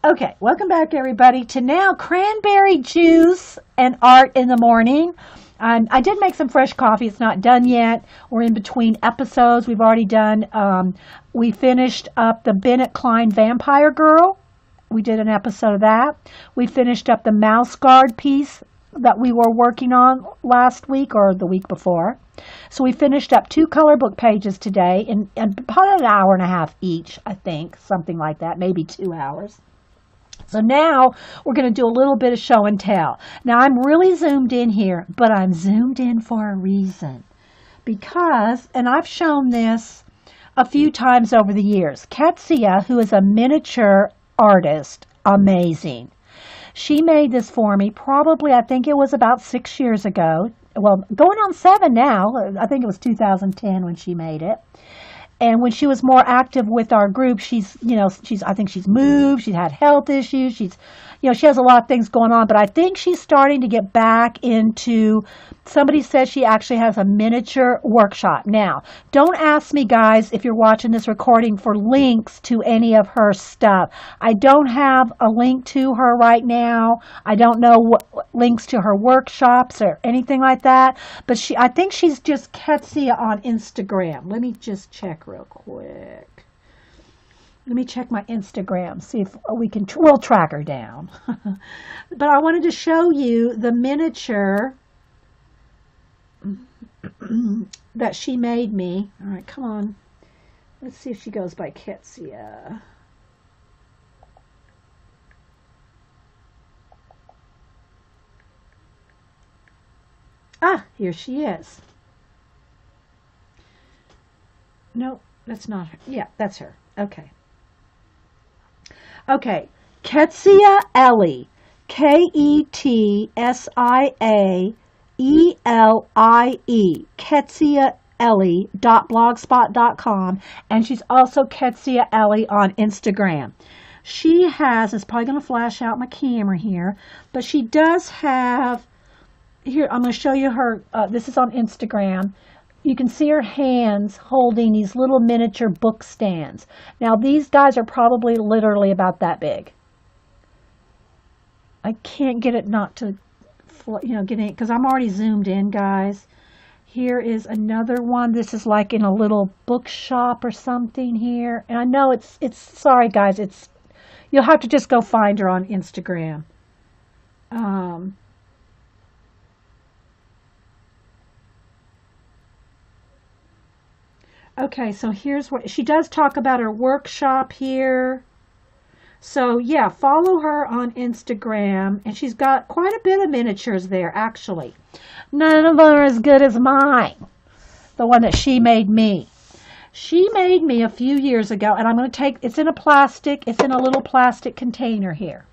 Okay, welcome back everybody to now cranberry juice and art in the morning. I did make some fresh coffee. It's not done yet. We're in between episodes. We've already done, we finished up the Bennett Klein Vampire Girl. We did an episode of that. We finished up the Mouse Guard piece that we were working on last week or the week before. So we finished up 2 color book pages today in about an hour and a half each, I think, something like that, maybe 2 hours. So now we're going to do a little bit of show and tell. Now I'm really zoomed in here, but I'm zoomed in for a reason. Because, and I've shown this a few times over the years, Ketsia, who is a miniature artist, amazing. She made this for me probably, I think it was about 6 years ago. Well, going on 7 now. I think it was 2010 when she made it. And when she was more active with our group, I think she's moved, she's had health issues, she has a lot of things going on, but I think she's starting to get back into, somebody says she actually has a miniature workshop. Now, don't ask me, guys, if you're watching this recording for links to any of her stuff. I don't have a link to her right now. I don't know what links to her workshops or anything like that, but I think she's just Ketsia on Instagram. Let me just check real quick. Let me check my Instagram, see if we'll track her down. But I wanted to show you the miniature that she made me. All right, come on. Let's see if she goes by Ketsia. Ah, here she is. No, that's not her. Yeah, that's her. Okay. Okay, Ketsia Ellie, Ketsia Elie, KetsiaElie.blogspot.com, and she's also Ketsia Ellie on Instagram. She has, it's probably going to flash out my camera here, but she does have, here, I'm going to show you her, this is on Instagram. You can see her hands holding these little miniature book stands. Now, these guys are probably literally about that big. I can't get it not to, get it, because I'm already zoomed in, guys. Here is another one. This is like in a little bookshop or something here. And I know it's sorry, guys, you'll have to just go find her on Instagram. Okay, so here's what she does talk about her workshop here. So yeah, follow her on Instagram, and she's got quite a bit of miniatures there, actually. None of them are as good as mine, the one that she made me. She made me a few years ago, and I'm going to take, it's in a little plastic container here.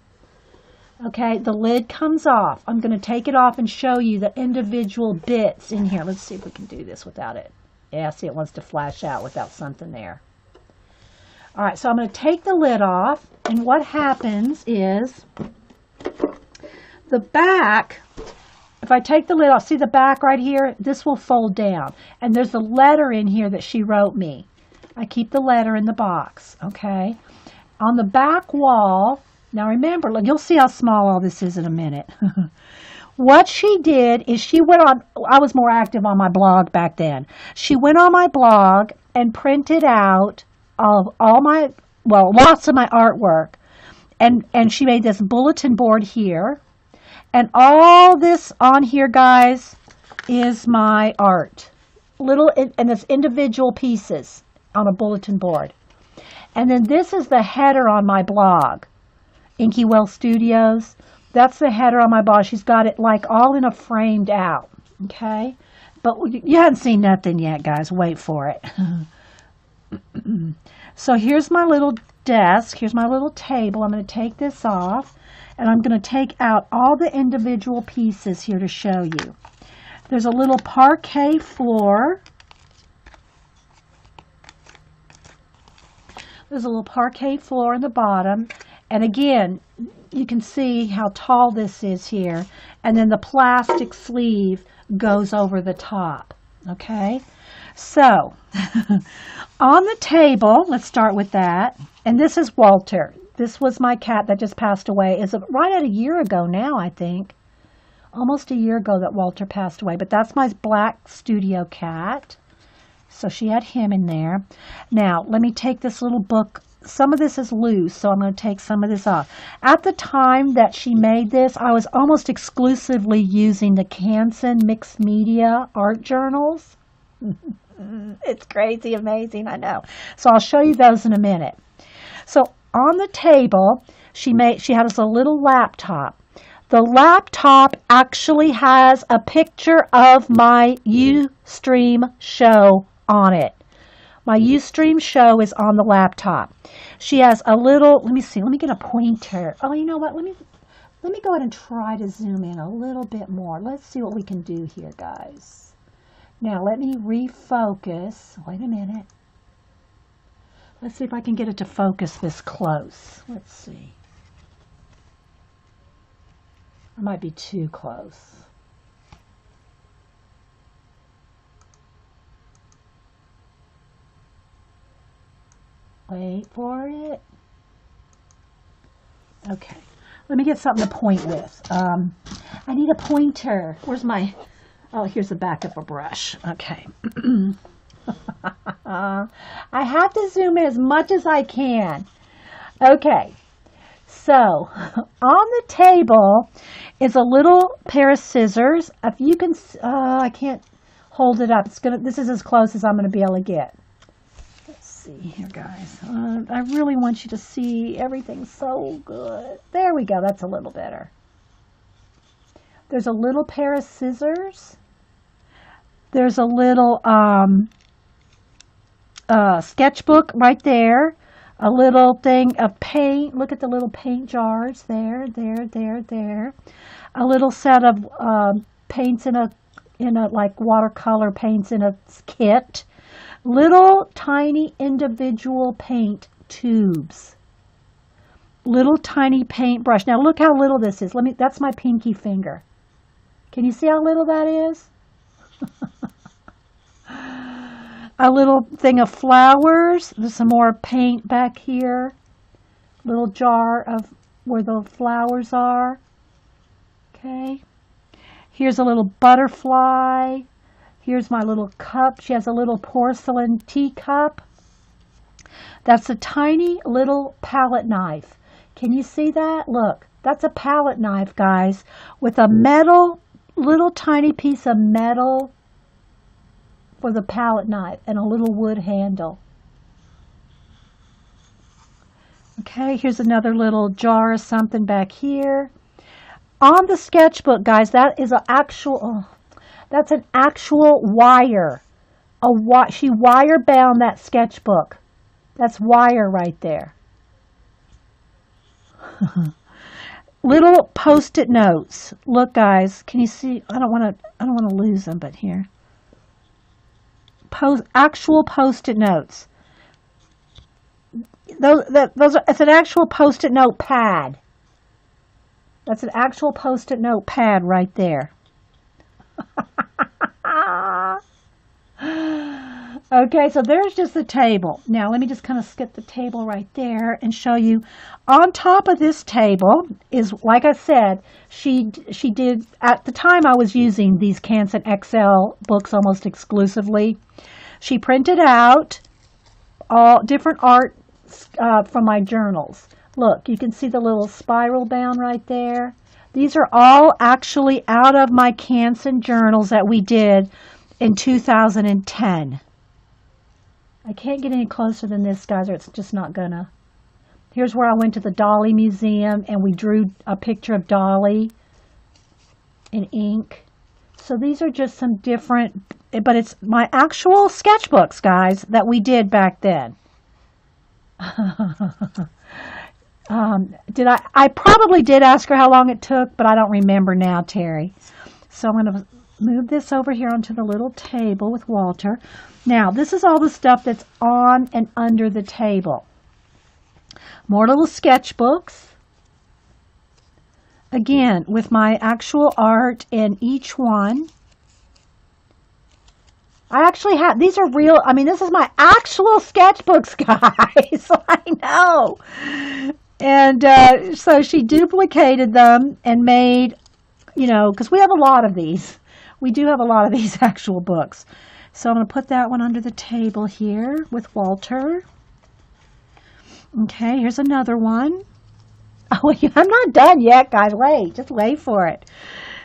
Okay, the lid comes off. I'm going to take it off and show you the individual bits in here. Let's see if we can do this without it. Yeah, see, it wants to flash out without something there. All right, so I'm going to take the lid off, and what happens is the back, if I take the lid off, see the back right here? This will fold down, and there's a letter in here that she wrote me. I keep the letter in the box, okay? On the back wall, now remember, look, you'll see how small all this is in a minute. What she did is she went on, I was more active on my blog back then. She went on my blog and printed out lots of my artwork. And she made this bulletin board here. And all this on here, guys, is my art. And it's individual pieces on a bulletin board. And then this is the header on my blog, Inky Well Studios. That's the header on my blog. She's got it like all in a framed out, okay? But you haven't seen nothing yet, guys. Wait for it. So here's my little desk. Here's my little table. I'm going to take this off, and I'm going to take out all the individual pieces here to show you. There's a little parquet floor. There's a little parquet floor in the bottom. And again, you can see how tall this is here. And then the plastic sleeve goes over the top. Okay? So, on the table, let's start with that. And this is Walter. This was my cat that just passed away. It's right at a year ago now, I think. Almost a year ago that Walter passed away. But that's my black studio cat. So she had him in there. Now, let me take this little book. Some of this is loose, so I'm going to take some of this off. At the time that she made this, I was almost exclusively using the Canson Mixed Media art journals. It's crazy, amazing, I know. So I'll show you those in a minute. So on the table, she had us a little laptop. The laptop actually has a picture of my Ustream show on it. My Ustream show is on the laptop. She has a little, let me see, let me get a pointer. Oh, you know what? Let me go ahead and try to zoom in a little bit more. Let's see what we can do here, guys. Now, let me refocus. Wait a minute. Let's see if I can get it to focus this close. Let's see. I might be too close. Wait for it. Okay. Let me get something to point with. I need a pointer. Where's my... Oh, here's the back of a brush. Okay. I have to zoom in as much as I can. Okay. So, on the table is a little pair of scissors. If you can... I can't hold it up. This is as close as I'm going to be able to get. See here, guys. I really want you to see everything so good. There we go. That's a little better. There's a little pair of scissors. There's a little sketchbook right there. A little thing of paint. Look at the little paint jars there, there. A little set of paints in a like watercolor paints in a kit. Little tiny individual paint tubes. Little tiny paintbrush. Now look how little this is. That's my pinky finger. Can you see how little that is? A little thing of flowers. There's some more paint back here. Little jar of where the flowers are. Okay. Here's a little butterfly. Here's my little cup. She has a little porcelain teacup. That's a tiny little palette knife. Can you see that? Look, that's a palette knife, guys, with a little tiny piece of metal for the palette knife and a little wood handle. Okay, here's another little jar of something back here. On the sketchbook, guys, that is that's an actual wire. She wire bound that sketchbook. That's wire right there. Little post-it notes. Look, guys, can you see? I don't want to lose them, but here. Actual post-it notes. It's an actual post-it note pad. That's an actual post-it note pad right there. Okay, so there's just the table. Now, let me just kind of skip the table right there and show you. On top of this table is, like I said, she did, at the time I was using these Canson XL books almost exclusively. She printed out all different art from my journals. Look, you can see the little spiral bound right there. These are all actually out of my Canson journals that we did in 2010. I can't get any closer than this, guys, or it's just not gonna. Here's where I went to the Dolly Museum and we drew a picture of Dolly in ink. So these are just some different, but it's my actual sketchbooks, guys, that we did back then. I probably did ask her how long it took, but I don't remember now, Terry. So I'm going to move this over here onto the little table with Walter. Now, this is all the stuff that's on and under the table. More little sketchbooks. Again, with my actual art in each one. I actually have, these are real, I mean, this is my actual sketchbooks, guys. I know. And so she duplicated them and made, because we have a lot of these. We do have a lot of these actual books. So I'm going to put that one under the table here with Walter. Okay, here's another one. Oh, I'm not done yet, guys. Wait, just wait for it.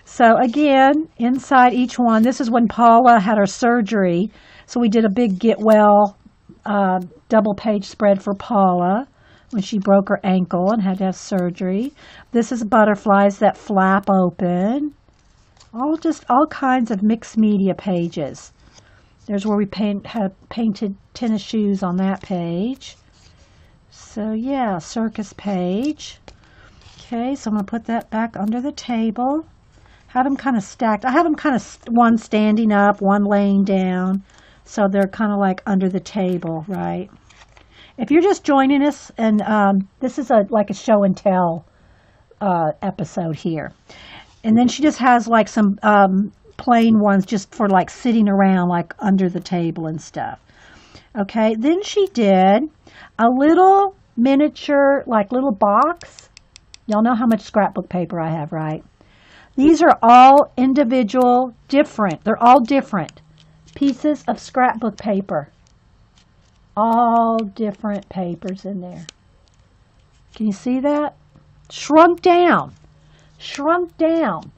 So again, inside each one, this is when Paula had her surgery. So we did a big get well double page spread for Paula when she broke her ankle and had to have surgery. This is butterflies that flap open. All kinds of mixed media pages. There's where we had painted tennis shoes on that page. So yeah, circus page. Okay, so I'm going to put that back under the table. Have them kind of stacked. I have them kind of one standing up, one laying down. So they're kind of like under the table, right? If you're just joining us, and this is like a show and tell episode here. And then she just has like some plain ones just for like sitting around like under the table and stuff. Okay, then she did a little miniature, like little box. Y'all know how much scrapbook paper I have, right? These are all individual, different. They're all different pieces of scrapbook paper. All different papers in there. Can you see that? Shrunk down. Shrunk down.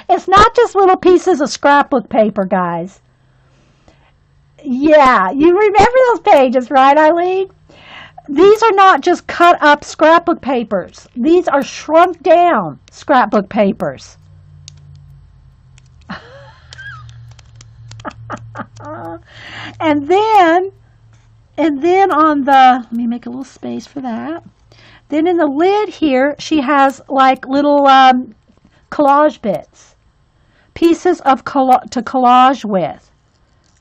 It's not just little pieces of scrapbook paper, guys. Yeah, you remember those pages, right, Eileen? These are not just cut up scrapbook papers. These are shrunk down scrapbook papers. And then on the, let me make a little space for that. Then in the lid here, she has like little collage bits. Pieces of to collage with.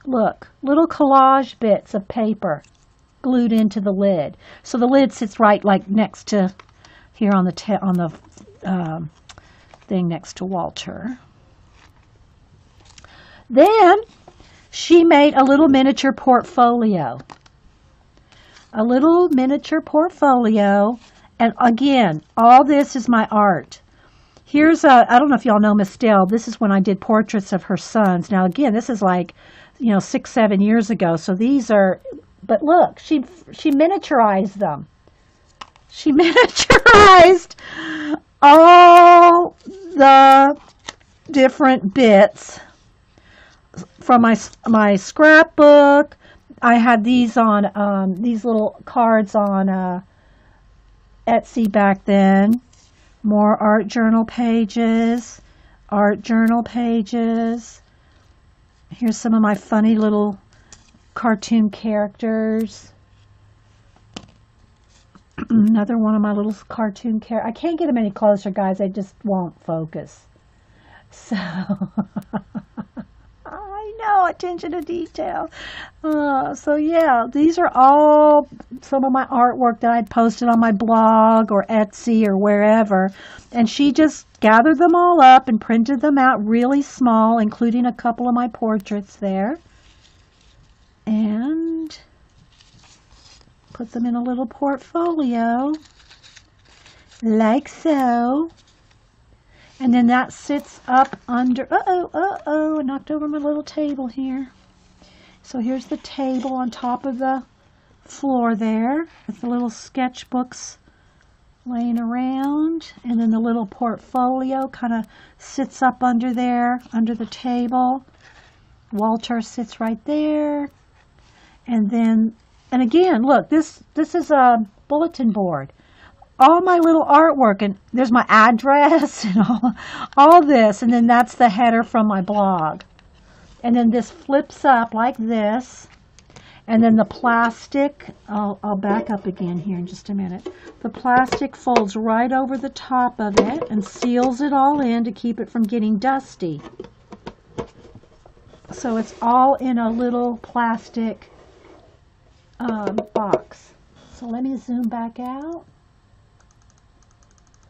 Look, little collage bits of paper glued into the lid. So the lid sits right like next to here on the thing next to Walter. Then she made a little miniature portfolio. A little miniature portfolio. And again, all this is my art. Here's I don't know if y'all know Miss Dell. This is when I did portraits of her sons. Now again, this is like, 6-7 years ago. So these are, but look, she miniaturized them. She miniaturized all the different bits from my scrapbook. I had these on these little cards on Etsy back then. More art journal pages. Here's some of my funny little cartoon characters. Another one of my little cartoon characters. I can't get them any closer, guys. I just won't focus. So, I know, attention to detail. So yeah, these are all some of my artwork that I'd posted on my blog or Etsy or wherever. And she just gathered them all up and printed them out really small, including a couple of my portraits there. And put them in a little portfolio, like so. And then that sits up under, I knocked over my little table here. So here's the table on top of the floor there, with the little sketchbooks laying around. And then the little portfolio kind of sits up under there, under the table. Walter sits right there. And then, and again, look, this is a bulletin board. All my little artwork, and there's my address and all this, and then that's the header from my blog. And then this flips up like this, and then the plastic, I'll back up again here in just a minute. The plastic folds right over the top of it and seals it all in to keep it from getting dusty. So it's all in a little plastic box. So let me zoom back out.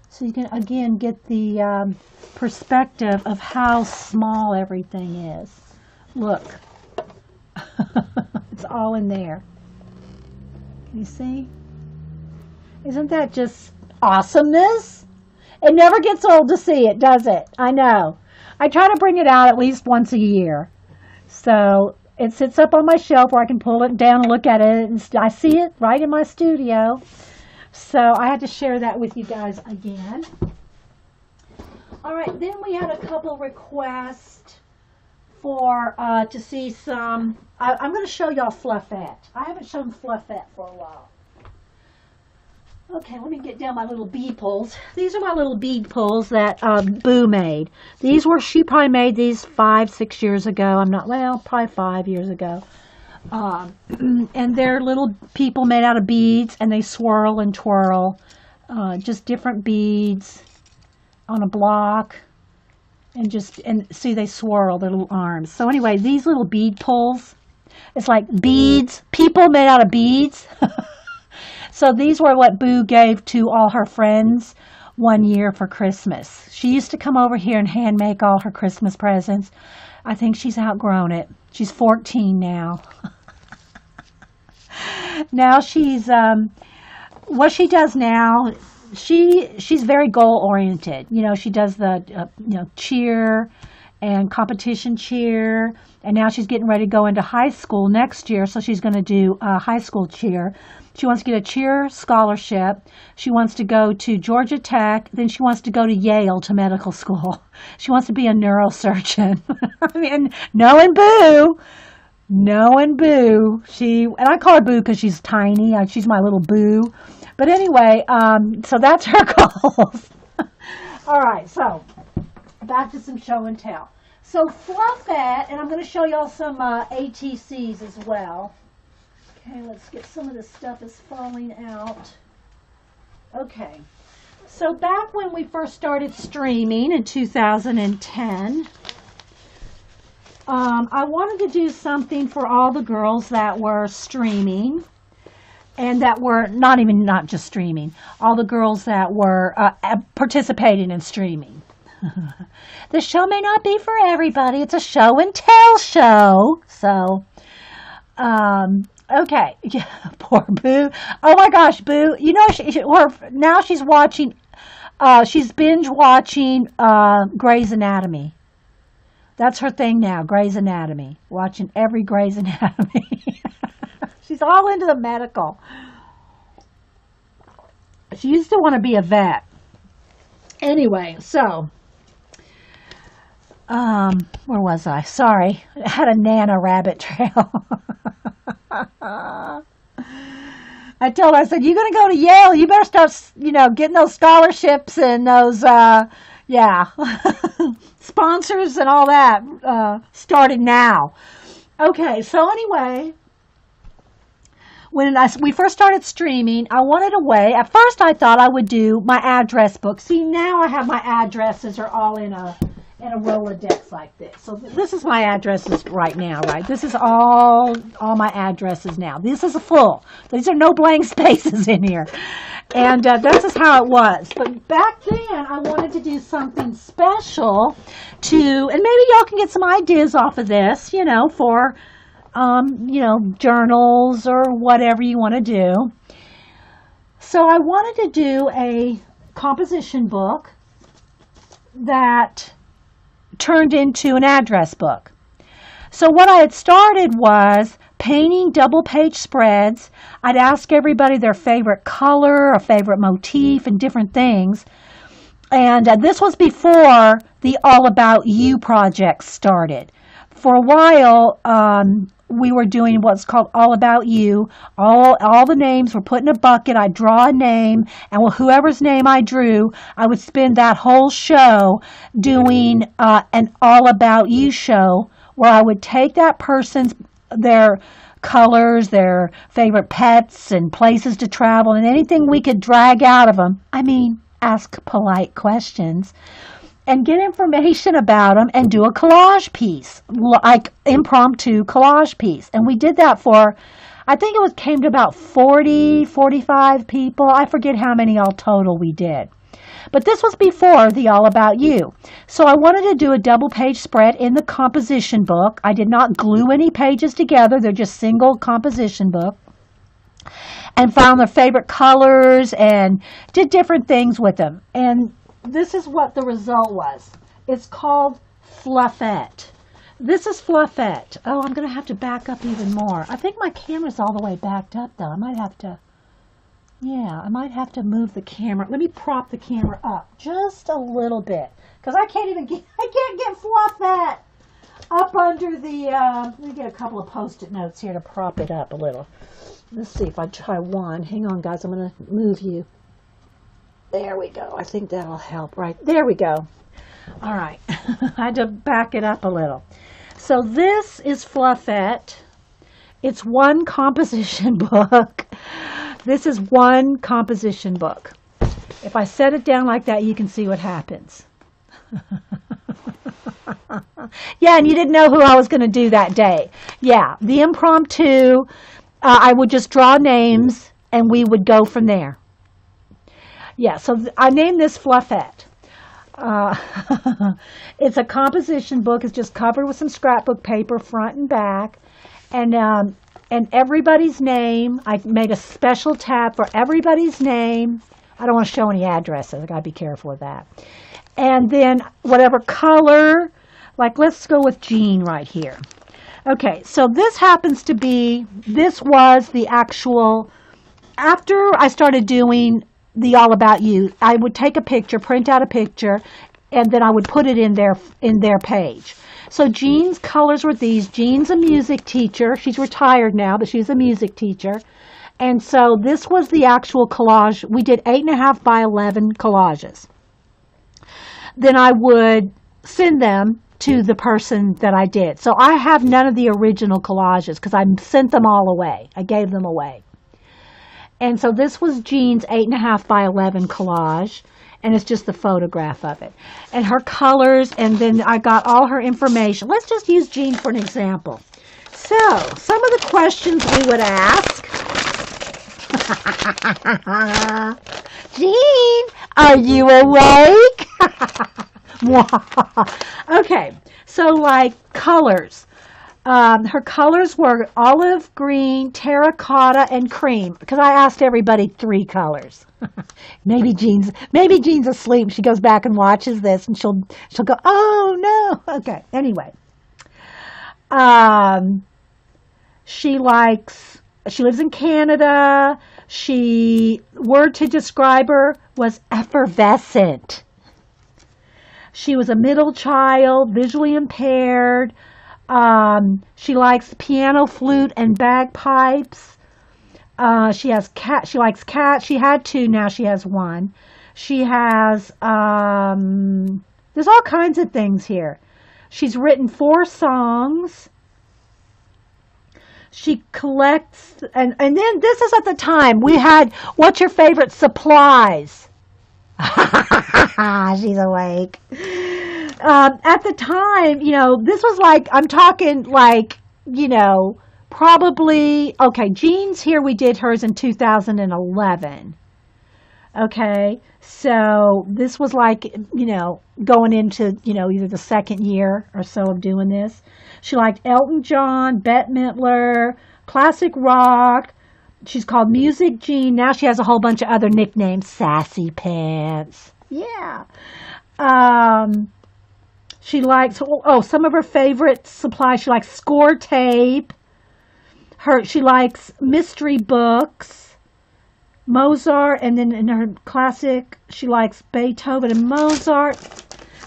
So you can, again, get the perspective of how small everything is. Look. It's all in there. You see? Isn't that just awesomeness? It never gets old to see it, does it? I know. I try to bring it out at least once a year. So it sits up on my shelf where I can pull it down and look at it. And I see it right in my studio. So I had to share that with you guys again. All right, then we had a couple requests for to see some. I'm going to show y'all Fluffette. I haven't shown Fluffette for a while. Okay, let me get down my little bead pulls. These are my little bead pulls that Boo made. She probably made these 5-6 years ago. Probably 5 years ago. And they're little people made out of beads, and they swirl and twirl. Just different beads on a block. And see, they swirl their little arms. So anyway, these little bead pulls, it's like beads, people made out of beads. So these were what Boo gave to all her friends one year for Christmas. She used to come over here and hand make all her Christmas presents. I think she's outgrown it. She's 14 now. Now she's, what she does now, she's very goal oriented. You know, she does the, cheer and competition cheer. And now she's getting ready to go into high school next year. So she's going to do high school cheer. She wants to get a cheer scholarship. She wants to go to Georgia Tech. Then she wants to go to Yale to medical school. She wants to be a neurosurgeon. I mean, knowing Boo. And I call her Boo because she's tiny. She's my little Boo. But anyway, so that's her goals. All right, so back to some show and tell. So Fluffette, and I'm going to show y'all some ATCs as well. Okay, let's get some of this stuff is falling out. Okay, so back when we first started streaming in 2010, I wanted to do something for all the girls that were streaming and that were not just streaming, all the girls that were participating in streaming. The show may not be for everybody. It's a show and tell show. So, okay. Yeah, poor Boo. Oh my gosh, Boo. You know, now she's watching, she's binge watching Grey's Anatomy. That's her thing now, Grey's Anatomy. Watching every Grey's Anatomy. She's all into the medical. She used to want to be a vet. Anyway, so, where was I? Sorry. I had a Nana rabbit trail. I told her, I said, you're going to go to Yale. You better start, getting those scholarships and those, sponsors and all that started now. Okay, so anyway, when we first started streaming, I wanted a way. At first, I thought I would do my address book. See, now I have my addresses are all in a Rolodex like this. So this is my addresses right now, right? This is all my addresses now. This is a full. These are no blank spaces in here. And this is how it was. But back then, I wanted to do something special and maybe y'all can get some ideas off of this, for, journals or whatever you want to do. So I wanted to do a composition book that turned into an address book. So what I had started was painting double-page spreads. I'd ask everybody their favorite color, a favorite motif, and different things. And this was before the All About You project started. For a while, we were doing what's called All About You. All the names were put in a bucket. I'd draw a name, and whoever's name I drew, I would spend that whole show doing an All About You show where I would take that person's their colors, their favorite pets, and places to travel, and anything we could drag out of them. I mean, ask polite questions and get information about them and do a collage piece, like impromptu collage piece. And we did that for, I think came to about 40, 45 people. I forget how many all total we did. But this was before the All About You. So I wanted to do a double-page spread in the composition book. I did not glue any pages together. They're just single composition book. and found their favorite colors and did different things with them. And this is what the result was. It's called Fluffette. This is Fluffette. Oh, I'm going to have to back up even more. I think my camera's all the way backed up, though. I might have to move the camera. Let me prop the camera up just a little bit, because I can't get Fluffette up under the, let me get a couple of Post-it notes here to prop it up a little. Let's see if I try one. Hang on, guys. I'm going to move you. There we go. I think that'll help. Right. There we go. All right. I had to back it up a little. So this is Fluffette. It's one composition book. This is one composition book. If I set it down like that, you can see what happens. Yeah, and you didn't know who I was going to do that day. Yeah, the impromptu, I would just draw names and we would go from there. Yeah, so I named this Fluffette. It's a composition book. It's just covered with some scrapbook paper, front and back. And everybody's name. I made a special tab for everybody's name. I don't want to show any addresses. I got to be careful with that. And then whatever color, like let's go with Jean right here. Okay, so this was the actual, after I started doing the All About You, I would take a picture, print out a picture, and then I would put it in their page. So Jean's colors were these. Jean's a music teacher. She's retired now, but she's a music teacher. And so this was the actual collage. We did 8.5 by 11 collages. Then I would send them to the person that I did. So I have none of the original collages because I sent them all away. I gave them away. And so this was Jean's 8.5 by 11 collage. And it's just the photograph of it. And her colors, and then I got all her information. Let's just use Jean for an example. So, some of the questions we would ask. Jean, are you awake? Okay, so like colors. Her colors were olive green, terracotta, and cream. Because I asked everybody 3 colors. Maybe Jean's asleep. She goes back and watches this, and she'll go, oh no. Okay. Anyway, she lives in Canada. Word to describe her was effervescent. She was a middle child, visually impaired. She likes piano, flute, and bagpipes. She likes cats. She had 2, now she has 1. She has, there's all kinds of things here. She's written 4 songs. She collects, and then this is at the time we had, what's your favorite supplies? She's awake. At the time, this was like, I'm talking like, probably, okay, Jean's here, we did hers in 2011. Okay, so this was like, going into, either the second year or so of doing this. She liked Elton John, Bette Midler, classic rock. She's called Music Jean. Now she has a whole bunch of other nicknames. Sassy Pants. Yeah. She likes, some of her favorite supplies. She likes score tape. She likes mystery books, Mozart, and then in her classic, she likes Beethoven and Mozart.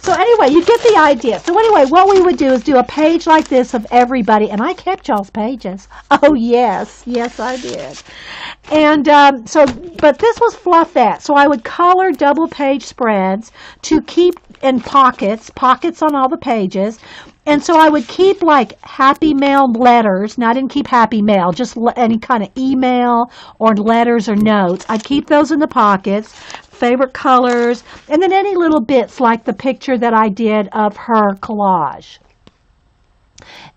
So anyway, you get the idea. So anyway, what we would do is do a page like this of everybody, and I kept y'all's pages. Oh yes, yes I did. And but this was Fluffette. So I would color double page spreads to keep in pockets on all the pages. And so I would keep like happy mail letters. Now I didn't keep happy mail, just any kind of email or letters or notes. I'd keep those in the pockets, favorite colors, and then any little bits like the picture that I did of her collage.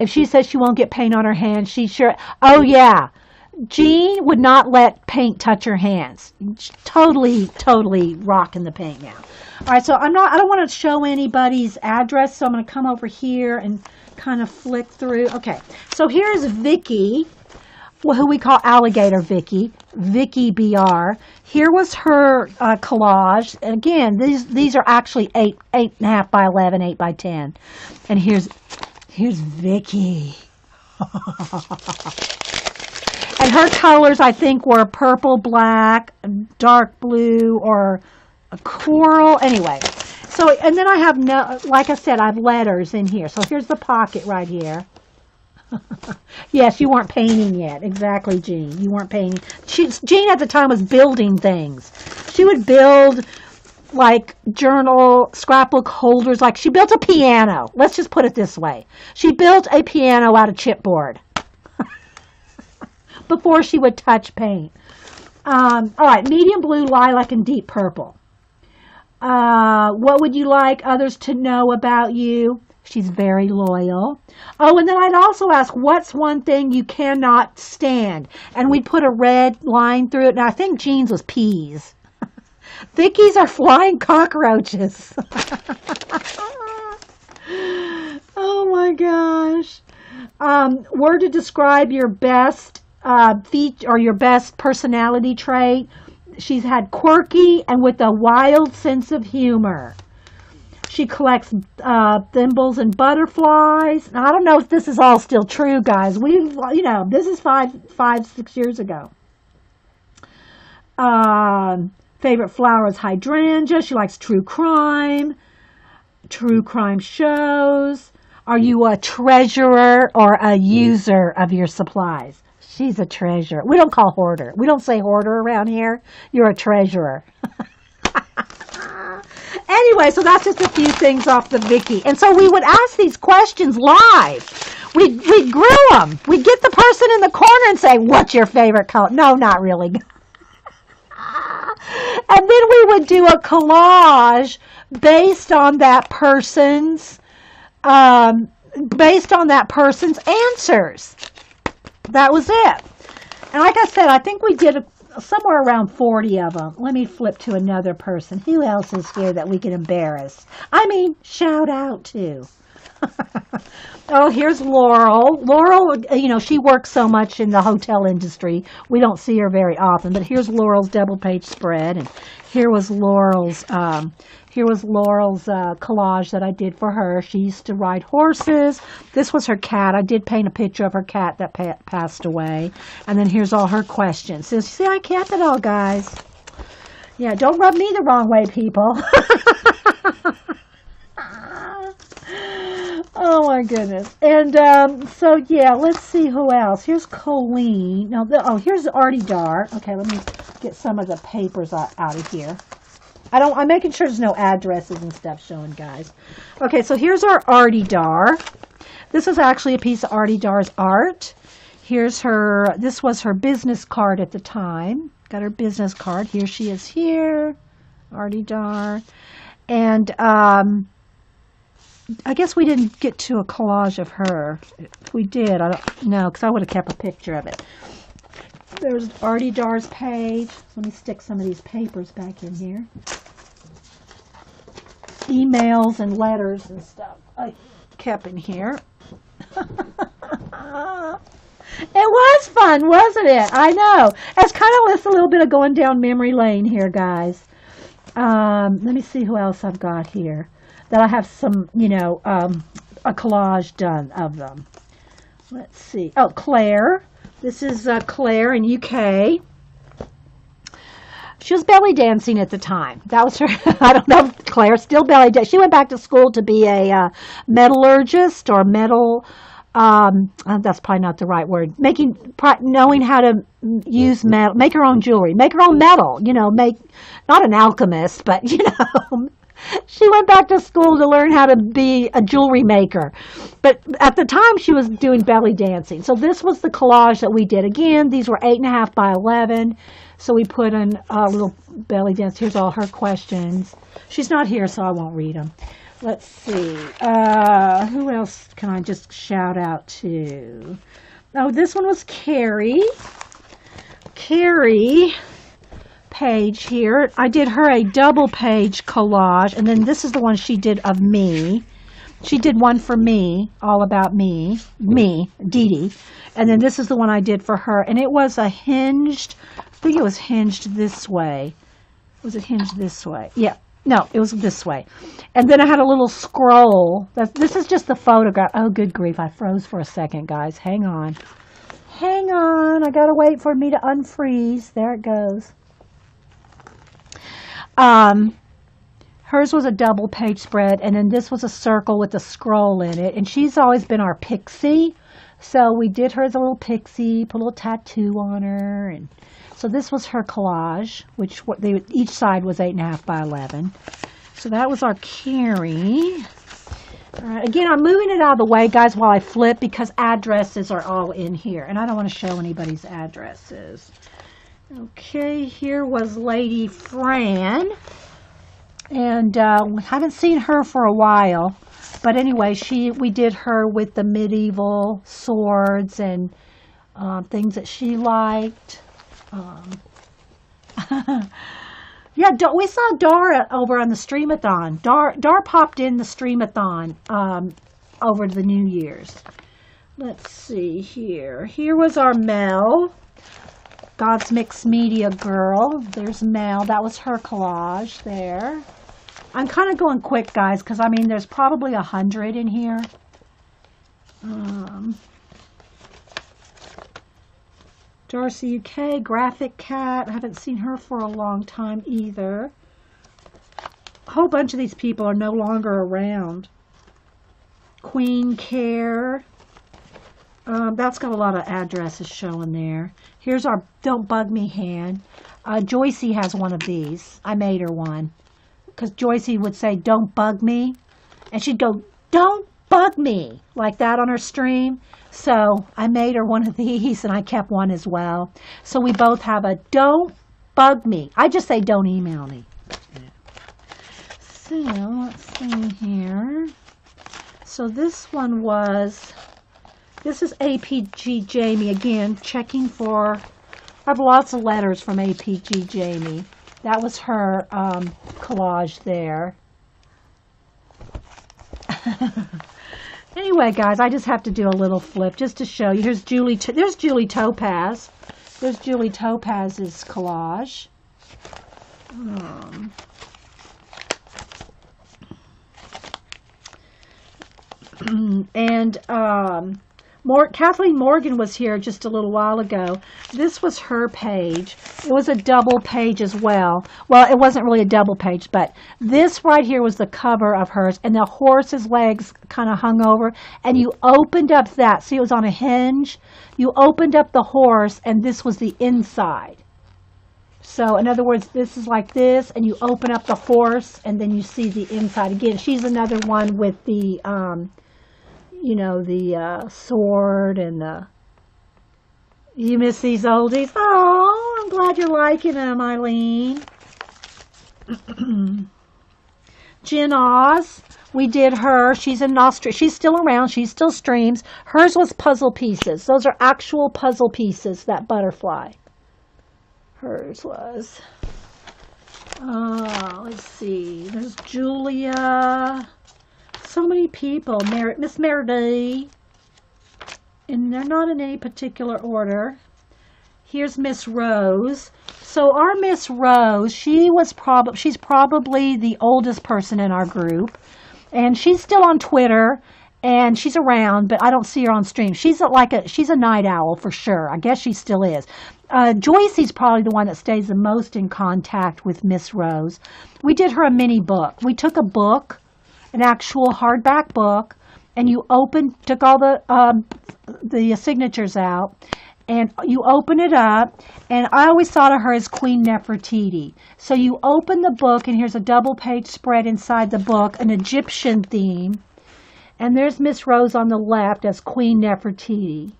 If she says she won't get paint on her hands, she sure, oh yeah. Jean would not let paint touch her hands. Totally rocking the paint now. All right, so I don't want to show anybody's address, so I'm going to come over here and kind of flick through. Okay, so here's Vicky. who we call Alligator Vicky, Vicky BR. Here was her collage. And again, these are actually 8.5 by 11, 8 by 10. And here's Vicky. And her colors, I think, were purple, black, dark blue, or a coral. Anyway, so, and then I have, like I said, I have letters in here. So here's the pocket right here. Yes, you weren't painting yet. Exactly, Jean. You weren't painting. Jean at the time was building things. She would build, like, journal, scrapbook holders. Like, she built a piano. Let's just put it this way. She built a piano out of chipboard before she would touch paint. All right, medium blue, lilac, and deep purple. What would you like others to know about you? She's very loyal. Oh, and then I'd also ask, what's one thing you cannot stand? And we'd put a red line through it. And I think Jean's was peas. Vicky's are flying cockroaches. Oh my gosh. Word to describe your best feature or your best personality trait. She's had quirky and with a wild sense of humor. She collects thimbles and butterflies. Now, I don't know if this is all still true, guys. This is 6 years ago. Favorite flower is hydrangea. She likes true crime shows. Are you a treasurer or a user of your supplies? She's a treasurer. We don't call hoarder. We don't say hoarder around here. You're a treasurer. Anyway, so that's just a few things off the Vicky. And so we would ask these questions live. We'd grill them. We'd get the person in the corner and say, what's your favorite color? No, not really. And then we would do a collage based on that person's answers. That was it. And like I said, I think we did somewhere around 40 of them. Let me flip to another person. Who else is here that we can embarrass? I mean, shout out to. Oh, here's Laurel. Laurel, she works so much in the hotel industry. We don't see her very often. But here's Laurel's double-page spread, and here was Laurel's collage that I did for her. She used to ride horses. This was her cat. I did paint a picture of her cat that passed away. And then here's all her questions. So, see, I kept it all, guys. Yeah, don't rub me the wrong way, people. Oh, my goodness. And so, yeah, let's see who else. Here's Colleen. Now, here's Artie Dar. Okay, let me get some of the papers out of here. I'm making sure there's no addresses and stuff showing, guys. Okay, so here's our Artie Dar. This is actually a piece of Artie Dar's art. This was her business card at the time. Got her business card. Here she is here. Artie Dar. And I guess we didn't get to a collage of her. If we did, I don't know, because I would have kept a picture of it. There's Artie Dar's page. Let me stick some of these papers back in here. Emails and letters and stuff I kept in here. It was fun, wasn't it? I know. It's kind of a little bit of going down memory lane here, guys. Let me see who else I've got here. That I have some, a collage done of them. Let's see. Oh, Claire. This is Claire in UK. She was belly dancing at the time. That was her. I don't know if Claire's still belly dancing. She went back to school to be a metallurgist or metal. That's probably not the right word. Knowing how to use metal, make her own jewelry, make her own metal. Not an alchemist, but she went back to school to learn how to be a jewelry maker. But at the time, she was doing belly dancing. So this was the collage that we did. Again, these were 8.5 by 11. So we put in a little belly dance. Here's all her questions. She's not here, so I won't read them. Let's see. Who else can I just shout out to? Oh, this one was Carrie. Carrie page here. I did her a double page collage, and then this is the one she did of me. She did one for me, all about me, Dee Dee. And then this is the one I did for her. And it was a hinged, I think it was hinged this way. Was it hinged this way? Yeah. No, it was this way. And then I had a little scroll. This is just the photograph. Oh, good grief. I froze for a second, guys. Hang on. Hang on. I got to wait for me to unfreeze. There it goes. Hers was a double page spread, and then this was a circle with a scroll in it. And she's always been our pixie. So we did her as a little pixie, put a little tattoo on her. And so this was her collage, which each side was 8.5 by 11. So that was our Carrie. All right, again, I'm moving it out of the way, guys, while I flip because addresses are all in here. And I don't want to show anybody's addresses. Okay, here was Lady Fran. And haven't seen her for a while. But anyway, we did her with the medieval swords and things that she liked. Yeah, we saw Dara over on the Streamathon. Dar popped in the Streamathon over the New Year's. Let's see here. Here was our Mel, God's Mixed Media girl. There's Mel. That was her collage there. I'm kind of going quick, guys, because, I mean, there's probably 100 in here. Darcy UK, Graphic Cat. I haven't seen her for a long time either. A whole bunch of these people are no longer around. Queen Care. That's got a lot of addresses showing there. Here's our Don't Bug Me hand. Joycey has one of these. I made her one. Because Joycey would say, don't bug me. And she'd go, don't bug me. Like that on her stream. So I made her one of these and I kept one as well. So we both have a don't bug me. I just say don't email me. So let's see here. So this one was, this is APG Jamie again, checking for, I have lots of letters from APG Jamie. That was her collage there. Anyway, guys, I just have to do a little flip just to show you. Here's Julie. There's Julie Topaz. There's Julie Topaz's collage. And Kathleen Morgan was here just a little while ago. This was her page. It was a double page as well. Well, it wasn't really a double page, but this right here was the cover of hers, and the horse's legs kind of hung over, and you opened up that. See, it was on a hinge. You opened up the horse, and this was the inside. So, in other words, this is like this, and you open up the horse, and then you see the inside. Again, she's another one with the you know, the sword and the... You miss these oldies? Oh, I'm glad you're liking them, Eileen. Jen Oz, we did her. She's in Australia. She's still around. She still streams. Hers was puzzle pieces. Those are actual puzzle pieces, that butterfly. Hers was. Let's see. There's Julia... So many people. Miss Meredith. And they're not in any particular order. Here's Miss Rose. So our Miss Rose, she's probably the oldest person in our group. And she's still on Twitter. And she's around, but I don't see her on stream. She's a night owl for sure. I guess she still is. Joycey's probably the one that stays the most in contact with Miss Rose. We did her a mini book. We took a book, an actual hardback book, and you took all the signatures out, and you open it up, and I always thought of her as Queen Nefertiti. So you open the book, and here's a double page spread inside the book, an Egyptian theme, and there's Miss Rose on the left as Queen Nefertiti.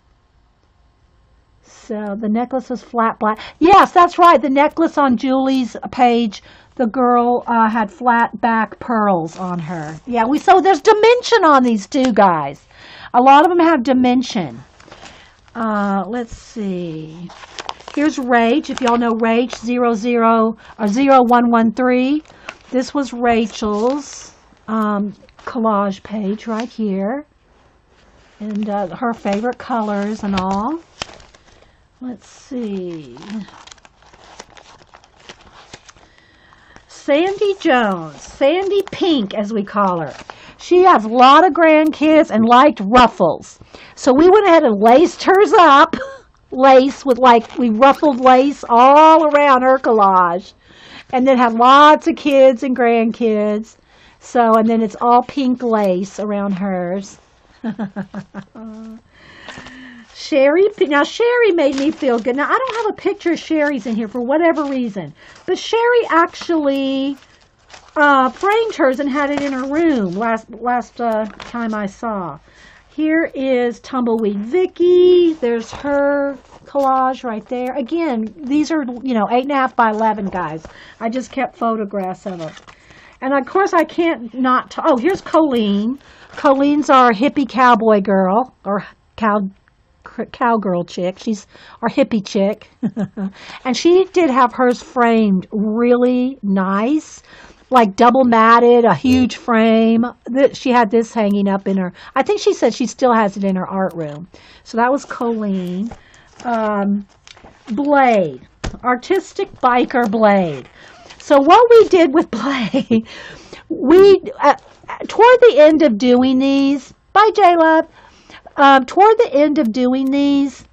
So the necklace was flat black. Yes, that's right. The necklace on Julie's page, the girl had flat back pearls on her. Yeah, so there's dimension on these too, guys. A lot of them have dimension. Let's see. Here's Rach. If y'all know Rach, 0113. This was Rachel's. collage page right here. And her favorite colors and all. Let's see. Sandy Jones, Sandy Pink as we call her. She has a lot of grandkids and liked ruffles. So we went ahead and laced hers up. Lace with we ruffled lace all around her collage. And then had lots of kids and grandkids. So, and then it's all pink lace around hers. Sherry, now Sherry made me feel good. Now I don't have a picture of Sherry's in here for whatever reason, but Sherry actually framed hers and had it in her room last time I saw. Here is Tumbleweed Vicky. There's her collage right there. Again, these are 8.5 by 11, guys. I just kept photographs of them. And of course I can't not. Oh, here's Colleen. Colleen's our hippie cowboy girl or cowgirl chick. She's our hippie chick. And she did have hers framed really nice, like double matted, a huge frame. She had this hanging up in her, I think she said she still has it in her art room. So that was Colleen. Blade, artistic biker Blade. So what we did with Blade, we, toward the end of doing these, bye J-Love, toward the end of doing these,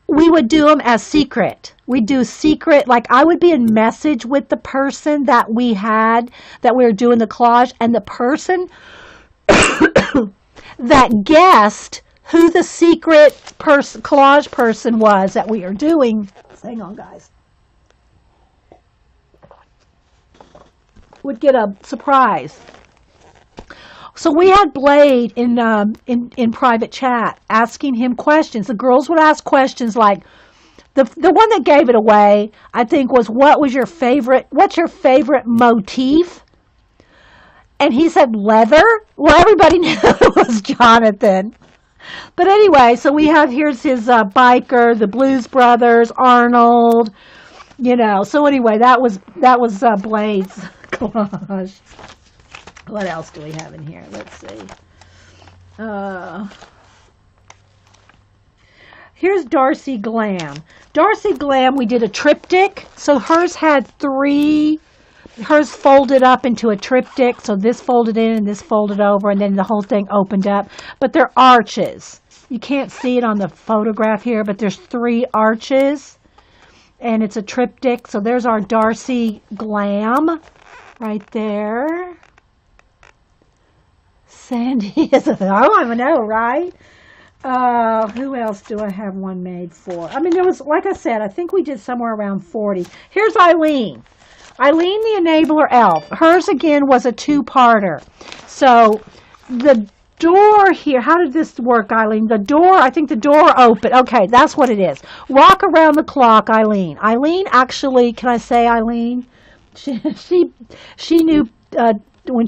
we would do them as secret. We'd do secret, like I would be in message with the person that we were doing the collage, and the person that guessed who the secret collage person was that we are doing. Hang on, guys. Would get a surprise. So we had Blade in private chat asking him questions. The girls would ask questions like, the one that gave it away, I think, was what's your favorite motif? And he said leather. Well, everybody knew it was Jonathan. But anyway, so here's his biker, the Blues Brothers, Arnold, So anyway, that was Blade's collage. What else do we have in here? Let's see. Here's Darcy Glam. Darcy Glam, we did a triptych. So hers had hers folded up into a triptych. So this folded in and this folded over, and then the whole thing opened up. But they're arches. You can't see it on the photograph here, but there's 3 arches. And it's a triptych. So there's our Darcy Glam right there. Sandy is I know, right? Who else do I have one made for? I mean, there was, like I said, I think we did somewhere around 40. Here's Eileen. Eileen the Enabler Elf. Hers, again, was a 2-parter. So the door here, how did this work, Eileen? The door, I think the door opened. Okay, that's what it is. Walk around the clock, Eileen. Eileen actually, can I say Eileen? She knew when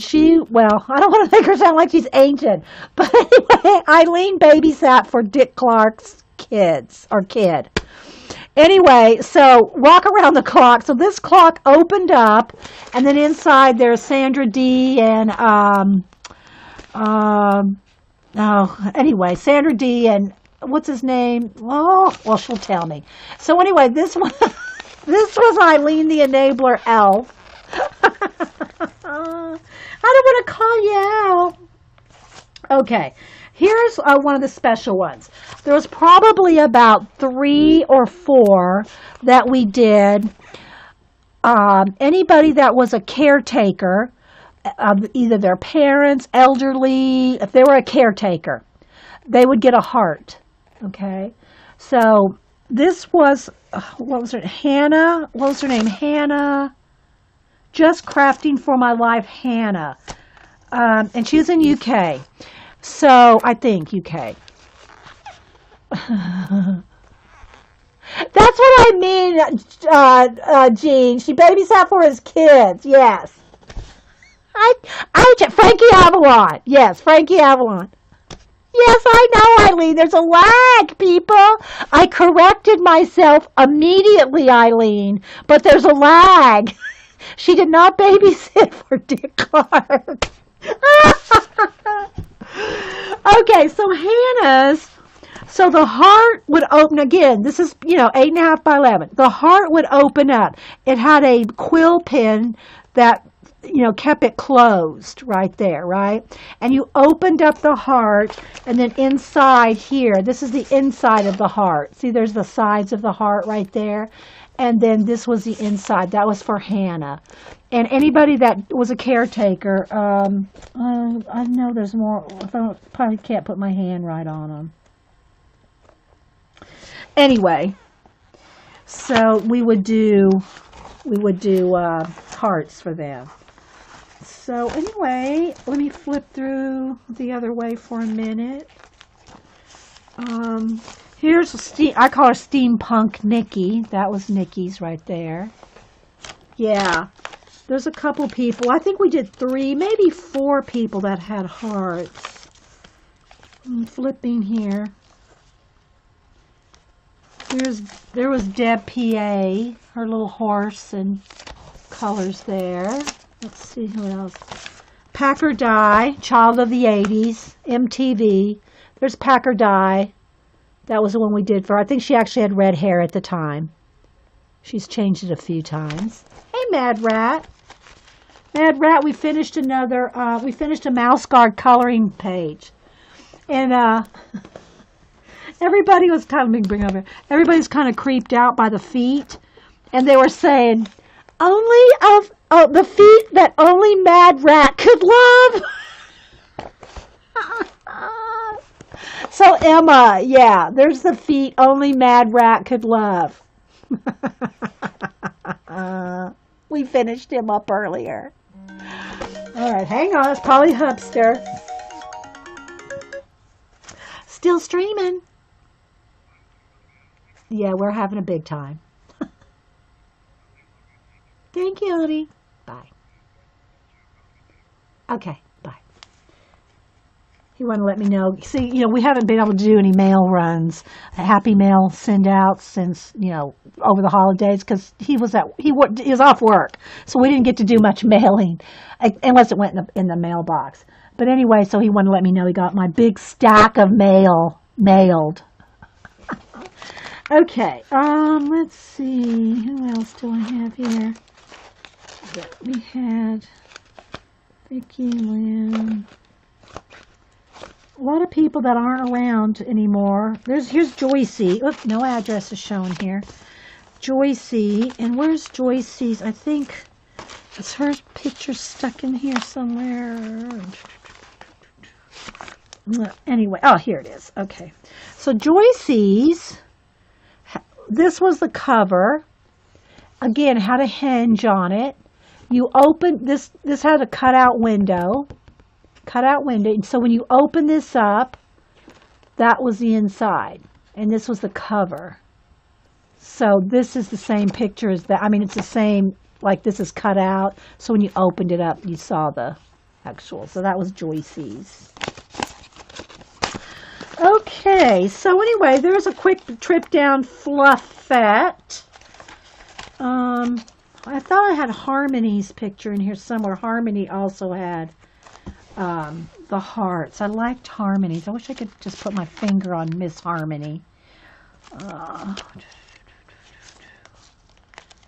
well, I don't want to make her sound like she's ancient, but anyway, Eileen babysat for Dick Clark's kid. Anyway, so walk around the clock. So this clock opened up, and then inside there's Sandra D and anyway, Sandra D and what's his name? Oh, well, she'll tell me. So anyway, this was Eileen the Enabler Elf. I don't want to call you out. Okay, here's one of the special ones. There was probably about 3 or 4 that we did. Anybody that was a caretaker, either their parents, elderly, if they were a caretaker, they would get a heart. Okay, so this was, what was her name? Hannah. Just Crafting for My Life, Hannah. And she's in UK. So, I think UK. That's what I mean, Jean. She babysat for his kids. Yes. Frankie Avalon. Yes, Frankie Avalon. Yes, I know, Eileen. There's a lag, people. I corrected myself immediately, Eileen. But there's a lag. She did not babysit for Dick Clark. Okay, so Hannah's, so the heart would open again. This is, 8.5 by 11. The heart would open up. It had a quill pen that, kept it closed right there, right? And you opened up the heart, and then inside here, this is the inside of the heart. See, there's the sides of the heart right there. And then this was the inside. That was for Hannah. And anybody that was a caretaker, I know there's more. I probably can't put my hand right on them. Anyway, so we would do hearts for them. So anyway, let me flip through the other way for a minute. Here's I call her Steampunk Nikki. That was Nikki's right there. Yeah, there's a couple people. I think we did 3, maybe 4 people that had hearts. I'm flipping here. There was Deb PA, her little horse and colors there. Let's see who else. Packer Dye, child of the 80s, MTV. There's Packer Dye. That was the one we did for her. I think she actually had red hair at the time. She's changed it a few times. Hey, Mad Rat. Mad Rat, we finished a Mouse Guard coloring page. And everybody was everybody's kind of creeped out by the feet. And they were saying, the feet that only Mad Rat could love. So Emma, yeah, there's the feet only Mad Rat could love. We finished him up earlier. All right, hang on. It's probably Hubster. Still streaming. Yeah, we're having a big time. Thank you, honey. Bye. Okay, bye. He wanted to let me know. See, we haven't been able to do any mail runs, happy mail send outs since, over the holidays because he was off work. So we didn't get to do much mailing unless it went in the mailbox. But anyway, so he wanted to let me know he got my big stack of mail mailed. Okay, let's see. Who else do I have here? We had Vicki, Lynn. A lot of people that aren't around anymore. Here's Joycey. Look, no address is shown here. Joycey, and where's Joycey's? I think is her picture stuck in here somewhere. Anyway, oh, here it is. Okay, so Joycey's. This was the cover. Again, had a hinge on it. You open this. This had a cutout window. So when you open this up, that was the inside, and this was the cover. So this is the same picture as that. I mean, it's the same, like this is cut out. So when you opened it up, you saw the actual. So that was Joycey's. Okay, so anyway, there's a quick trip down Fluffette. I thought I had Harmony's picture in here somewhere. Harmony also had the hearts. I liked Harmony's. I wish I could just put my finger on Miss Harmony.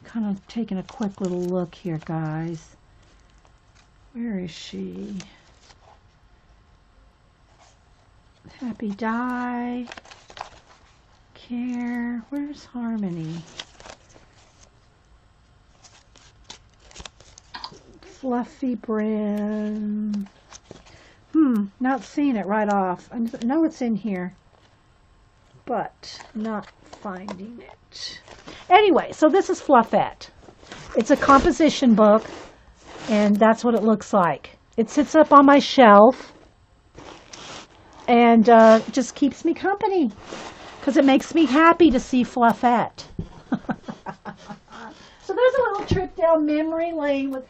Kind of taking a quick little look here, guys. Where is she? Happy Die. Care. Where's Harmony? Fluffy Brim. Not seeing it right off. I know it's in here, but not finding it. Anyway, so this is Fluffette. It's a composition book, and that's what it looks like. It sits up on my shelf, and just keeps me company, because it makes me happy to see Fluffette. So there's a little trip down memory lane with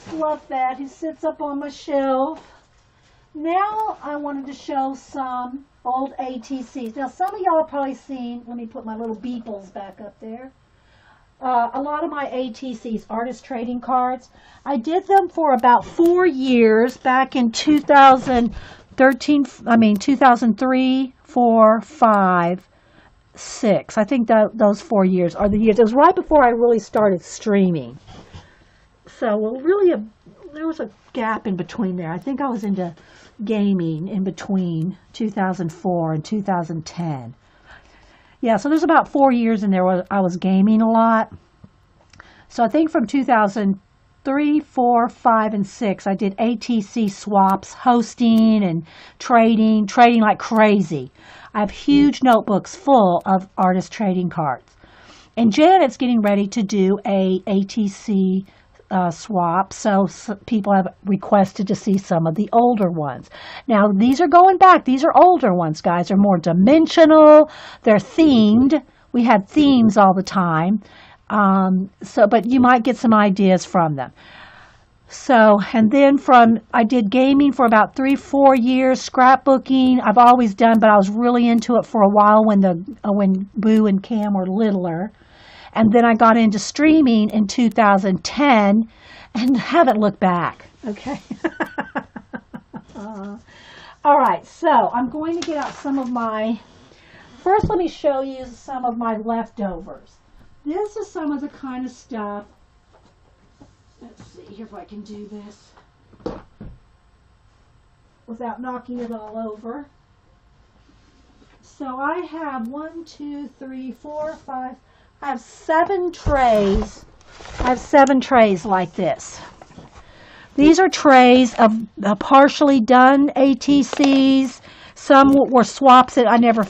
Fluffette, who sits up on my shelf. Now I wanted to show some old ATCs. Now some of y'all have probably seen, let me put my little Beeples back up there. a lot of my ATCs, artist trading cards. I did them for about 4 years back in 2013, 2003, 4, 5, 6. I think that those 4 years are the years. It was right before I really started streaming. So, well, really, there was a gap in between there. I think I was into gaming in between 2004 and 2010. Yeah, so there's about 4 years in there where I was gaming a lot. So I think from 2003, 4, 5, and 6, I did ATC swaps, hosting and trading like crazy. I have huge notebooks full of artist trading cards. And Janet's getting ready to do a ATC swap, so people have requested to see some of the older ones. Now, these are going back. These are older ones, guys. They're more dimensional. They're themed. We had themes all the time. But you might get some ideas from them. So, and then I did gaming for about 3, 4 years, scrapbooking. I've always done, but I was really into it for a while when Boo and Cam were littler. And then I got into streaming in 2010 and haven't looked back. Okay. All right. So I'm going to get out some of first let me show you some of my leftovers. This is some of the kind of stuff. Let's see here if I can do this without knocking it all over. So I have 1, 2, 3, 4, 5. I have 7 trays. I have 7 trays like this. These are trays of partially done ATCs. Some were swaps that I never,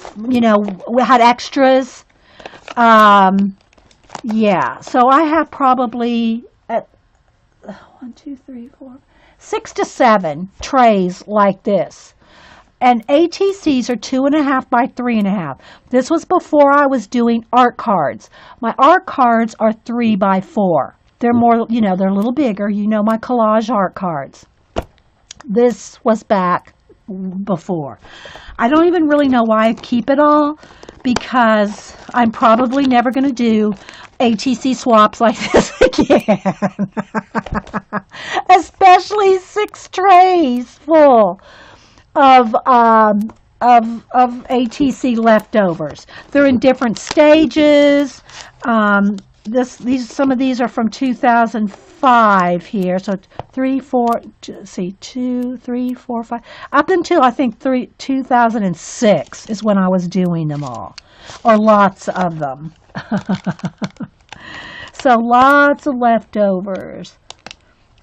had extras. Yeah, so I have probably 1, 2, 3, 4, 6 to 7 trays like this. And ATCs are 2.5 by 3.5. This was before I was doing art cards. My art cards are 3 by 4. They're more, they're a little bigger. My collage art cards. This was back before. I don't even really know why I keep it all, because I'm probably never going to do ATC swaps like this again. Especially 6 trays full of ATC leftovers. They're in different stages. Some of these are from 2005 here. So 3, 4, 2, 3, 4, 5. Up until I think 2006 is when I was doing them all, or lots of them. So lots of leftovers.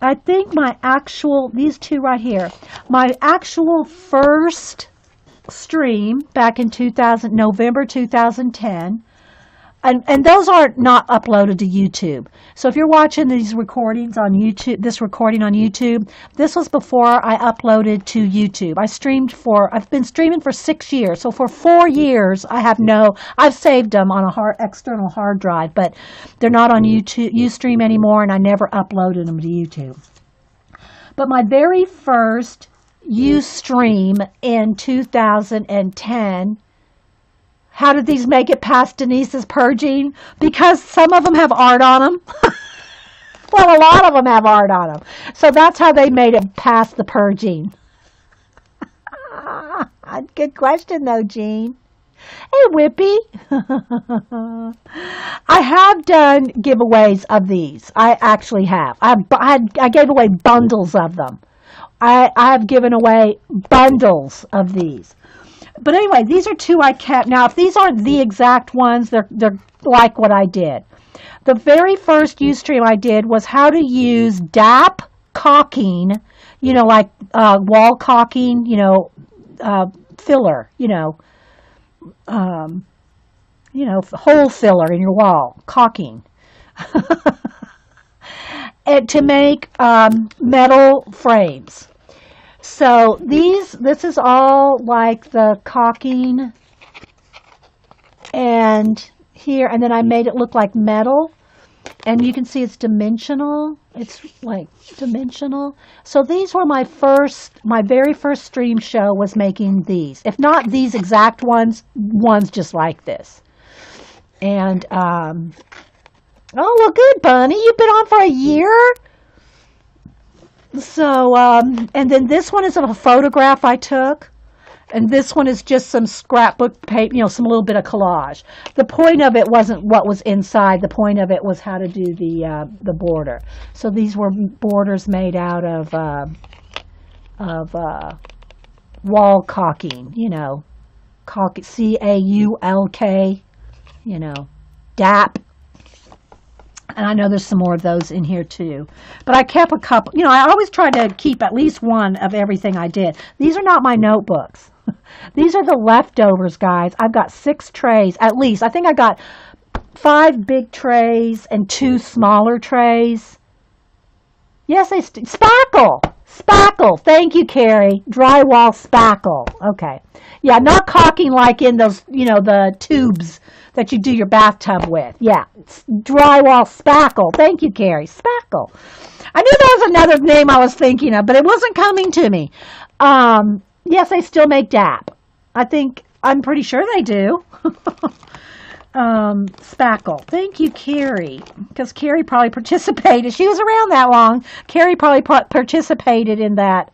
I think these 2 right here, my actual first stream back in November 2010, and those are not uploaded to YouTube. So if you're watching these recordings on YouTube, this recording on YouTube, this was before I uploaded to YouTube. I've been streaming for 6 years. So for 4 years, I've saved them on a external hard drive, but they're not on YouTube, Ustream anymore, and I never uploaded them to YouTube. But my very first Ustream in 2010, how did these make it past Denise's purging? Because some of them have art on them. Well, a lot of them have art on them. So that's how they made it past the purging. Good question, though, Jean. Hey, Whippy. I have done giveaways of these. I actually have. I gave away bundles of them. I have given away bundles of these. But anyway, these are 2 I kept. Now, if these aren't the exact ones, they're like what I did. The very first Ustream I did was how to use DAP caulking, like wall caulking, filler, hole filler in your wall, caulking. And to make metal frames. So this is all like the caulking and here, and then I made it look like metal, and you can see it's dimensional. It's like dimensional. So these were my very first stream show was making these. If not these exact ones just like this. And Oh, well, good, Bunny. You've been on for a year? So, and then this one is of a photograph I took. And this one is just some scrapbook paper, some little bit of collage. The point of it wasn't what was inside. The point of it was how to do the border. So these were borders made out of wall caulking, CAULK, DAP. And I know there's some more of those in here too. But I kept a couple. I always try to keep at least one of everything I did. These are not my notebooks. These are the leftovers, guys. I've got 6 trays at least. I think I got 5 big trays and 2 smaller trays. Yes, spackle. Spackle. Thank you, Carrie. Drywall spackle. Okay. Yeah, not caulking like in those, the tubes that you do your bathtub with. Yeah, it's drywall spackle. Thank you, Carrie. Spackle. I knew there was another name I was thinking of, but it wasn't coming to me. Yes, they still make DAP. I'm pretty sure they do. Spackle. Thank you, Carrie. Because Carrie probably participated. She was around that long. Carrie probably participated in that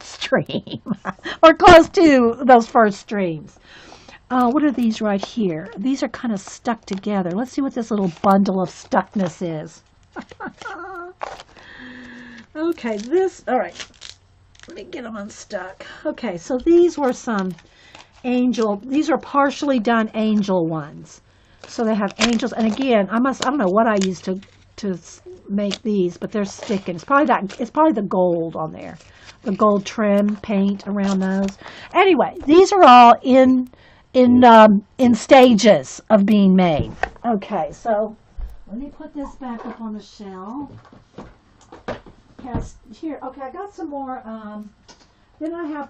stream. Or close to those first streams. What are these right here? These are kind of stuck together. Let's see what this little bundle of stuckness is. Okay, all right. Let me get them unstuck. Okay, so these were some these are partially done angel ones. So they have angels, and again, I don't know what I used to make these, but they're sticking. It's probably the gold on there. The gold trim paint around those. Anyway, these are all in stages of being made. Okay, so let me put this back up on the shelf. Here, okay, I got some more. Then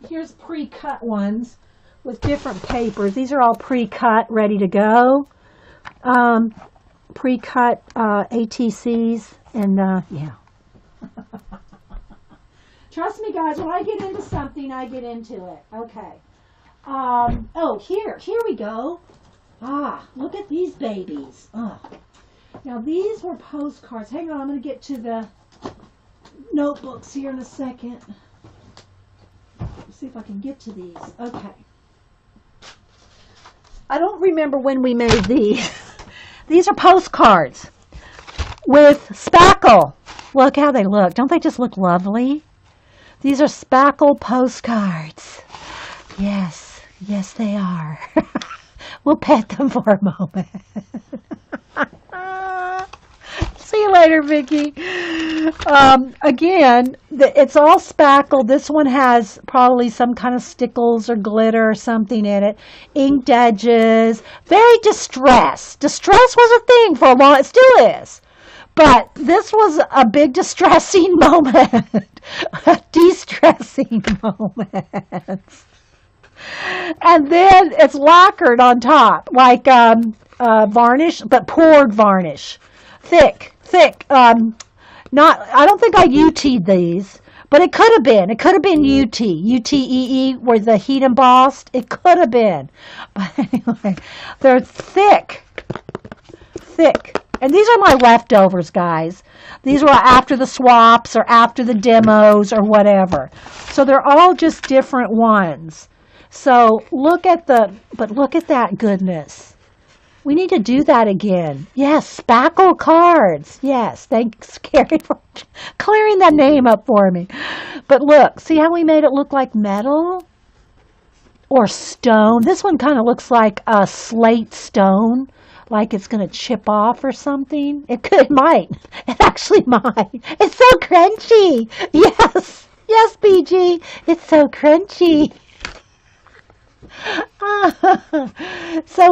here's pre-cut ones with different papers. These are all pre-cut, ready to go. Pre-cut ATCs, and yeah. Trust me, guys, when I get into something, I get into it. Okay. Here we go. Look at these babies. Now, these were postcards. Hang on, I'm going to get to the notebooks here in a second. Let's see if I can get to these. Okay. I don't remember when we made these. These are postcards with spackle. Look how they look. Don't they just look lovely? These are spackle postcards. Yes, they are. We'll pet them for a moment. See you later, Vicki. Again, it's all spackle. This one has probably some kind of stickles or glitter or something in it. Inked edges. Very distressed. Distress was a thing for a while. It still is. But this was a big distressing moment. A de-stressing moment. And then it's lacquered on top, like varnish, but poured varnish. Thick. I don't think I UT'd these, but it could have been. It could have been UTEE, where the heat embossed. It could have been. But anyway, they're thick. And these are my leftovers, guys. These were after the swaps or after the demos or whatever. So they're all just different ones. So look at that goodness. We need to do that again. Yes, spackle cards. Yes, thanks, Carrie, for clearing that name up for me. But look, see how we made it look like metal? Or stone. This one kind of looks like a slate stone, like it's going to chip off or something. It might. It actually might. It's so crunchy. Yes, BG. It's so crunchy. So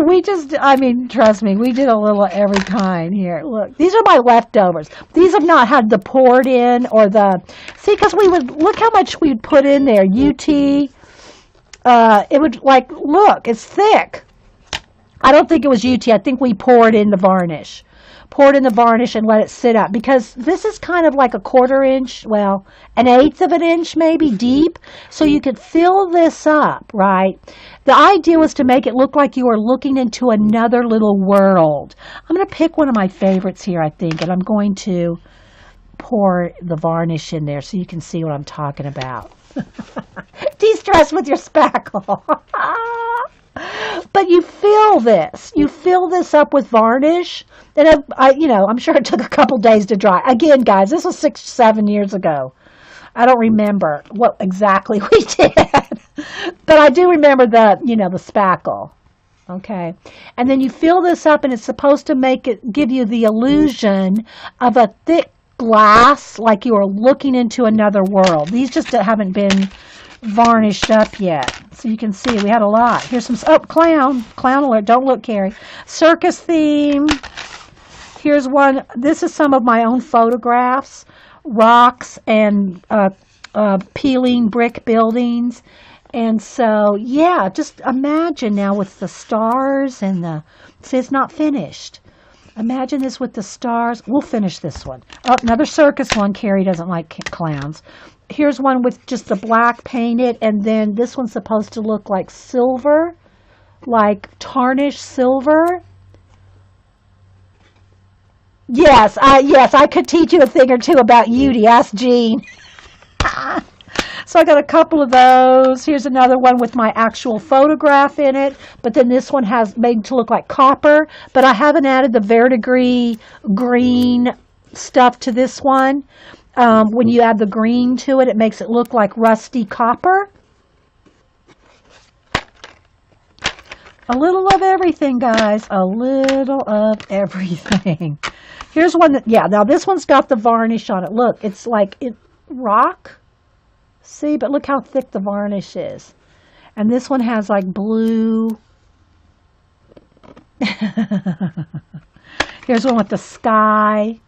trust me, we did a little of every kind here. Look, these are my leftovers. These have not had the poured in or because look how much we'd put in there. It would look, it's thick. I don't think it was UT. I think we poured in the varnish. pour it in the varnish and let it sit up, because this is kind of like a 1/4 inch, well, an 1/8 of an inch maybe deep, so you could fill this up, right? The idea was to make it look like you were looking into another little world. I'm going to pick one of my favorites here, I think, and I'm going to pour the varnish in there so you can see what I'm talking about. De-stress with your spackle. But you fill this. You fill this up with varnish. And I'm sure it took a couple days to dry. Again, guys, this was 6, 7 years ago. I don't remember what exactly we did. But I do remember the spackle. Okay. And then you fill this up, and it's supposed to give you the illusion of a thick glass, like you are looking into another world. These just haven't been varnished up yet, so you can see we had a lot. Here's some clown alert, don't look, Carrie. Circus theme. Here's one. This is some of my own photographs, rocks and peeling brick buildings. And so yeah, just imagine now with the stars and see, it's not finished. Imagine this with the stars. We'll finish this one. Oh, another circus one. Carrie doesn't like clowns. Here's one with just the black painted, and then this one's supposed to look like silver, like tarnished silver. Yes, I could teach you a thing or two about Yudi. Ask Jean. So I got a couple of those. Here's another one with my actual photograph in it, but then this one has made to look like copper, but I haven't added the verdigris green stuff to this one. When you add the green to it, it makes it look like rusty copper. A little of everything, guys. A little of everything. Here's one that, now this one's got the varnish on it. Look, it's like rock. See, but look how thick the varnish is. And this one has like blue. Here's one with the sky.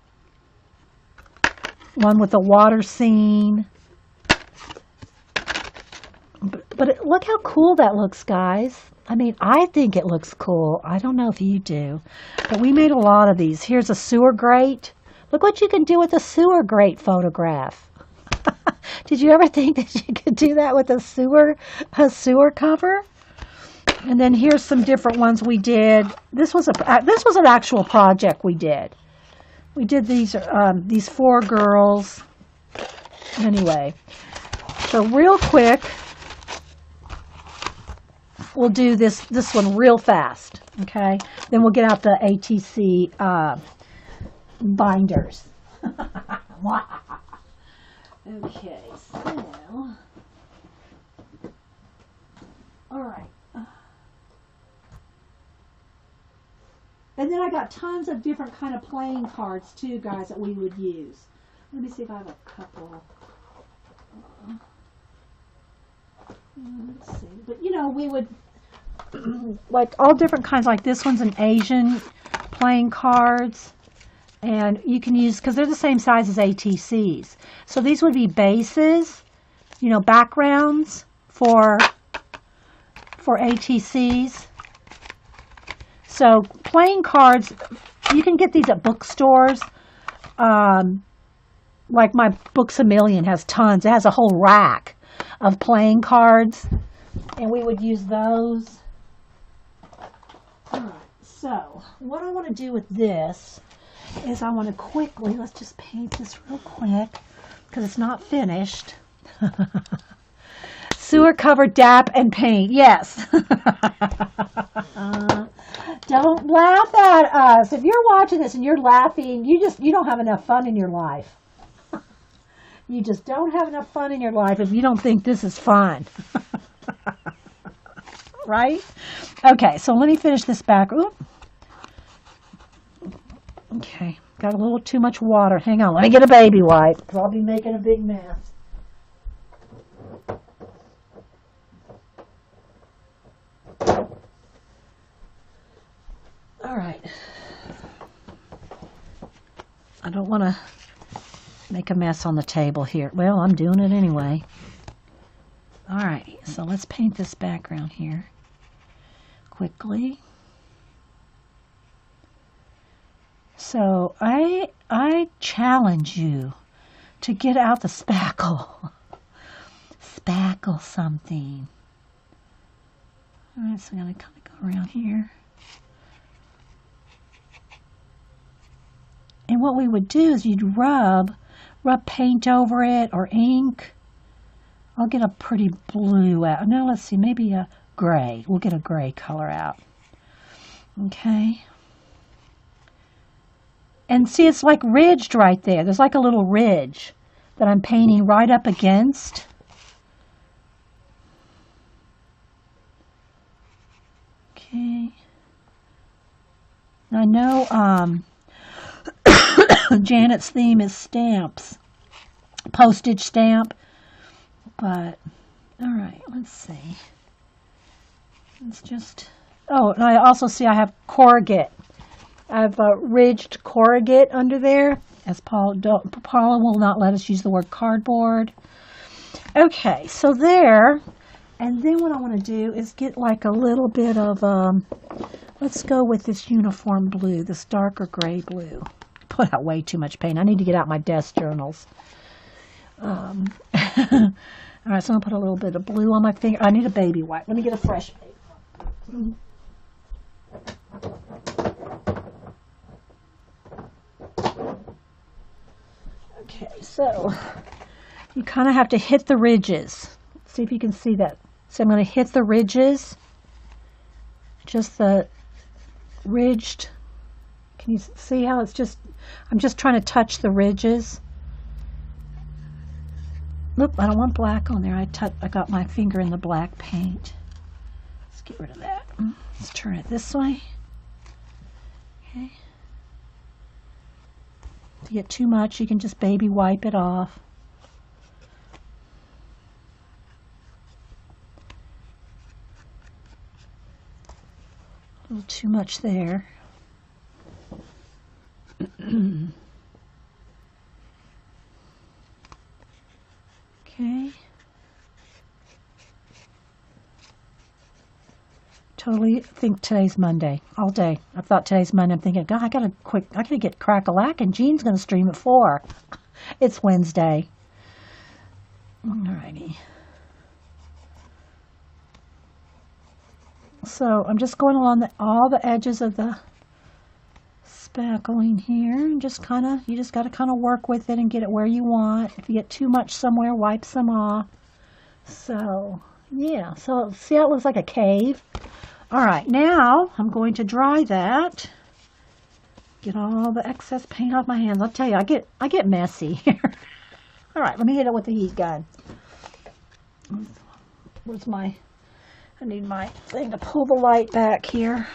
One with the water scene. But look how cool that looks, guys. I mean, I think it looks cool. I don't know if you do. But we made a lot of these. Here's a sewer grate. Look what you can do with a sewer grate photograph. Did you ever think that you could do that with a sewer cover? And then here's some different ones we did. This was an actual project we did. We did these 4 girls. Anyway, so real quick, we'll do this one real fast. Okay, then we'll get out the ATC binders. Okay, so, all right. And then I got tons of different kind of playing cards too, guys, that we would use. Let me see if I have a couple. Let's see. But, we would, like all different kinds, like this one's an Asian playing cards. And you can use, because they're the same size as ATCs. So these would be bases, backgrounds for ATCs. So playing cards, you can get these at bookstores. Like my Books A Million has tons. It has a whole rack of playing cards. And we would use those. All right, so what I want to do with this is I want to quickly, let's just paint this real quick because it's not finished. Sewer cover, DAP, and paint. Yes. Don't laugh at us. If you're watching this and you're laughing, you don't have enough fun in your life. You just don't have enough fun in your life if you don't think this is fun. Right? Okay, so let me finish this back. Oop. Okay, got a little too much water. Hang on, let me get a baby wipe because I'll be making a big mess. All right. I don't want to make a mess on the table here. Well, I'm doing it anyway. All right, so let's paint this background here quickly. So I challenge you to get out the spackle. Spackle something. All right, so I'm going to kind of go around here. And what we would do is you'd rub paint over it or ink. I'll get a pretty blue out. Now let's see, maybe a gray. We'll get a gray color out. Okay. And see, it's like ridged right there. There's like a little ridge that I'm painting right up against. Okay. I know Janet's theme is stamps, postage stamp, but all right, let's see. It's just, oh, and I also see I have corrugate. I have ridged corrugate under there, as Paula will not let us use the word cardboard. Okay, so there, and then what I want to do is get like a little bit of, let's go with this uniform blue, this darker gray blue. Put out way too much paint. I need to get out my desk journals. All right, so I'm going to put a little bit of blue on my finger. I need a baby wipe. Let me get a fresh paper. Okay, so you kind of have to hit the ridges. See if you can see that. So I'm going to hit the ridges, just the ridged. Can you see how it's just, I'm just trying to touch the ridges. Look, I don't want black on there. I got my finger in the black paint. Let's get rid of that. Let's turn it this way. Okay. If you get too much, you can just baby wipe it off. A little too much there. Okay. Totally think today's Monday all day. I thought today's Monday. I'm thinking, God, I gotta get crack-a-lack, and Jean's gonna stream at 4. It's Wednesday. Alrighty. So I'm just going along all the edges of the spackling here, and just you just got to kind of work with it and get it where you want. If you get too much somewhere, wipe some off. So yeah, so see how it looks like a cave. All right, now I'm going to dry that. Get all the excess paint off my hands. I'll tell you, I get messy here. All right, let me hit it with the heat gun. Where's my? I need my thing to pull the light back here.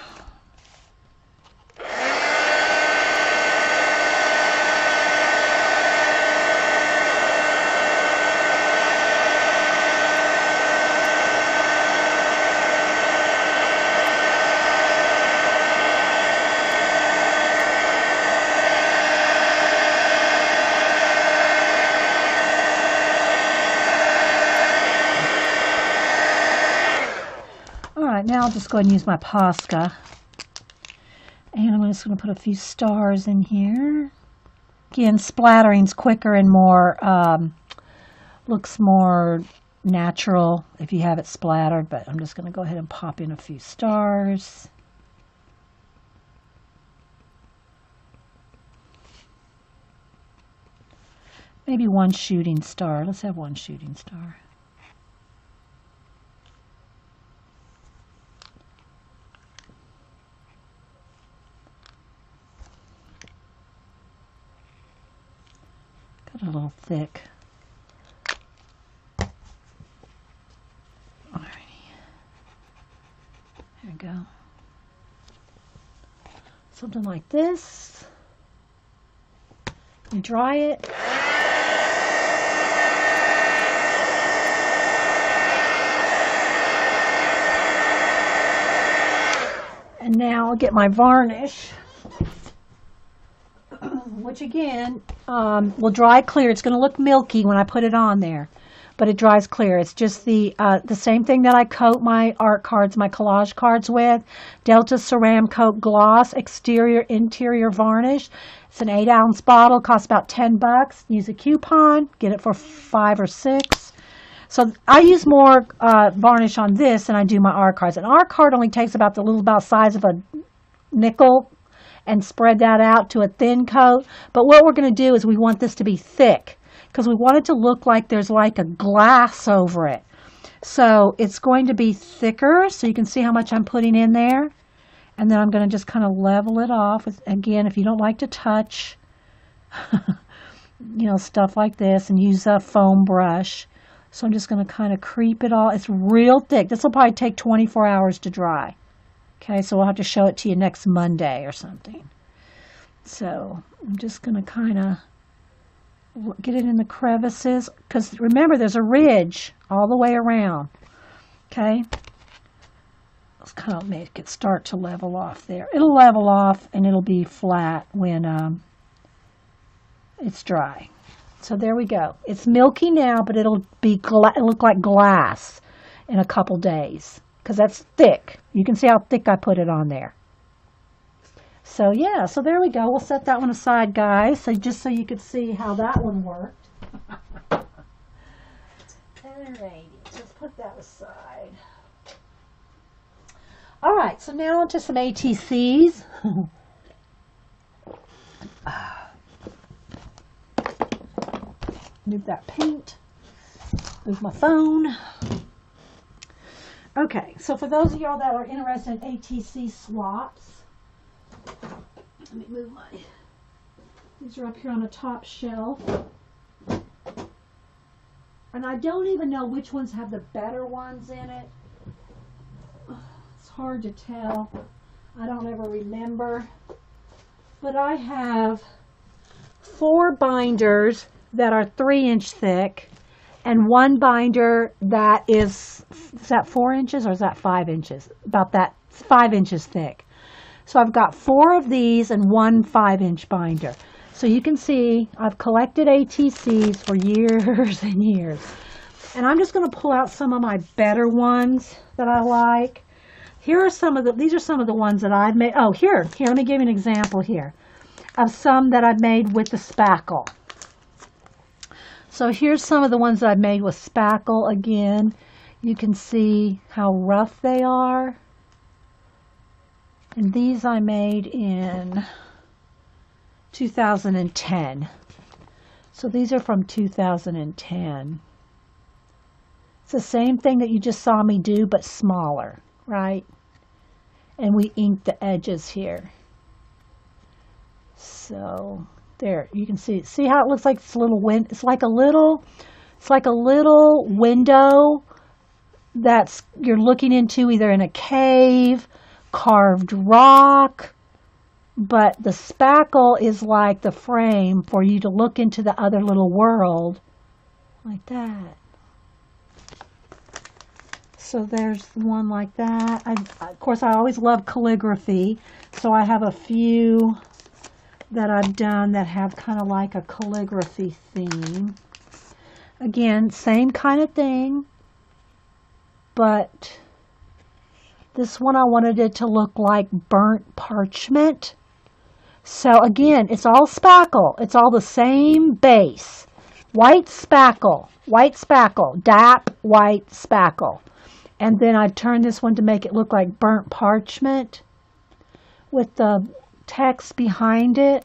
Now I'll just go ahead and use my Posca, and I'm just going to put a few stars in here. Again, splattering's quicker and more, looks more natural if you have it splattered, but I'm just going to go ahead and pop in a few stars. Maybe one shooting star. Let's have one shooting star. A little thick. Alrighty. There we go. Something like this. You dry it. And now I'll get my varnish, which again will dry clear. It's going to look milky when I put it on there, but it dries clear. It's just the same thing that I coat my art cards, my collage cards with. Delta Ceram Coat Gloss Exterior Interior Varnish. It's an 8-ounce bottle, costs about $10. Use a coupon, get it for 5 or 6. So I use more varnish on this than I do my art cards. An art card only takes about the little size of a nickel and spread that out to a thin coat. But what we're going to do is we want this to be thick because we want it to look like there's like a glass over it. So it's going to be thicker, so you can see how much I'm putting in there. And then I'm going to just kind of level it off. Again, if you don't like to touch, stuff like this, and use a foam brush. So I'm just going to kind of creep it all. It's real thick. This will probably take 24 hours to dry. Okay, so we'll have to show it to you next Monday or something. So I'm just going to kind of get it in the crevices. Because remember, there's a ridge all the way around. Okay. Let's kind of make it start to level off there. It'll level off and it'll be flat when it's dry. So there we go. It's milky now, but it'll look like glass in a couple days because that's thick. You can see how thick I put it on there. So yeah, so there we go. We'll set that one aside, guys. So just so you could see how that one worked. Alrighty, let's put that aside. All right, so now onto some ATCs. Move that paint. Move my phone. Okay, so for those of y'all that are interested in ATC swaps, let me move these are up here on the top shelf. And I don't even know which ones have the better ones in it. It's hard to tell. I don't ever remember. But I have 4 binders that are 3-inch thick and 1 binder that is that 4 inches or is that 5 inches? About that, 5 inches thick. So I've got 4 of these and 1 5-inch binder. So you can see I've collected ATCs for years and years. And I'm just going to pull out some of my better ones that I like. These are some of the ones that I've made. Oh, here, let me give you an example here of some that I've made with the spackle. So here's some of the ones that I've made with spackle. Again, you can see how rough they are. And these I made in 2010. So these are from 2010. It's the same thing that you just saw me do, but smaller, right? And we inked the edges here. So there, you can see how it looks like it's a little it's like a little window that's you're looking into either in a cave, carved rock, but the spackle is like the frame for you to look into the other little world like that. So there's one like that. Of course, I always love calligraphy, so I have a few that I've done that have kind of like a calligraphy theme. Again, same kind of thing, but this one I wanted it to look like burnt parchment. So again, it's all spackle. It's all the same base. White spackle, DAP white spackle. And then I turned this one to make it look like burnt parchment with the text behind it.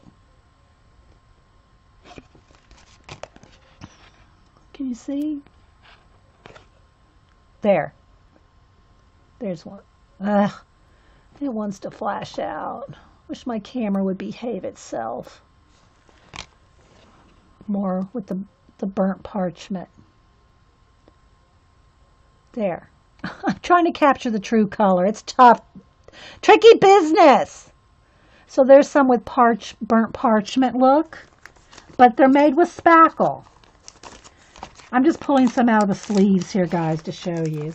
Can you see? There's one. Ugh, it wants to flash out. Wish my camera would behave itself more with the burnt parchment. There. I'm trying to capture the true color. It's tough. Tricky business. So there's some with burnt parchment look, but they're made with spackle. I'm just pulling some out of the sleeves here, guys, to show you.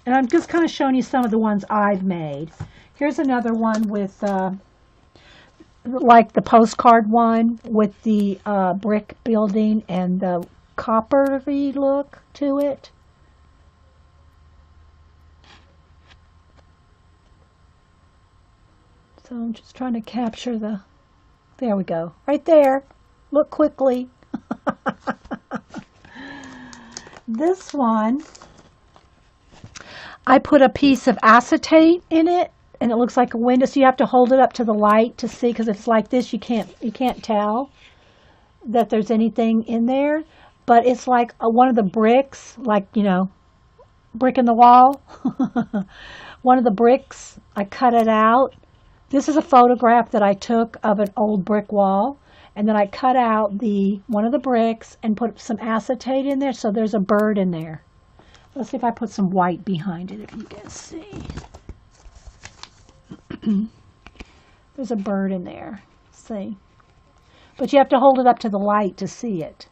And I'm just kind of showing you some of the ones I've made. Here's another one with, like the postcard one with the brick building and the coppery look to it. So I'm just trying to capture there we go, right there. Look quickly. This one, I put a piece of acetate in it, and it looks like a window, so you have to hold it up to the light to see, because if it's like this, you can't tell that there's anything in there. But it's like one of the bricks, like, brick in the wall. One of the bricks, I cut it out. This is a photograph that I took of an old brick wall, and then I cut out one of the bricks and put some acetate in there, so there's a bird in there. Let's see if I put some white behind it, if you can see. There's a bird in there, see? But you have to hold it up to the light to see it.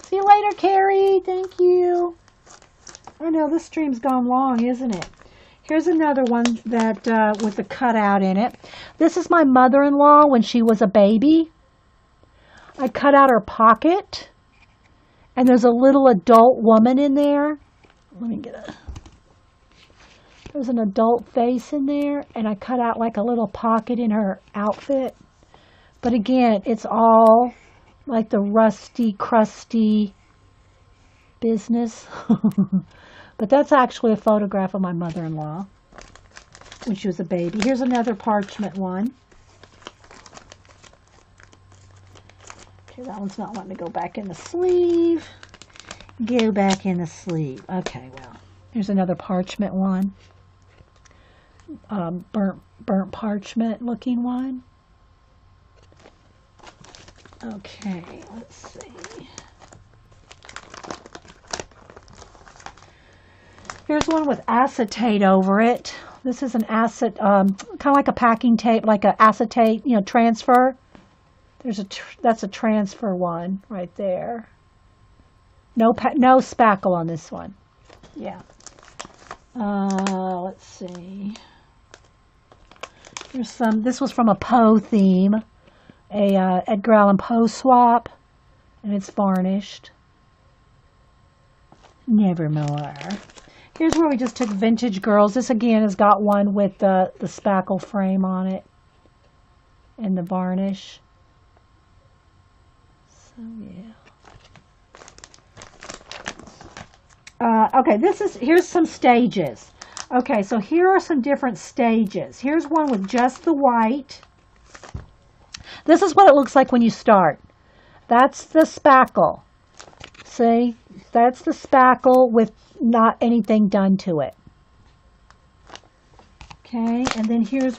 See you later, Carrie. Thank you. I know this stream's gone long, isn't it? Here's another one that with a cutout in it. This is my mother-in-law when she was a baby. I cut out her pocket, and there's a little adult woman in there. Let me there's an adult face in there, and I cut out like a little pocket in her outfit. But again, it's all like the rusty, crusty business. But that's actually a photograph of my mother-in-law when she was a baby. Here's another parchment one. Okay, that one's not letting me go back in the sleeve. Go back in the sleeve. Okay, well, here's another parchment one. Burnt parchment looking one. Okay, let's see. Here's one with acetate over it. This is an kind of like a packing tape, like an acetate, transfer. That's a transfer one right there. No spackle on this one. Yeah. Let's see. Here's this was from a Poe theme, a Edgar Allan Poe swap, and it's varnished. Nevermore. Here's where we just took Vintage Girls. This again has got one with the spackle frame on it and the varnish. So yeah. Okay, here's some stages. Okay, so here are some different stages. Here's one with just the white. This is what it looks like when you start. That's the spackle. See? That's the spackle with not anything done to it. Okay, and then here's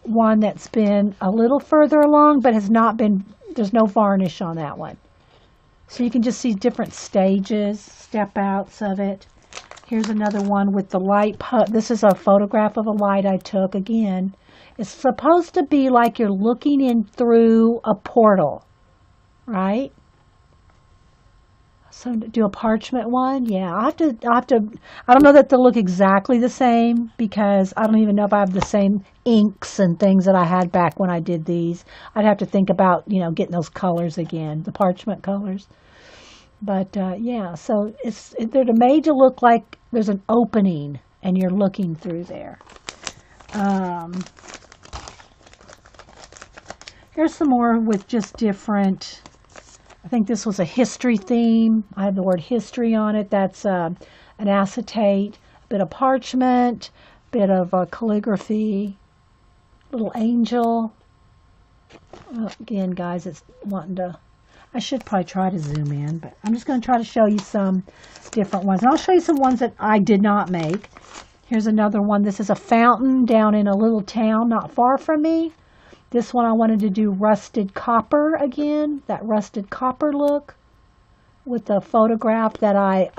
one that's been a little further along, but has not been, there's no varnish on that one. So you can just see different stages, step outs of it. Here's another one with the light. This is a photograph of a light I took again. It's supposed to be like you're looking in through a portal, right? So do a parchment one? Yeah, I don't know that they'll look exactly the same, because I don't even know if I have the same inks and things that I had back when I did these. I'd have to think about, getting those colors again, the parchment colors. But yeah, so they're made to look like there's an opening and you're looking through there. Here's some more with just different. I think this was a history theme. I have the word history on it. That's an acetate, a bit of parchment, bit of calligraphy, little angel. Again, guys, it's wanting to. I should probably try to zoom in, but I'm just going to try to show you some different ones. And I'll show you some ones that I did not make. Here's another one. This is a fountain down in a little town not far from me. This one I wanted to do rusted copper again, that rusted copper look with the photograph that I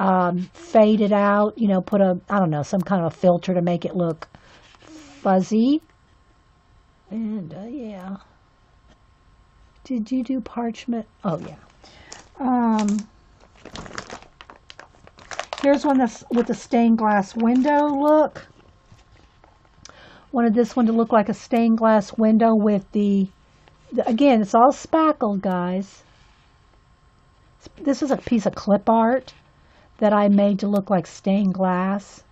faded out, put some kind of a filter to make it look fuzzy. And yeah. Did you do parchment? Oh, yeah. Here's one that's with a stained glass window look. Wanted this one to look like a stained glass window with again, it's all spackled, guys. This is a piece of clip art that I made to look like stained glass.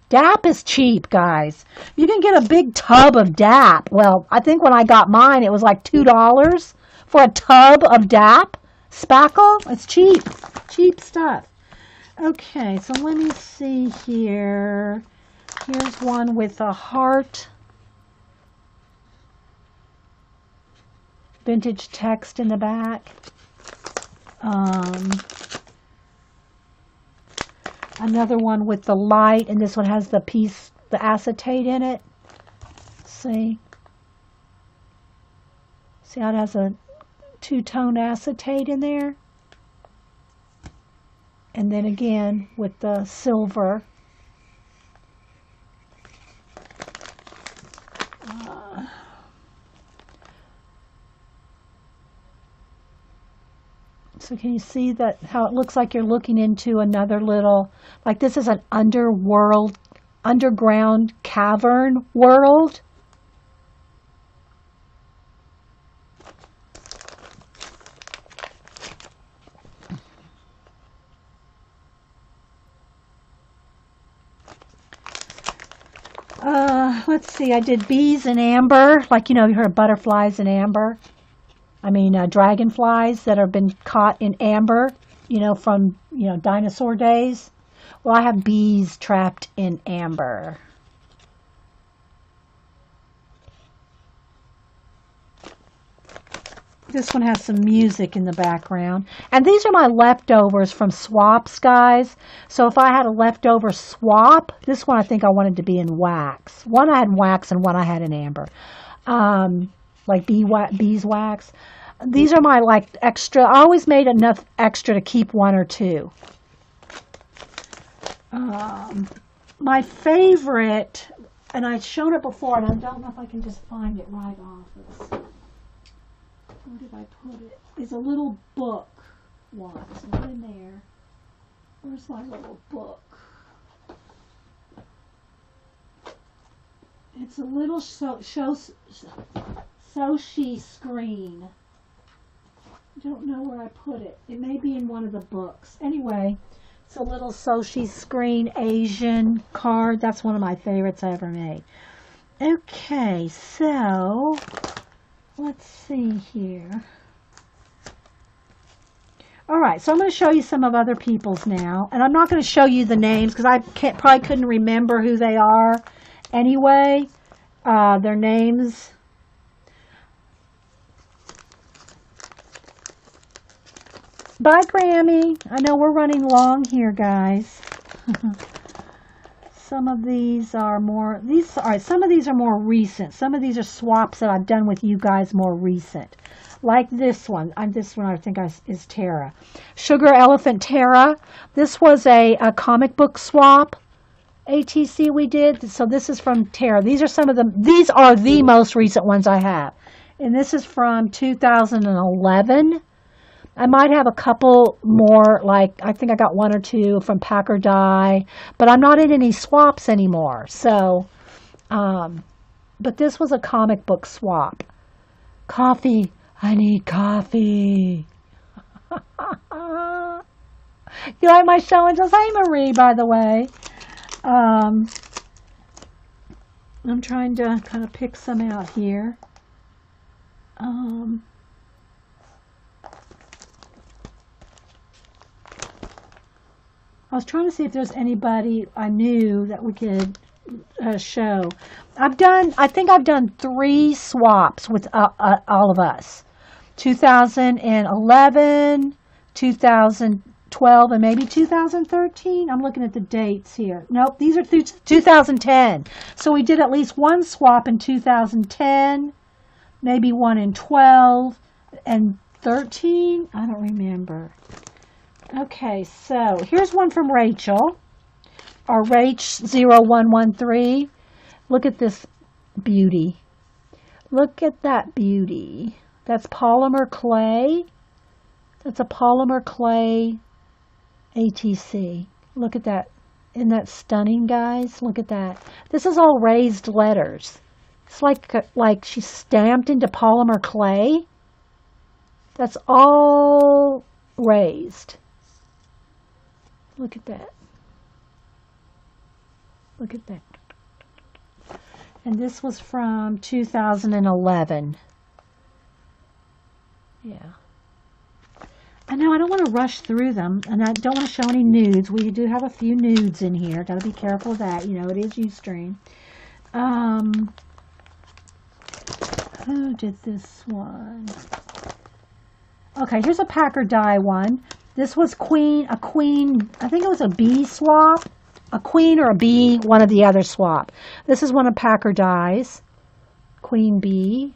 DAP is cheap, guys. You can get a big tub of DAP. Well, I think when I got mine, it was like $2 for a tub of DAP. Spackle, it's cheap. Cheap stuff. Okay, so let me see here. Here's one with a heart. Vintage text in the back. Another one with the light, and this one has the acetate in it. See how it has a two-tone acetate in there? And then again with the silver. So can you see that how it looks like you're looking into another little, like this is an underground cavern world? Let's see, I did bees in amber, like, you know, you heard of butterflies in amber. I mean, dragonflies that have been caught in amber, you know, from, you know, dinosaur days. Well, I have bees trapped in amber. This one has some music in the background. And these are my leftovers from swaps, guys. So if I had a leftover swap, this one I think I wanted to be in wax. One I had in wax and one I had in amber. Like beeswax. These are my like extra. I always made enough extra to keep one or two. My favorite, and I've shown it before, and I don't know if I can just find it right off this. Where did I put it? Is a little book one. It's not in there. Where's my little book? It's a little Soshi screen. I don't know where I put it. It may be in one of the books. Anyway, it's a little Soshi screen Asian card. That's one of my favorites I ever made. Okay, so let's see here. All right, so I'm going to show you some of other people's now. And I'm not going to show you the names because I probably couldn't remember who they are anyway. Their names. Bye, Grammy. I know we're running long here, guys. Some of these are more, some of these are more recent. Some of these are swaps that I've done with you guys more recent. Like this one. This one I think is Tara. Sugar Elephant Tara. This was a comic book swap. ATC we did. So this is from Tara. These are the most recent ones I have. And this is from 2011. I might have a couple more, like I think I got one or two from Pack or Die, but I'm not in any swaps anymore. So, but this was a comic book swap. Coffee. I need coffee. You like my show and just, hey Marie, by the way. I'm trying to kind of pick some out here. I was trying to see if there's anybody I knew that we could show. I think I've done 3 swaps with all of us. 2011, 2012, and maybe 2013. I'm looking at the dates here. Nope, these are through 2010. So we did at least one swap in 2010, maybe one in 12, and 13. I don't remember. Okay, so here's one from Rachel, or Rach0113. Look at this beauty. Look at that beauty. That's polymer clay. That's a polymer clay ATC. Look at that. Isn't that stunning, guys? Look at that. This is all raised letters. It's like she's stamped into polymer clay. That's all raised. Look at that. Look at that. And this was from 2011. Yeah. I know I don't want to rush through them, and I don't want to show any nudes. We do have a few nudes in here. Got to be careful of that. You know, it is Ustream. Who did this one? Okay, here's a Packer dye one. This was a queen, I think it was a bee swap. A queen or a bee, one of the other swap. This is one of Packer dyes. Queen bee.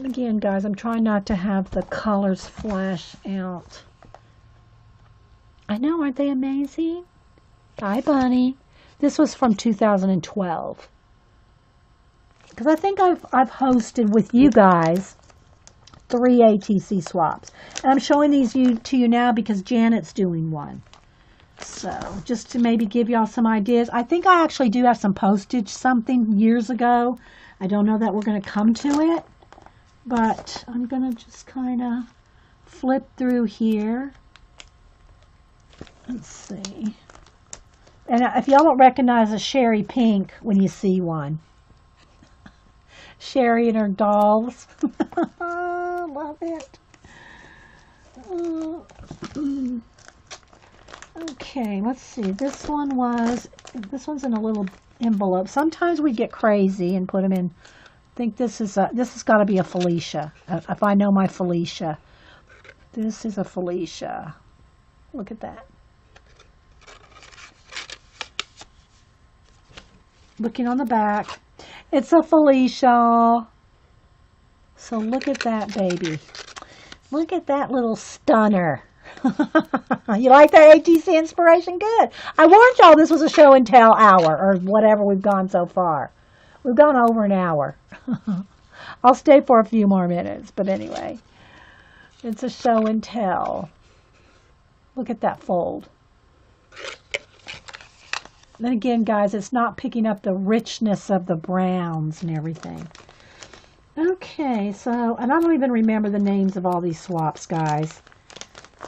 Again, guys, I'm trying not to have the colors flash out. I know, aren't they amazing? Hi, Bunny. This was from 2012. Because I think I've hosted with you guys 3 ATC swaps. And I'm showing these to you now because Janet's doing one. So, just to maybe give y'all some ideas. I think I actually do have some postage something years ago. I don't know that we're going to come to it. But I'm going to just kind of flip through here. Let's see. And if y'all don't recognize a Sherry Pink when you see one. Sherry and her dolls. Love it. Okay, let's see. This one's in a little envelope. Sometimes we get crazy and put them in. I think this has got to be a Felicia. If I know my Felicia. This is a Felicia. Look at that. Looking on the back. It's a Felicia. So look at that baby. Look at that little stunner. You like that ATC inspiration? Good. I warned y'all this was a show and tell hour or whatever we've gone so far. We've gone over an hour. I'll stay for a few more minutes, but anyway. It's a show and tell. Look at that fold. Then again, guys, it's not picking up the richness of the browns and everything. Okay, so, and I don't even remember the names of all these swaps, guys.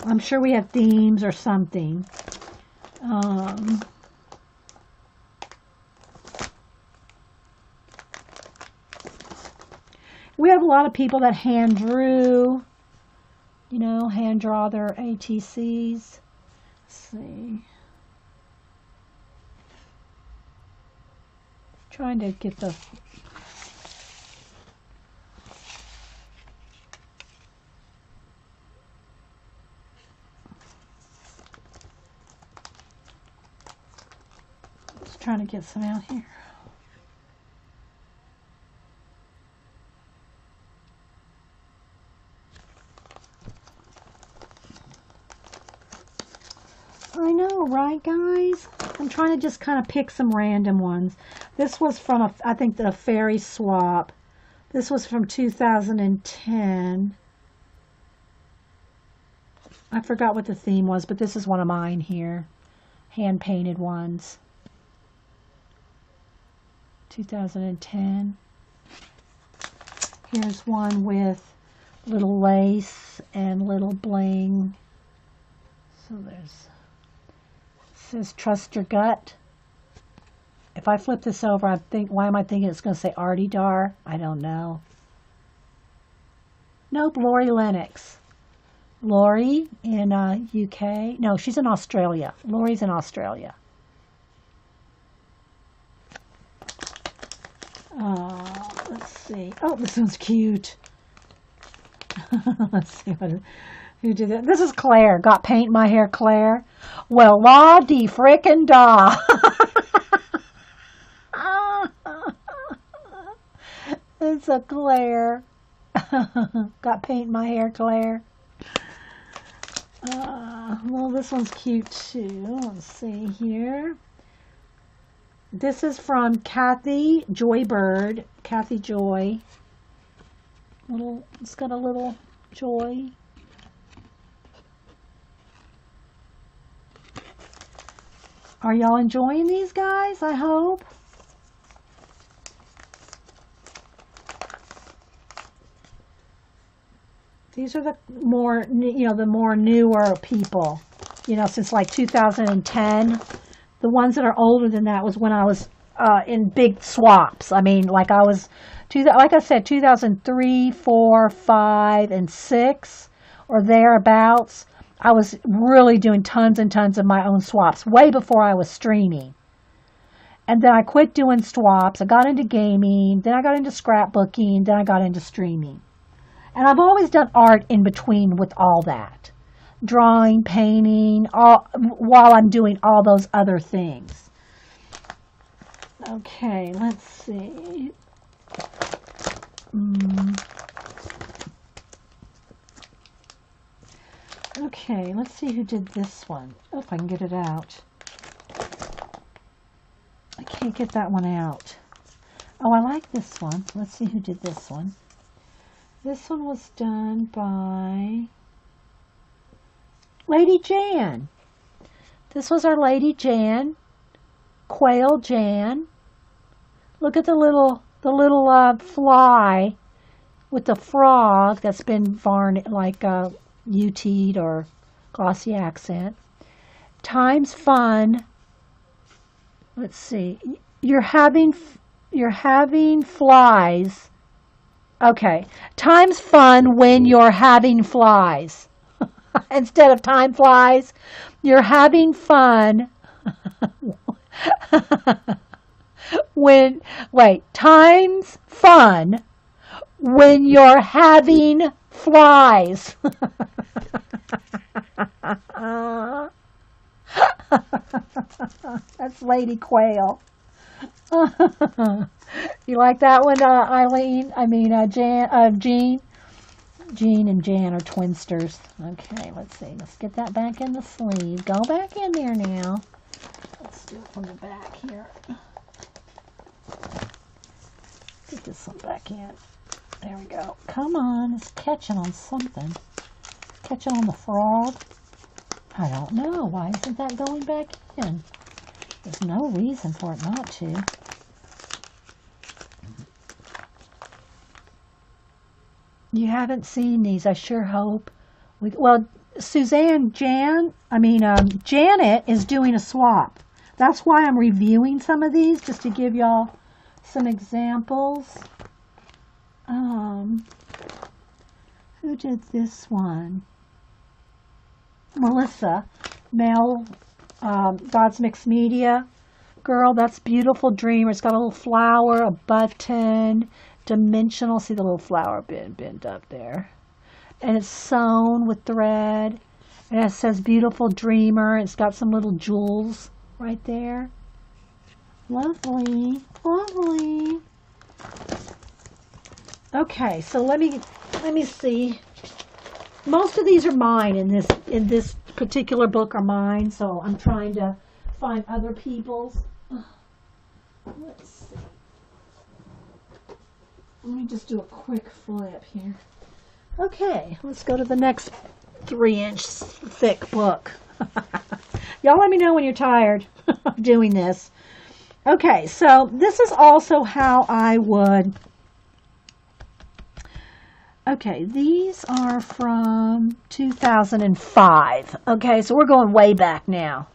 I'm sure we have themes or something. We have a lot of people that hand drew, hand draw their ATCs. Let's see. Trying to get the trying to get some out here. I know, right, guys? I'm trying to just kind of pick some random ones. This was from, I think, the Fairy Swap. This was from 2010. I forgot what the theme was, but this is one of mine here. Hand-painted ones. 2010. Here's one with little lace and little bling. So there's... says trust your gut. If I flip this over, I think, why am I thinking it's going to say Artie Dar? I don't know. Nope, Lori Lennox. Lori in UK. No, she's in Australia. Lori's in Australia. Let's see. Oh, this one's cute. Let's see who did it. This is Claire. Got paint in my hair, Claire. Well, la de frickin' da. It's a Claire. Got paint in my hair, Claire. Well, this one's cute too. Let's see here. This is from Kathy Joybird. Kathy Joy. It's got a little joy. Are y'all enjoying these, guys? I hope. These are the more, the more newer people, since like 2010. The ones that are older than that was when I was in big swaps. I mean, like I said, 2003, 4, 5, and 6, or thereabouts. I was really doing tons and tons of my own swaps way before I was streaming. And then I quit doing swaps. I got into gaming. Then I got into scrapbooking. Then I got into streaming. And I've always done art in between with all that. Drawing, painting, while I'm doing all those other things. Okay, let's see. Okay, let's see who did this one. Oh, if I can get it out. I can't get that one out. Oh, I like this one. Let's see who did this one. This one was done by Lady Jan. This was our Lady Jan, Quail Jan. Look at the little fly with the frog that's been varnished, like UT'd or glossy accent. Times fun. Let's see. You're having flies. Okay. Time's fun when you're having flies. Instead of time flies, you're having fun. Time's fun when you're having flies. That's Lady Quail. You like that one, Eileen? I mean, Jean? Jean and Jan are twinsters. Okay, let's see. Let's get that back in the sleeve. Go back in there now. Let's do it from the back here. Get this one back in. There we go. Come on. It's catching on something. Catching on the frog. I don't know. Why isn't that going back in? There's no reason for it not to. You haven't seen these, I sure hope. Janet is doing a swap. That's why I'm reviewing some of these, just to give y'all some examples. Who did this one? Melissa, God's Mixed Media. Girl, that's beautiful dreamer. It's got a little flower, a button, dimensional. See the little flower bent up there. And it's sewn with thread. And it says beautiful dreamer. It's got some little jewels right there. Lovely. Lovely. Okay, so let me see. Most of these are mine in this particular book are mine, so I'm trying to find other people's. Let's see. Let me just do a quick flip here. Okay, let's go to the next 3-inch thick book. Y'all let me know when you're tired of doing this. Okay, so this is also how I would... Okay, these are from 2005. Okay, so we're going way back now.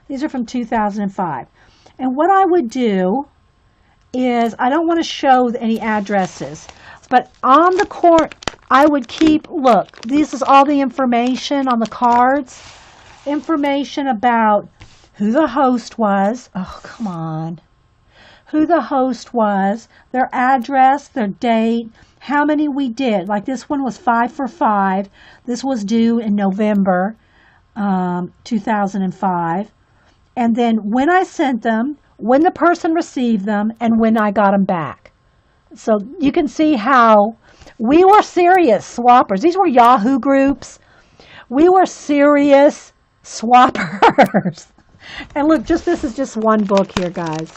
These are from 2005. And what I would do is, I don't want to show any addresses, but on the I would keep, look, this is all the information on the cards. Information about who the host was. Oh, come on. Who the host was, their address, their date, how many we did. Like this one was 5 for 5. This was due in November 2005. And then when I sent them, when the person received them, and when I got them back. So you can see how we were serious swappers. These were Yahoo groups. We were serious swappers. And look, this is just one book here, guys.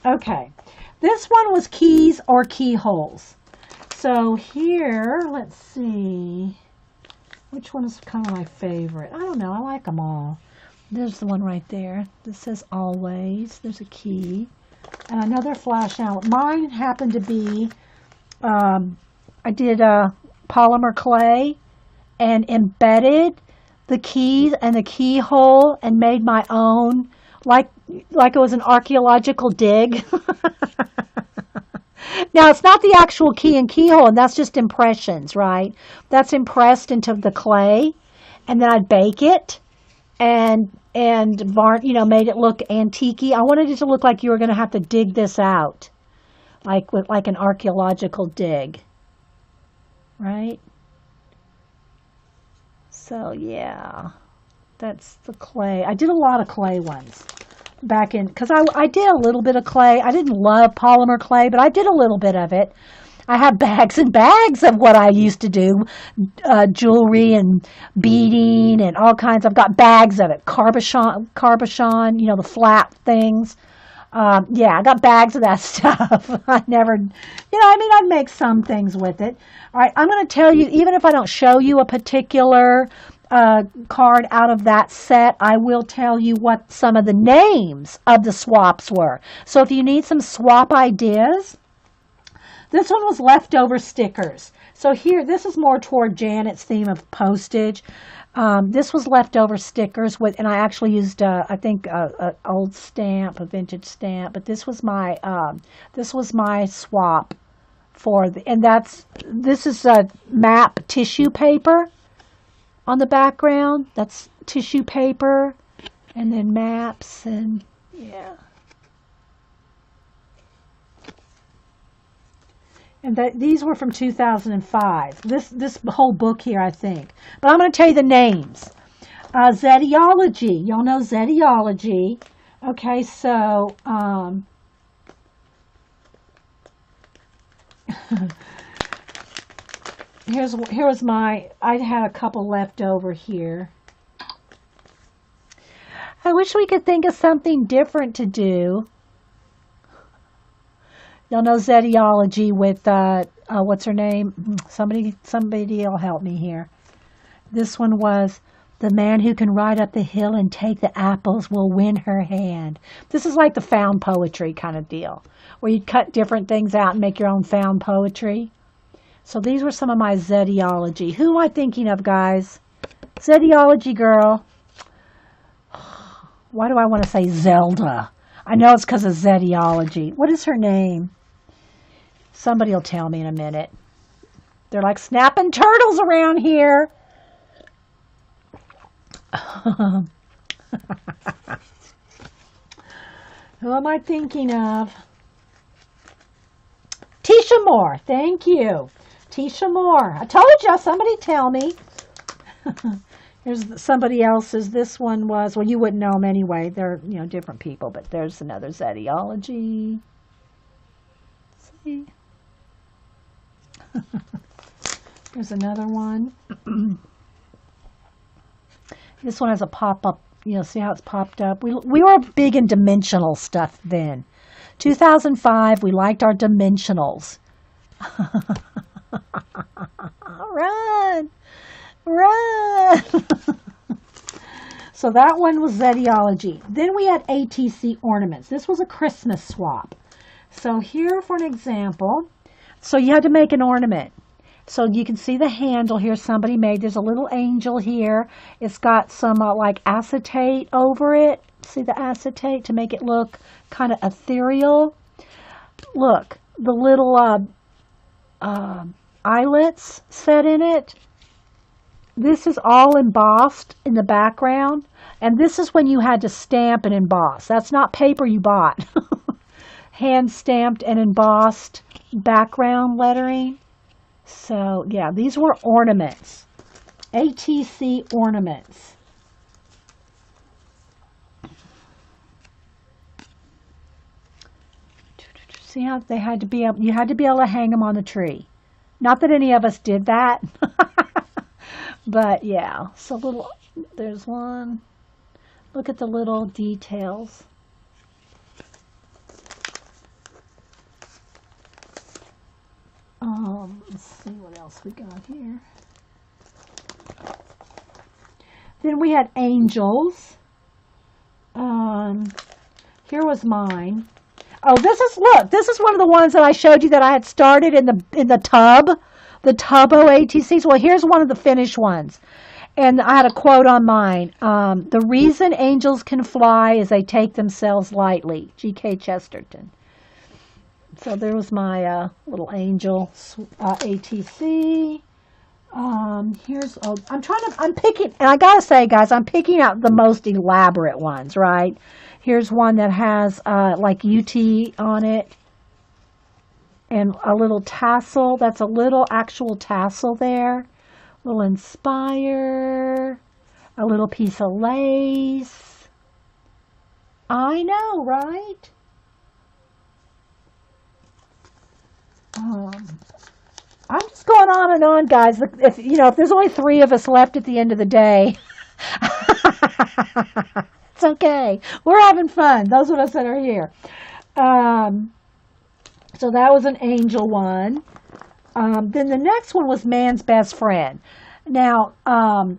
Okay. This one was keys or keyholes. So here, let's see. Which one is kind of my favorite? I don't know. I like them all. There's the one right there. This says always. There's a key. And another flash out. Mine happened to be, I did a polymer clay and embedded the keys and the keyhole and made my own, like it was an archaeological dig. Now, it's not the actual key and keyhole, and that's just impressions, right? That's impressed into the clay, and then I'd bake it and made it look antique-y. I wanted it to look like you were going to have to dig this out, like an archaeological dig, right? So, yeah, that's the clay. I did a lot of clay ones back in, because I did a little bit of clay. I didn't love polymer clay, but I did a little bit of it. I have bags and bags of what I used to do, jewelry and beading and all kinds. I've got bags of it. Cabochon, the flat things. Yeah, I got bags of that stuff. I never, I'd make some things with it. All right, I'm going to tell you, even if I don't show you a particular card out of that set, I will tell you what some of the names of the swaps were. So if you need some swap ideas, this one was leftover stickers. So here, this is more toward Janet's theme of postage. This was leftover stickers and I actually used, I think, a old stamp, a vintage stamp. But this was my swap this is a map tissue paper on the background. That's tissue paper, and then maps, and yeah. And these were from 2005. This whole book here, I think. But I'm going to tell you the names. Zetiology. Y'all know Zetiology. Okay, so I had a couple left over here. I wish we could think of something different to do. Y'all know Zetiology with, what's her name? Somebody will help me here. This one was, the man who can ride up the hill and take the apples will win her hand. This is like the found poetry kind of deal, where you cut different things out and make your own found poetry. So these were some of my Zetiology. Who am I thinking of, guys? Zetiology girl. Why do I want to say Zelda? I know it's because of Zetiology. What is her name? Somebody will tell me in a minute. They're like snapping turtles around here. Who am I thinking of? Tisha Moore. Thank you. Tisha Moore. I told you. Somebody tell me. Here's somebody else's. This one was, well, you wouldn't know them anyway. They're, different people, but there's another Zetiology. Let's see. There's another one. This one has a pop-up. See how it's popped up? We were big in dimensional stuff then. 2005, we liked our dimensionals. Run! Run! So that one was Zetiology. Then we had ATC ornaments. This was a Christmas swap. So here for an example. So you had to make an ornament. So you can see the handle here somebody made. There's a little angel here. It's got some like acetate over it. See the acetate to make it look kind of ethereal. Look, the little eyelets set in it. This is all embossed in the background. And this is when you had to stamp and emboss. That's not paper you bought. Hand stamped and embossed background lettering. So, yeah, these were ornaments. ATC ornaments. See how they had to be able, you had to be able to hang them on the tree. Not that any of us did that. But, yeah. So, there's one. Look at the little details. Let's see what else we got here. Then we had angels. Here was mine. Oh, this is one of the ones that I showed you that I had started in the tub, the Tubbo ATCs. Well, here's one of the finished ones. And I had a quote on mine. The reason angels can fly is they take themselves lightly. G.K. Chesterton. So there was my little angel ATC. I'm picking, and I gotta say, guys, I'm picking out the most elaborate ones, right? Here's one that has like UT on it and a little tassel. That's a little actual tassel there. A little Inspire, a little piece of lace. I know, right? I'm just going on and on, guys. If there's only 3 of us left at the end of the day, it's okay. We're having fun. Those of us that are here. So that was an angel one. Then the next one was man's best friend. Now,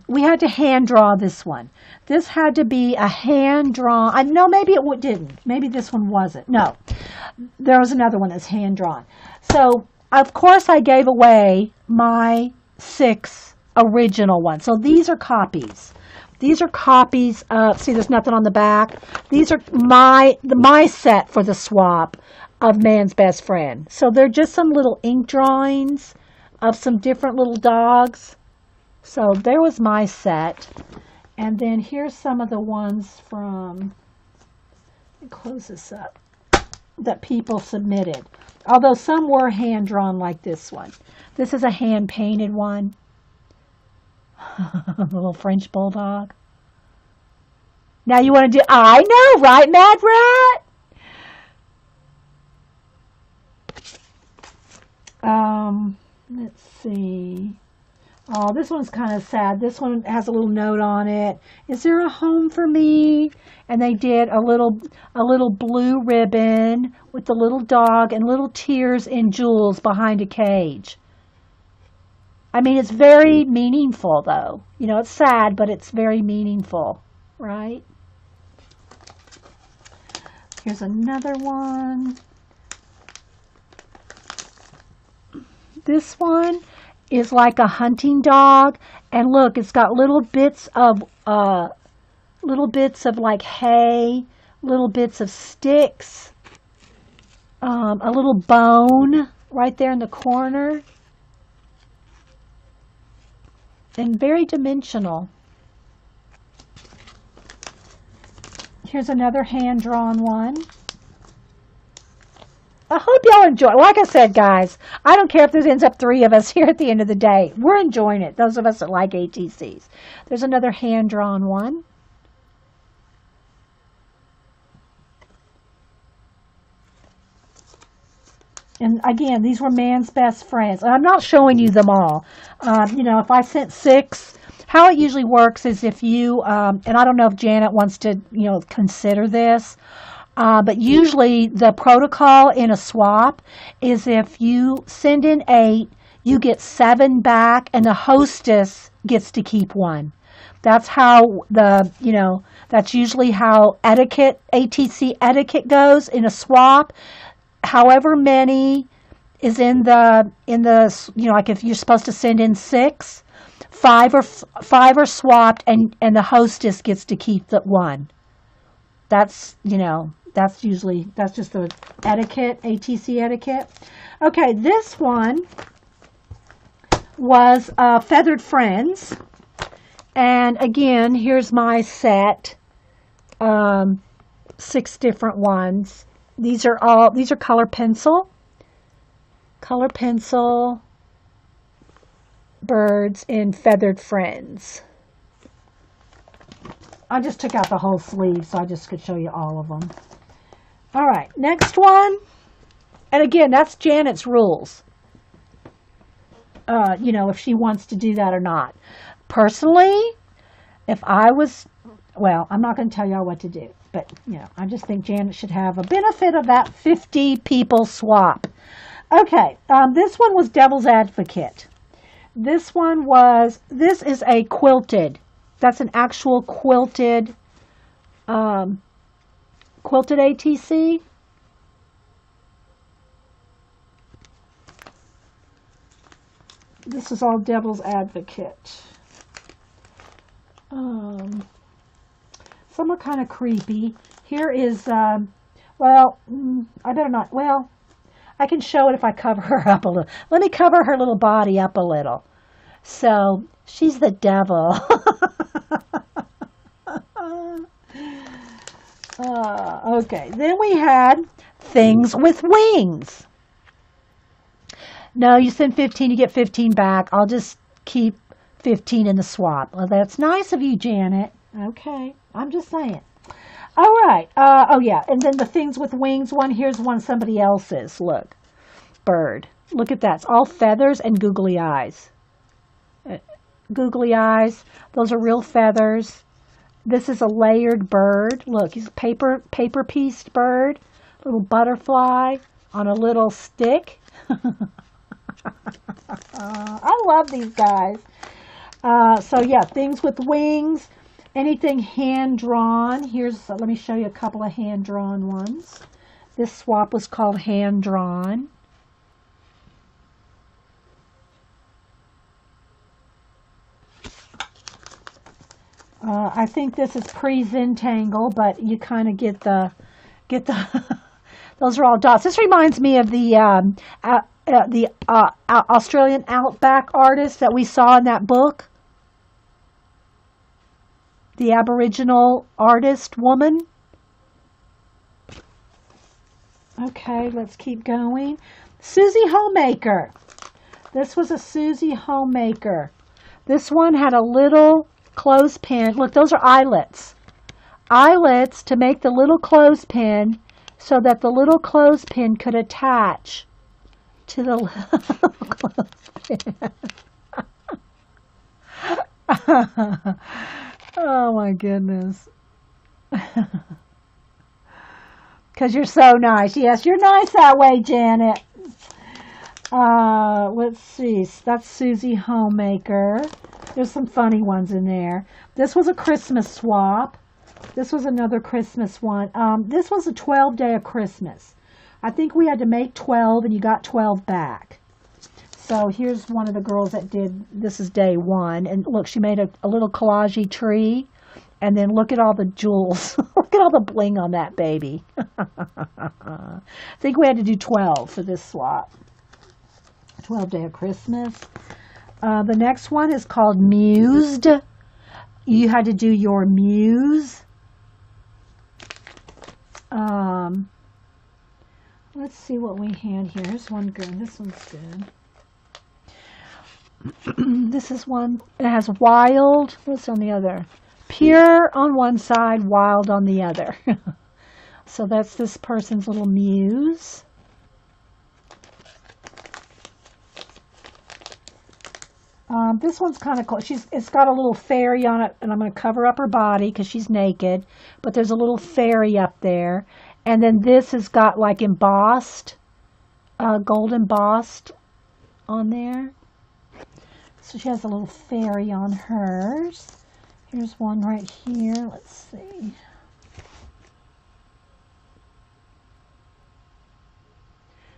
we had to hand draw this one. This had to be a hand drawn. No, maybe it didn't. Maybe this one wasn't. No, there was another one that's hand drawn. So, of course, I gave away my 6 original ones. So these are copies. These are copies of, see, there's nothing on the back. These are my set for the swap of man's best friend. So they're just some little ink drawings of some different little dogs. So there was my set. And then here's some of the ones from, let me close this up, that people submitted. Although some were hand-drawn like this one. This is a hand-painted one. A little French bulldog. Now you want to do, I know, right, Mad Rat? Let's see. Oh, this one's kind of sad. This one has a little note on it. Is there a home for me? And they did a little blue ribbon with the little dog and little tears and jewels behind a cage. I mean, it's very meaningful, though. It's sad, but it's very meaningful, right? Here's another one. This one is like a hunting dog, and look, it's got little bits of like hay, little bits of sticks, a little bone right there in the corner, and very dimensional. Here's another hand-drawn one. I hope y'all enjoy. Like I said, guys, I don't care if there ends up 3 of us here at the end of the day. We're enjoying it, those of us that like ATCs. There's another hand-drawn one. And again, these were man's best friends. And I'm not showing you them all. If I sent 6, how it usually works is if you, and I don't know if Janet wants to, consider this, but usually the protocol in a swap is if you send in 8, you get 7 back, and the hostess gets to keep 1. That's how that's usually how ATC etiquette goes in a swap. However many is in the like if you're supposed to send in 6, 5 are swapped, and the hostess gets to keep the 1. That's that's just the etiquette, ATC etiquette. Okay, this one was Feathered Friends. And again, here's my set, 6 different ones. These are color pencil birds in Feathered Friends. I just took out the whole sleeve, so I just could show you all of them. All right, next one. And again, that's Janet's rules. If she wants to do that or not. Personally, if I was, well, I'm not going to tell y'all what to do. But, I just think Janet should have a benefit of that 50 people swap. Okay, this one was Devil's Advocate. This is a quilted. That's an actual quilted ATC. This is all Devil's Advocate. Some are kind of creepy. Here is, well, I better not, well, I can show it if I cover her up a little. Let me cover her little body up a little. So, she's the devil. Okay, then we had Things with Wings. No, you send 15, you get 15 back. I'll just keep 15 in the swap. Well, that's nice of you, Janet. Okay, I'm just saying. All right. Oh, yeah. And then the Things with Wings one, here's one somebody else's. Look. Bird. Look at that. It's all feathers and googly eyes. Googly eyes. Those are real feathers. This is a layered bird. Look, he's a paper pieced bird. Little butterfly on a little stick. I love these guys. So yeah, Things with Wings. Anything hand-drawn. Let me show you a couple of hand-drawn ones. This swap was called hand-drawn. I think this is pre-Zentangle, but you kind of get the those are all dots. This reminds me of the Australian Outback artist that we saw in that book. The Aboriginal artist woman. Okay, let's keep going. Susie Homemaker. This was a Susie Homemaker. This one had a little clothespin. Look, those are eyelets. Eyelets to make the little clothespin so that the little clothespin could attach to the little clothespin. Oh my goodness. Because you're so nice. Yes, you're nice that way, Janet. Let's see. That's Susie Homemaker. There's some funny ones in there. This was a Christmas swap. This was another Christmas one. This was a 12-day of Christmas. I think we had to make 12 and you got 12 back. So here's one of the girls that did, this is day one. And look, she made a little collage tree. And then look at all the jewels. Look at all the bling on that baby. I think we had to do 12 for this swap. 12-day of Christmas. The next one is called Mused. You had to do your muse. Let's see what we had here. Here's one good. This one's good. This is one. It has wild. What's on the other? Pure on one side, wild on the other. So that's this person's little muse. This one's kind of cool. It's got a little fairy on it, and I'm going to cover up her body because she's naked. But there's a little fairy up there. And then this has got like embossed, gold embossed on there. So she has a little fairy on hers. Here's one right here. Let's see. I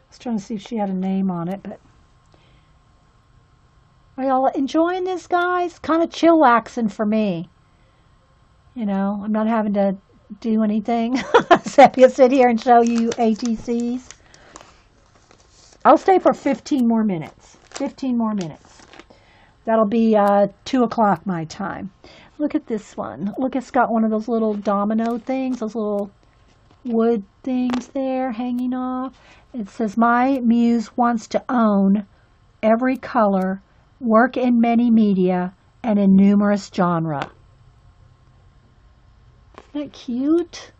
was trying to see if she had a name on it, but are y'all enjoying this, guys? Kind of chillaxing for me. You know, I'm not having to do anything except to sit here and show you ATCs. I'll stay for 15 more minutes. 15 more minutes. That'll be 2 o'clock my time. Look at this one. Look, it's got one of those little domino things, those little wood things there hanging off. It says, my muse wants to own every color, work in many media, and in numerous genre. Isn't that cute?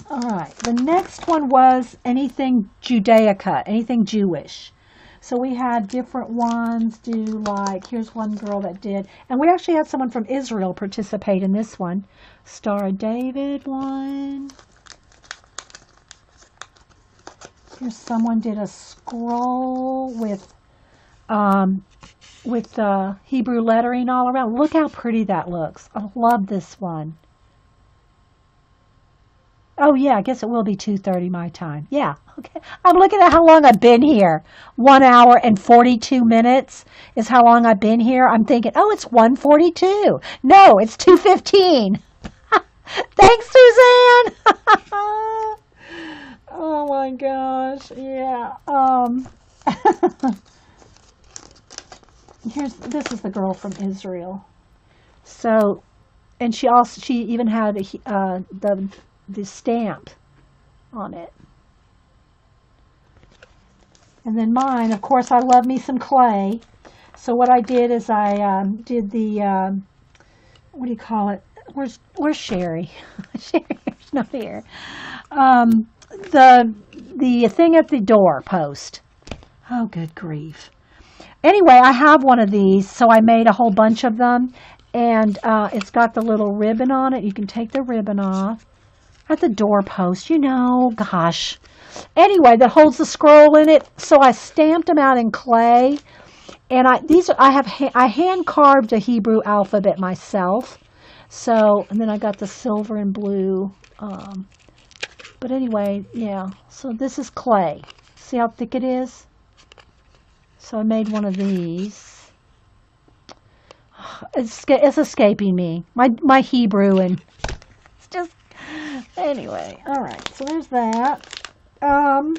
All right. The next one was anything Judaica, anything Jewish. So we had different ones do like, here's one girl that did, and we actually had someone from Israel participate in this one. Star of David one. Here's someone did a scroll with Hebrew lettering all around. Look how pretty that looks. I love this one. Oh yeah, I guess it will be 2:30 my time. Yeah, okay. I'm looking at how long I've been here. 1 hour and 42 minutes is how long I've been here. I'm thinking, oh, it's 1:42. No, it's 2:15. Thanks, Suzanne. Oh my gosh, yeah. This is the girl from Israel. So, and she even had the stamp on it. And then mine, of course, I love me some clay. So what I did is I did the what do you call it? Where's Sherry? Sherry's not here. The thing at the door post. Oh, good grief. Anyway, I have one of these, so I made a whole bunch of them, and it's got the little ribbon on it. You can take the ribbon off at the doorpost, gosh. Anyway, that holds the scroll in it. So I stamped them out in clay, and I hand carved a Hebrew alphabet myself. So, and then I got the silver and blue. But anyway, yeah. So this is clay. See how thick it is? So I made one of these. It's escaping me. My Hebrew, and it's just, anyway. All right, so there's that. I'll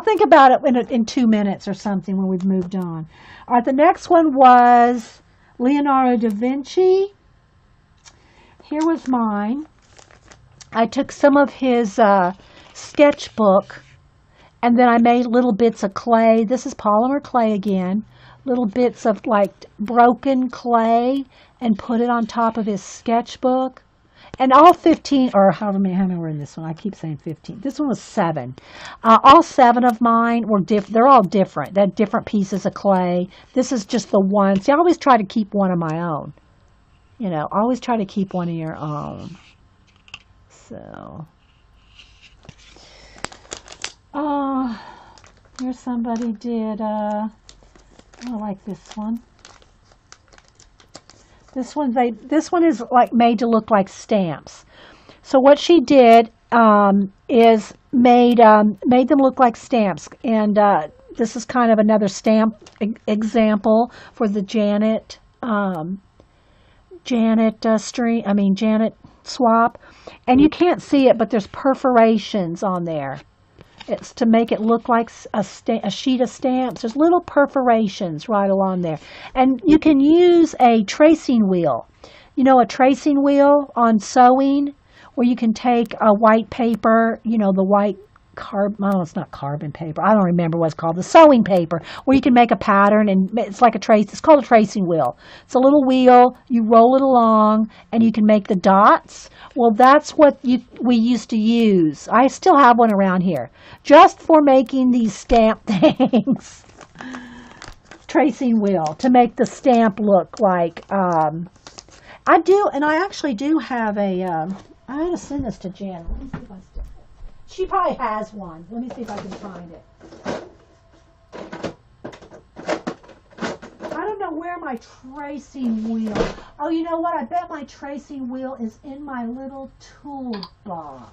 think about it in 2 minutes or something when we've moved on. All right, the next one was Leonardo da Vinci. Here was mine. I took some of his sketchbook, and then I made little bits of clay. This is polymer clay again. Little bits of like broken clay, and put it on top of his sketchbook. And all 15, or however many were in this one. I keep saying 15. This one was 7. All 7 of mine were different. They're all different. They're different pieces of clay. This is just the one. See, I always try to keep one of my own. Always try to keep one of your own. So, here somebody did, I like this one. This one is like made to look like stamps. So what she did is made them look like stamps, and this is kind of another stamp example for the Janet swap. And you can't see it, but there's perforations on there. It's to make it look like a sheet of stamps. There's little perforations right along there. And you can use a tracing wheel. A tracing wheel on sewing, where you can take a white paper, the white it's not carbon paper. I don't remember what it's called. The sewing paper, where you can make a pattern, and it's like it's called a tracing wheel. It's a little wheel. You roll it along, and you can make the dots. Well, that's what we used to use. I still have one around here, just for making these stamp things. Tracing wheel to make the stamp look like. I do, and I actually do have a. I had to send this to Jen. Let me see if I still. She probably has one. Let me see if I can find it. I don't know where my tracing wheel. Oh, you know what? I bet my tracing wheel is in my little toolbox.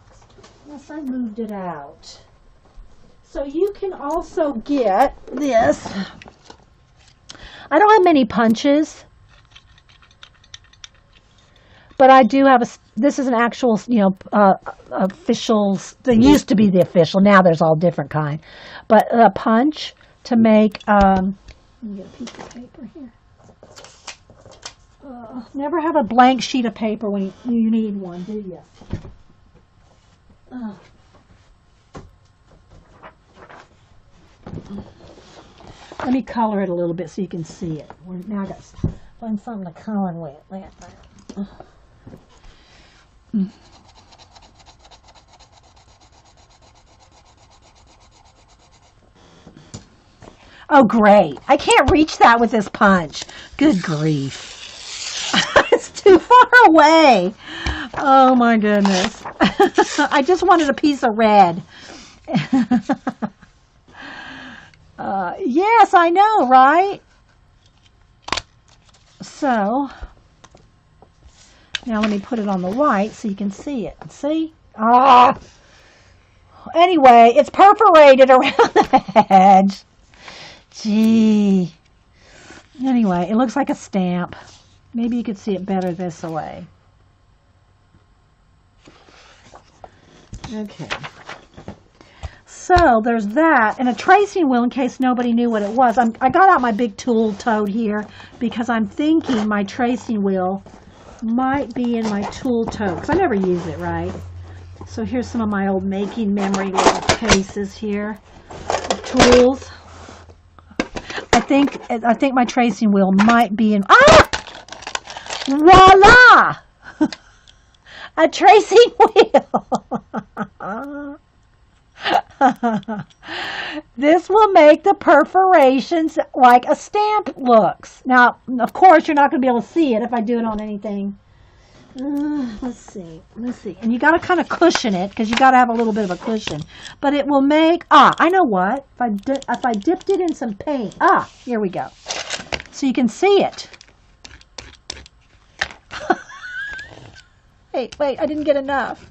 Unless I moved it out. So you can also get this. I don't have many punches, but I do have this is an actual, official. They used to be the official. Now there's all different kind. But a punch to make. Let me get a piece of paper here. Never have a blank sheet of paper when you need one, do you? Let me color it a little bit so you can see it. Now I got to find something to color with. Oh, great. I can't reach that with this punch. Good grief. It's too far away. Oh, my goodness. I just wanted a piece of red. Yes, I know, right? So, now let me put it on the white so you can see it. See? Ah! Anyway, it's perforated around the edge. Gee. Anyway, it looks like a stamp. Maybe you could see it better this way. Okay. So there's that, and a tracing wheel in case nobody knew what it was. I got out my big tool tote here because I'm thinking my tracing wheel might be in my tool tote because I never use it, right? So here's some of my old making memory little cases here of tools. I think my tracing wheel might be in. Ah! Voila! A tracing wheel. This will make the perforations like a stamp looks. Now, of course, you're not going to be able to see it if I do it on anything. Let's see. And you got to kind of cushion it because you got to have a little bit of a cushion. But it will make, I know what. If I dipped it in some paint. Here we go. So you can see it. Wait, I didn't get enough.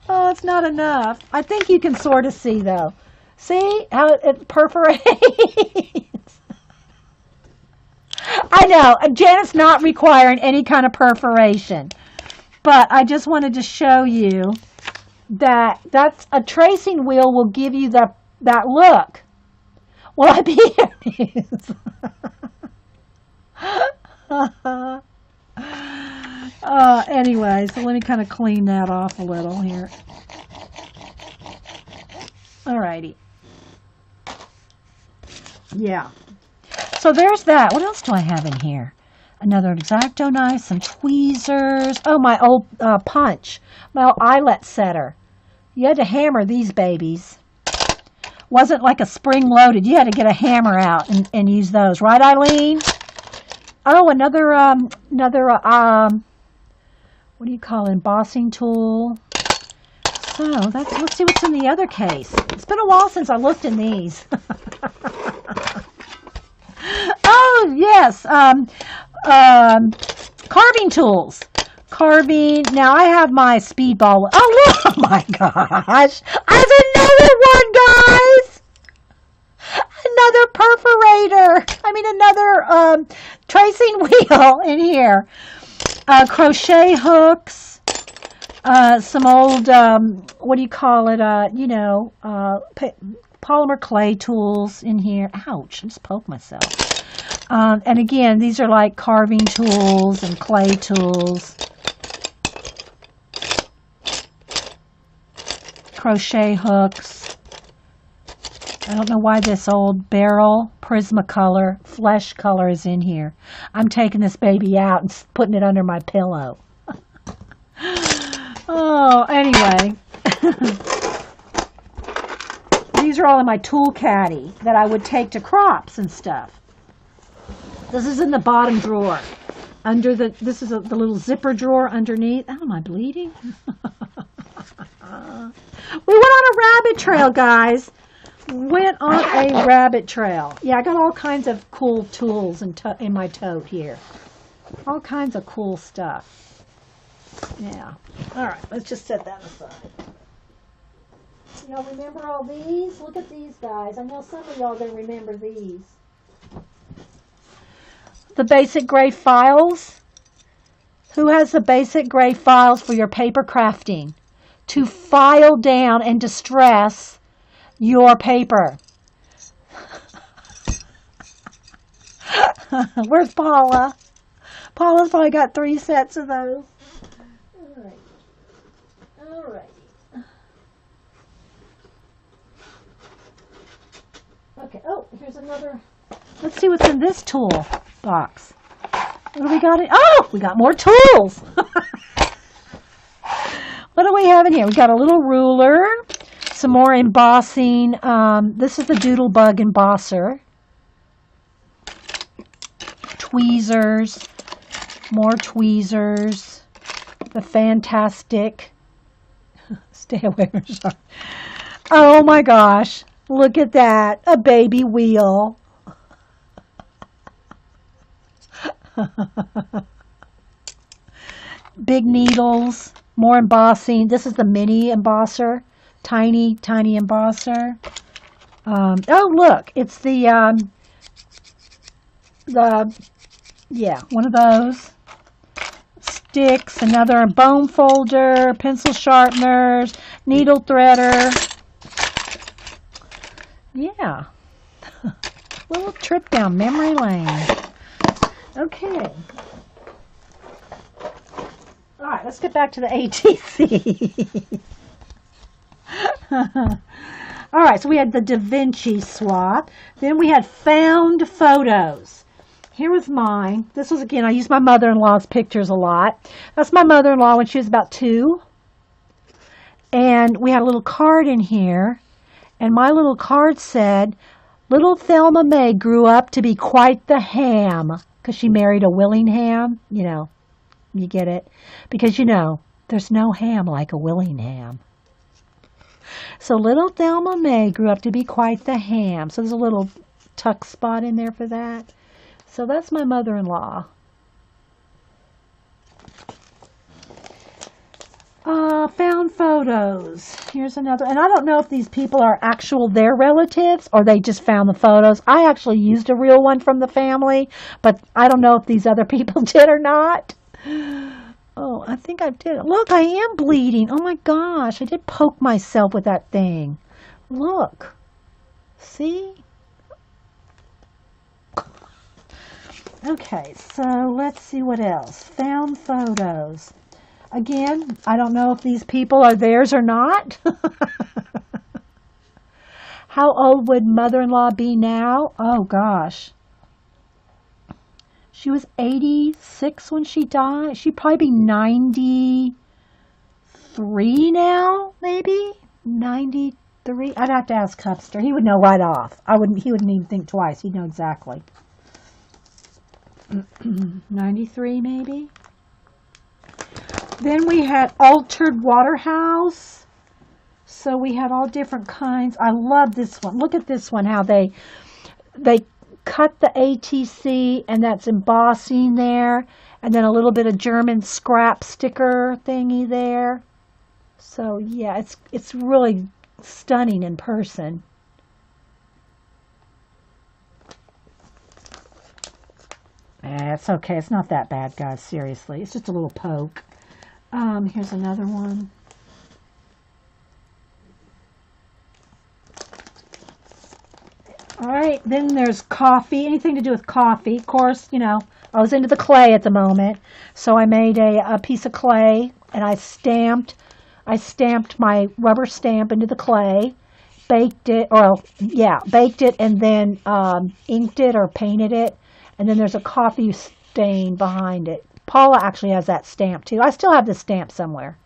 Oh, it's not enough. I think you can sort of see, though. See how it perforates? I know. Janet's not requiring any kind of perforation. But I just wanted to show you that that's a tracing wheel will give you that look. Will I be here? Anyway, so let me kind of clean that off a little here. Alrighty. Yeah. So there's that. What else do I have in here? Another X-Acto knife, some tweezers. Oh, my old punch. My old eyelet setter. You had to hammer these babies. Wasn't like a spring-loaded. You had to get a hammer out and use those. Right, Eileen? Oh, another what do you call it? Embossing tool. So let's see what's in the other case. It's been a while since I looked in these. Oh yes, carving tools. Carving. Now I have my speedball. Oh my gosh! I have another one, guys. Another perforator. I mean another tracing wheel in here. Crochet hooks, some old, what do you call it, polymer clay tools in here. Ouch, I just poked myself. And again, these are like carving tools and clay tools. Crochet hooks. I don't know why this old barrel Prismacolor flesh color is in here. I'm taking this baby out and putting it under my pillow. Oh, anyway. These are all in my tool caddy that I would take to crops and stuff. This is in the bottom drawer. This is the little zipper drawer underneath. Oh, am I bleeding? We went on a rabbit trail, guys. Went on a rabbit trail. Yeah, I got all kinds of cool tools in my tote here. All kinds of cool stuff. Yeah. All right, let's just set that aside. Y'all remember all these? Look at these guys. I know some of y'all are going to remember these. The basic gray files. Who has the basic gray files for your paper crafting? To file down and distress your paper. Where's Paula? Paula's probably got 3 sets of those. All right. Okay. Oh, here's another. Let's see what's in this tool box. What do we got? Oh, we got more tools. What do we have in here? We got a little ruler. Some more embossing. This is the Doodlebug embosser. Tweezers. More tweezers. The fantastic. Stay away from sharks. Oh my gosh. Look at that. A baby wheel. Big needles. More embossing. This is the mini embosser. Tiny, tiny embosser. Oh, look. It's yeah, one of those. Sticks, another bone folder, pencil sharpeners, needle threader. Yeah. Little trip down memory lane. Okay. All right, let's get back to the ATC. All right, so we had the Da Vinci swap. Then we had found photos. Here was mine. This was, again, I used my mother-in-law's pictures a lot. That's my mother-in-law when she was about 2. And we had a little card in here. And my little card said, little Thelma May grew up to be quite the ham. Because she married a Willingham. You know, you get it. Because, you know, there's no ham like a Willingham. So little Thelma May grew up to be quite the ham. So there's a little tuck spot in there for that. So that's my mother-in-law. Found photos. Here's another. And I don't know if these people are their relatives or they just found the photos. I actually used a real one from the family, but I don't know if these other people did or not. Oh, I think I did. Look, I am bleeding. Oh my gosh, I did poke myself with that thing. Look. See? Okay, so let's see what else. Found photos. Again, I don't know if these people are theirs or not. How old would mother-in-law be now? Oh gosh. She was 86 when she died. She'd probably be 93 now, maybe? 93? I'd have to ask Cupster. He would know right off. He wouldn't even think twice. He'd know exactly. 93 maybe. Then we had Altered Waterhouse. So we had all different kinds. I love this one. Look at this one, how they cut the ATC and that's embossing there, and then a little bit of German scrap sticker thingy there. So yeah, it's really stunning in person. It's okay. It's not that bad, guys. Seriously. It's just a little poke. Here's another one. All right. Then there's coffee. Anything to do with coffee. Of course, you know, I was into the clay at the moment. So I made a piece of clay and I stamped my rubber stamp into the clay. Baked it, and then inked it or painted it. And then there's a coffee stain behind it. Paula actually has that stamp too. I still have this stamp somewhere.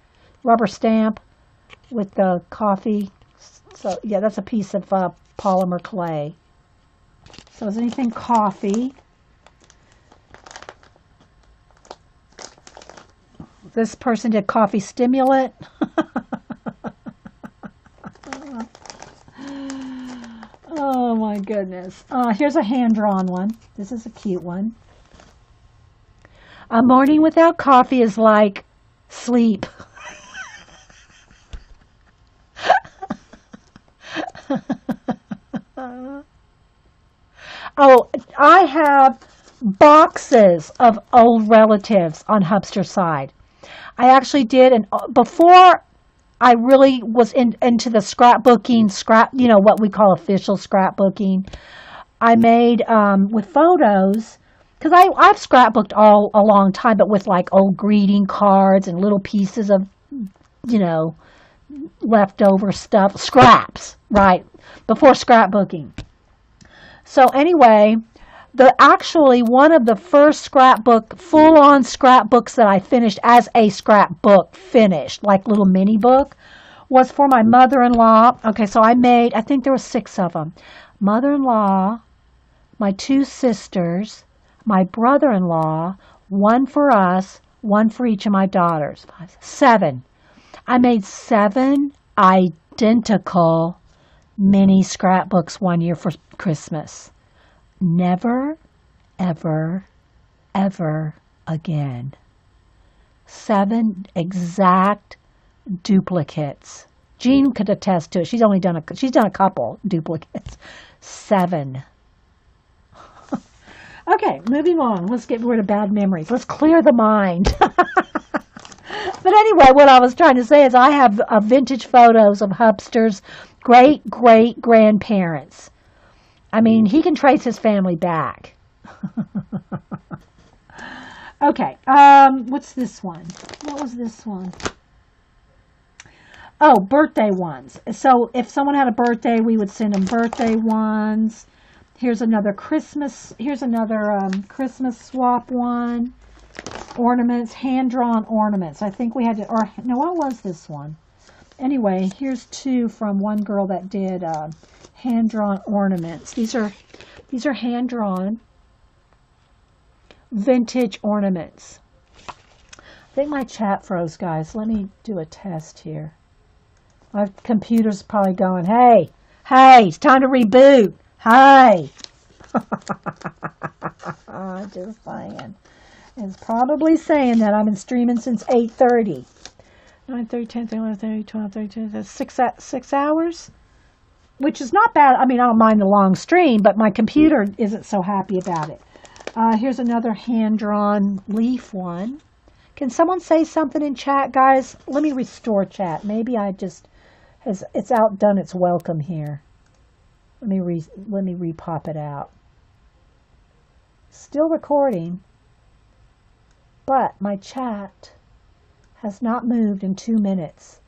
Rubber stamp with the coffee. So yeah, that's a piece of polymer clay. So is anything coffee? This person did coffee stimulant. Oh my goodness. Here's a hand-drawn one. This is a cute one. A morning without coffee is like sleep. Oh, I have boxes of old relatives on Hubster's side. I actually did, and before I really was into the scrapbooking, you know, what we call official scrapbooking. I made with photos, because I've scrapbooked all a long time, but with like old greeting cards and little pieces of, you know, leftover stuff, scraps, right, before scrapbooking. So anyway, actually one of the first full-on scrapbooks that I finished as a scrapbook finished, like little mini book, was for my mother-in-law. Okay, so I think there were 6 of them. Mother-in-law, my 2 sisters, my brother-in-law, one for us, one for each of my daughters. 5, 7. I made 7 identical mini scrapbooks one year for Christmas. Never, ever, ever again. 7 exact duplicates. Jean could attest to it. She's done a couple duplicates. 7. Okay, moving on. Let's get rid of bad memories. Let's clear the mind. But anyway, what I was trying to say is I have vintage photos of Hubster's great-great-grandparents. I mean, he can trace his family back. Okay, what's this one? What was this one? Oh, birthday ones. So if someone had a birthday, we would send them birthday ones. Here's another Christmas swap one. Ornaments, hand-drawn ornaments. I think we had to, or no, what was this one? Anyway, here's 2 from one girl that did hand-drawn ornaments. These are hand-drawn vintage ornaments. I think my chat froze, guys. Let me do a test here. My computer's probably going, hey, it's time to reboot. Hey. Just saying. It's probably saying that I've been streaming since 8:30. 9:30, 10:30, 11:30, 12:30, that's 6 hours, which is not bad. I mean, I don't mind the long stream, but my computer isn't so happy about it. Here's another hand-drawn leaf one. Can someone say something in chat, guys? Let me restore chat. Maybe it's outdone its welcome here. Let me repop it out. Still recording. But my chat has not moved in 2 minutes.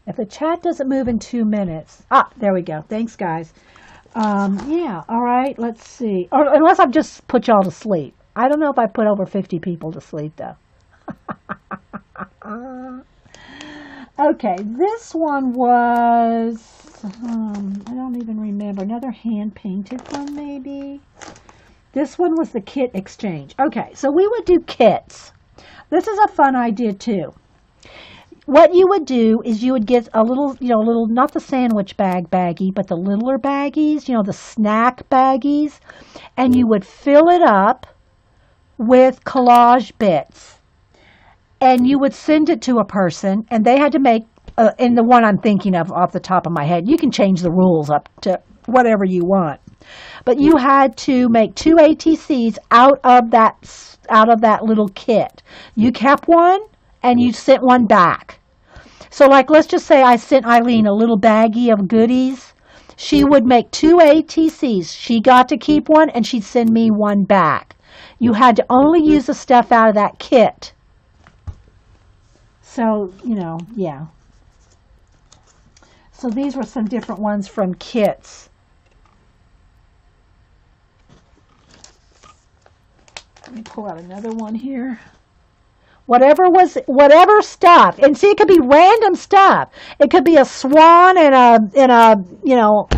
If the chat doesn't move in 2 minutes... there we go. Thanks, guys. Yeah, all right, let's see. Or unless I've just put y'all to sleep. I don't know if I put over 50 people to sleep, though. Okay, this one was... I don't even remember. Another hand-painted one, maybe? This one was the kit exchange. Okay, so we would do kits. This is a fun idea, too. What you would do is you would get a little, not the sandwich baggie, but the littler baggies, the snack baggies, and you would fill it up with collage bits. And you would send it to a person, and they had to make, in the one I'm thinking of off the top of my head, you can change the rules up to whatever you want. But you had to make 2 ATCs out of that little kit. You kept one and you sent one back. So let's just say I sent Eileen a little baggie of goodies. She would make 2 ATCs. She got to keep one and she'd send me one back. You had to only use the stuff out of that kit. So, yeah. So these were some different ones from kits. Let me pull out another one here. Whatever stuff, and see, it could be random stuff. It could be a swan and a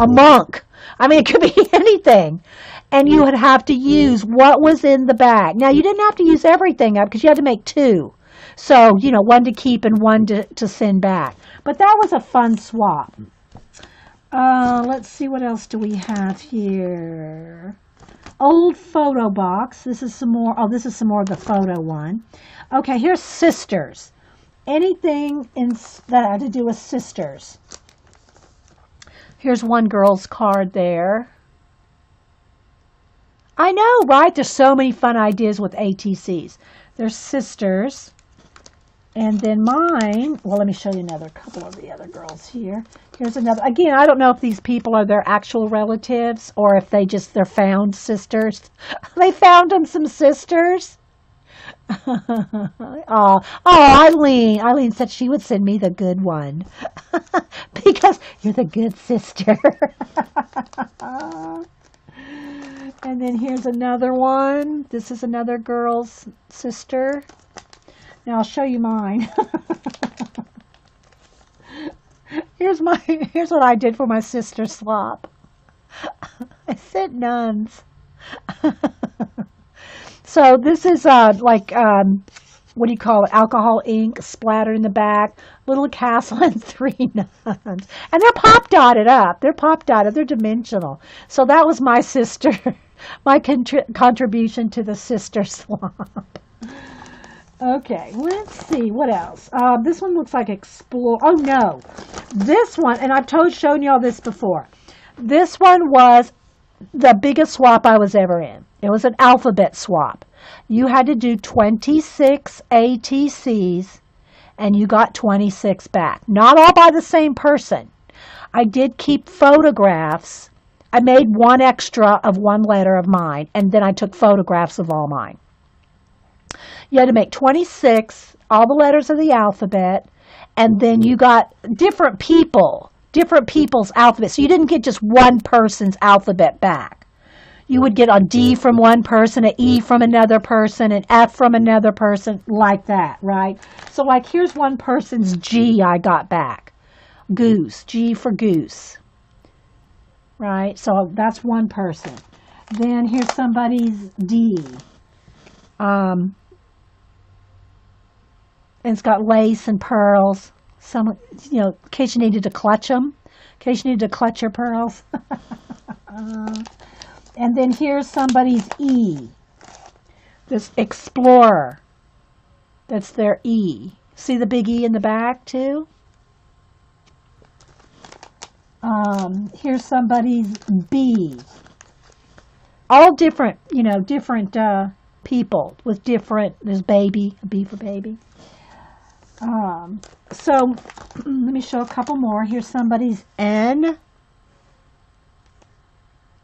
monk. I mean, it could be anything, and you would have to use what was in the bag. Now, you didn't have to use everything up because you had to make 2, so one to keep and one to send back. But that was a fun swap. Let's see, what else do we have here? Old photo box. This is some more. Oh, this is some more of the photo one. Okay, here's sisters. Anything that had to do with sisters. Here's one girl's card there. I know, right? There's so many fun ideas with ATCs. There's sisters. And then mine, well, let me show you another couple of the other girls here. Here's another. Again, I don't know if these people are their actual relatives or if they're found sisters. They found them some sisters. Oh, Eileen. Eileen said she would send me the good one. Because you're the good sister. And then here's another one. This is another girl's sister. Now I'll show you mine. Here's what I did for my sister swap. I sent nuns. So this is what do you call it, alcohol ink splattered in the back, little castle and three nuns. And they're pop dotted up. They're pop dotted. They're dimensional. So that was my sister, my contribution to the sister swap. Okay, let's see. What else? This one looks like explore. Oh, no. This one, and I've shown you all this before. This one was the biggest swap I was ever in. It was an alphabet swap. You had to do 26 ATCs, and you got 26 back. Not all by the same person. I did keep photographs. I made one extra of one letter of mine, and then I took photographs of all mine. You had to make 26, all the letters of the alphabet, and then you got different people's alphabet. So you didn't get just one person's alphabet back. You would get a D from one person, an E from another person, an F from another person, like that, right? So like here's one person's G I got back. Goose, G for goose, right? So that's one person. Then here's somebody's D. And it's got lace and pearls. Some, in case you needed to clutch them. In case you needed to clutch your pearls. And then here's somebody's E. This explorer. That's their E. See the big E in the back too? Here's somebody's B. All different, different people with different, there's baby, a B for baby. So let me show a couple more. Here's somebody's N.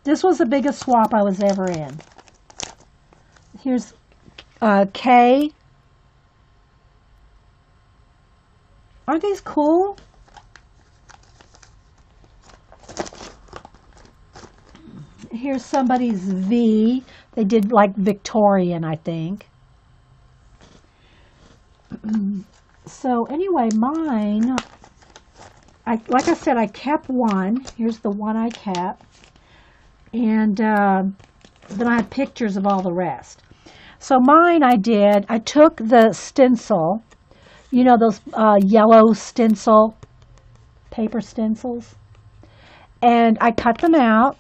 This was the biggest swap I was ever in. Here's K. Aren't these cool? Here's somebody's V. They did like Victorian, I think. So anyway, mine, like I said, I kept one. Here's the one I kept. And then I had pictures of all the rest. So mine I took the stencil, those yellow stencil, paper stencils, and I cut them out,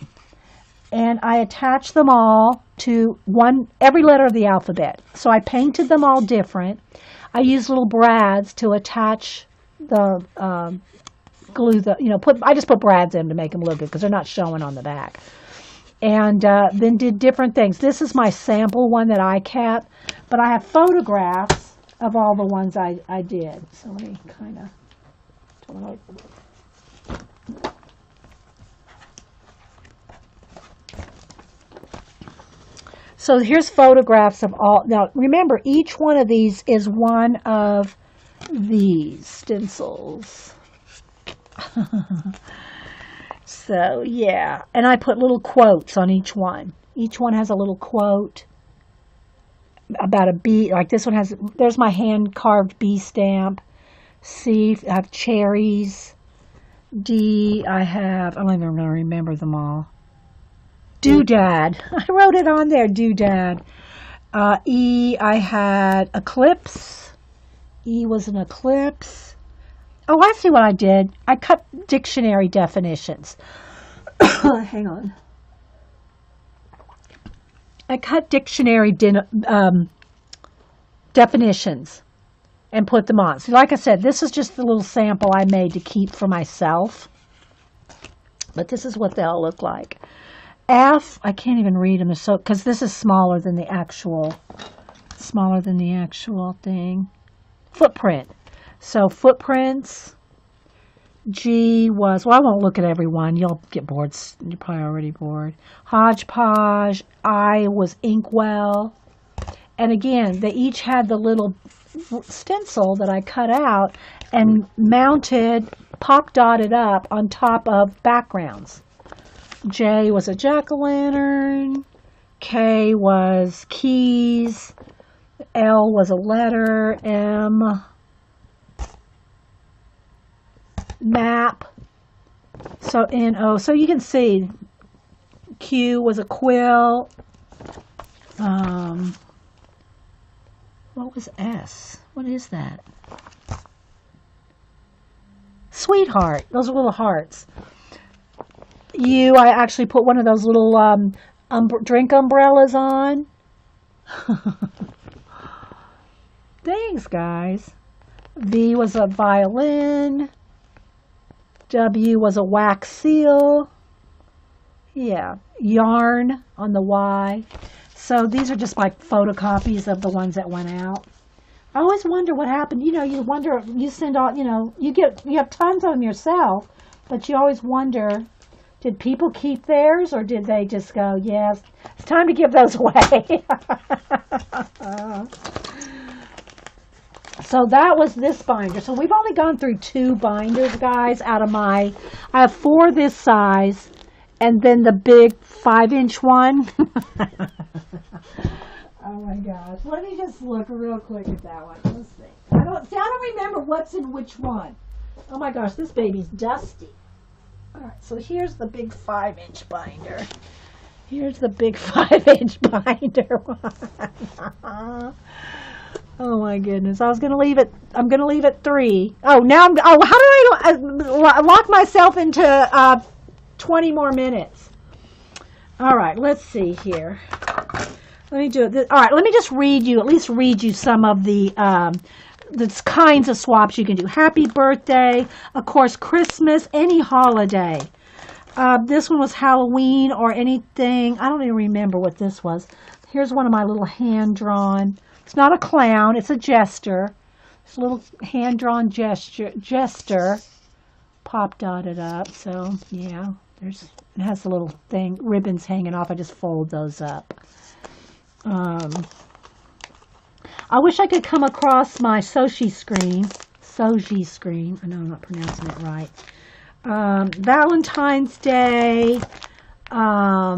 and I attached them all to every letter of the alphabet. So I painted them all different. I used little brads to attach the glue, I just put brads in to make them look good because they're not showing on the back. And then did different things. This is my sample one that I kept, but I have photographs of all the ones I did. So let me kind of... So here's photographs of all. Now remember, each one of these is one of these stencils. So yeah, and I put little quotes on each one. Each one has a little quote about a bee. Like this one has, there's my hand carved bee stamp. C, I have cherries. D, I don't even remember them all. Doodad. I wrote it on there, doodad. E, I had eclipse. E was an eclipse. Oh, I see what I did. I cut dictionary definitions. Hang on. I cut dictionary definitions and put them on. So like I said, this is just the little sample I made to keep for myself. But this is what they all look like. F, I can't even read them, because this is smaller than the actual thing. Footprint. So footprints. G was, well, I won't look at every one. You'll get bored. You're probably already bored. Hodgepodge. I was Inkwell. And again, they each had the little stencil that I cut out and mounted, pop dotted up on top of backgrounds. J was a jack-o'-lantern. K was keys. L was a letter. M, map. So N-O. So you can see Q was a quill. What was S? What is that? Sweetheart. Those are little hearts. I actually put one of those little drink umbrellas on. Thanks, guys. V was a violin. W was a wax seal. Yeah, yarn on the Y. So these are just like photocopies of the ones that went out. I always wonder what happened. You wonder, you send all, you have tons of them yourself, but you always wonder, did people keep theirs or did they just go, yes, it's time to give those away. So that was this binder. So we've only gone through 2 binders, guys, I have 4 this size and then the big 5-inch one. Oh my gosh. Let me just look real quick at that one. Let's see. I don't remember what's in which one. Oh my gosh, this baby's dusty. Alright, so here's the big 5-inch binder. Here's the big 5-inch binder one. Oh my goodness. I'm gonna leave it 3. Oh, now how did I lock myself into 20 more minutes? Alright, let's see here. Let me do it. All right, let me just at least read you some of the kinds of swaps you can do. Happy birthday, of course, Christmas, any holiday. This one was Halloween or anything. I don't even remember what this was. Here's one of my little hand-drawn. It's not a clown, it's a jester. It's a little hand-drawn jester. Pop dotted up, so yeah. It has a little thing, ribbons hanging off. I just fold those up. I wish I could come across my Soji screen. I know I'm not pronouncing it right. Valentine's Day. I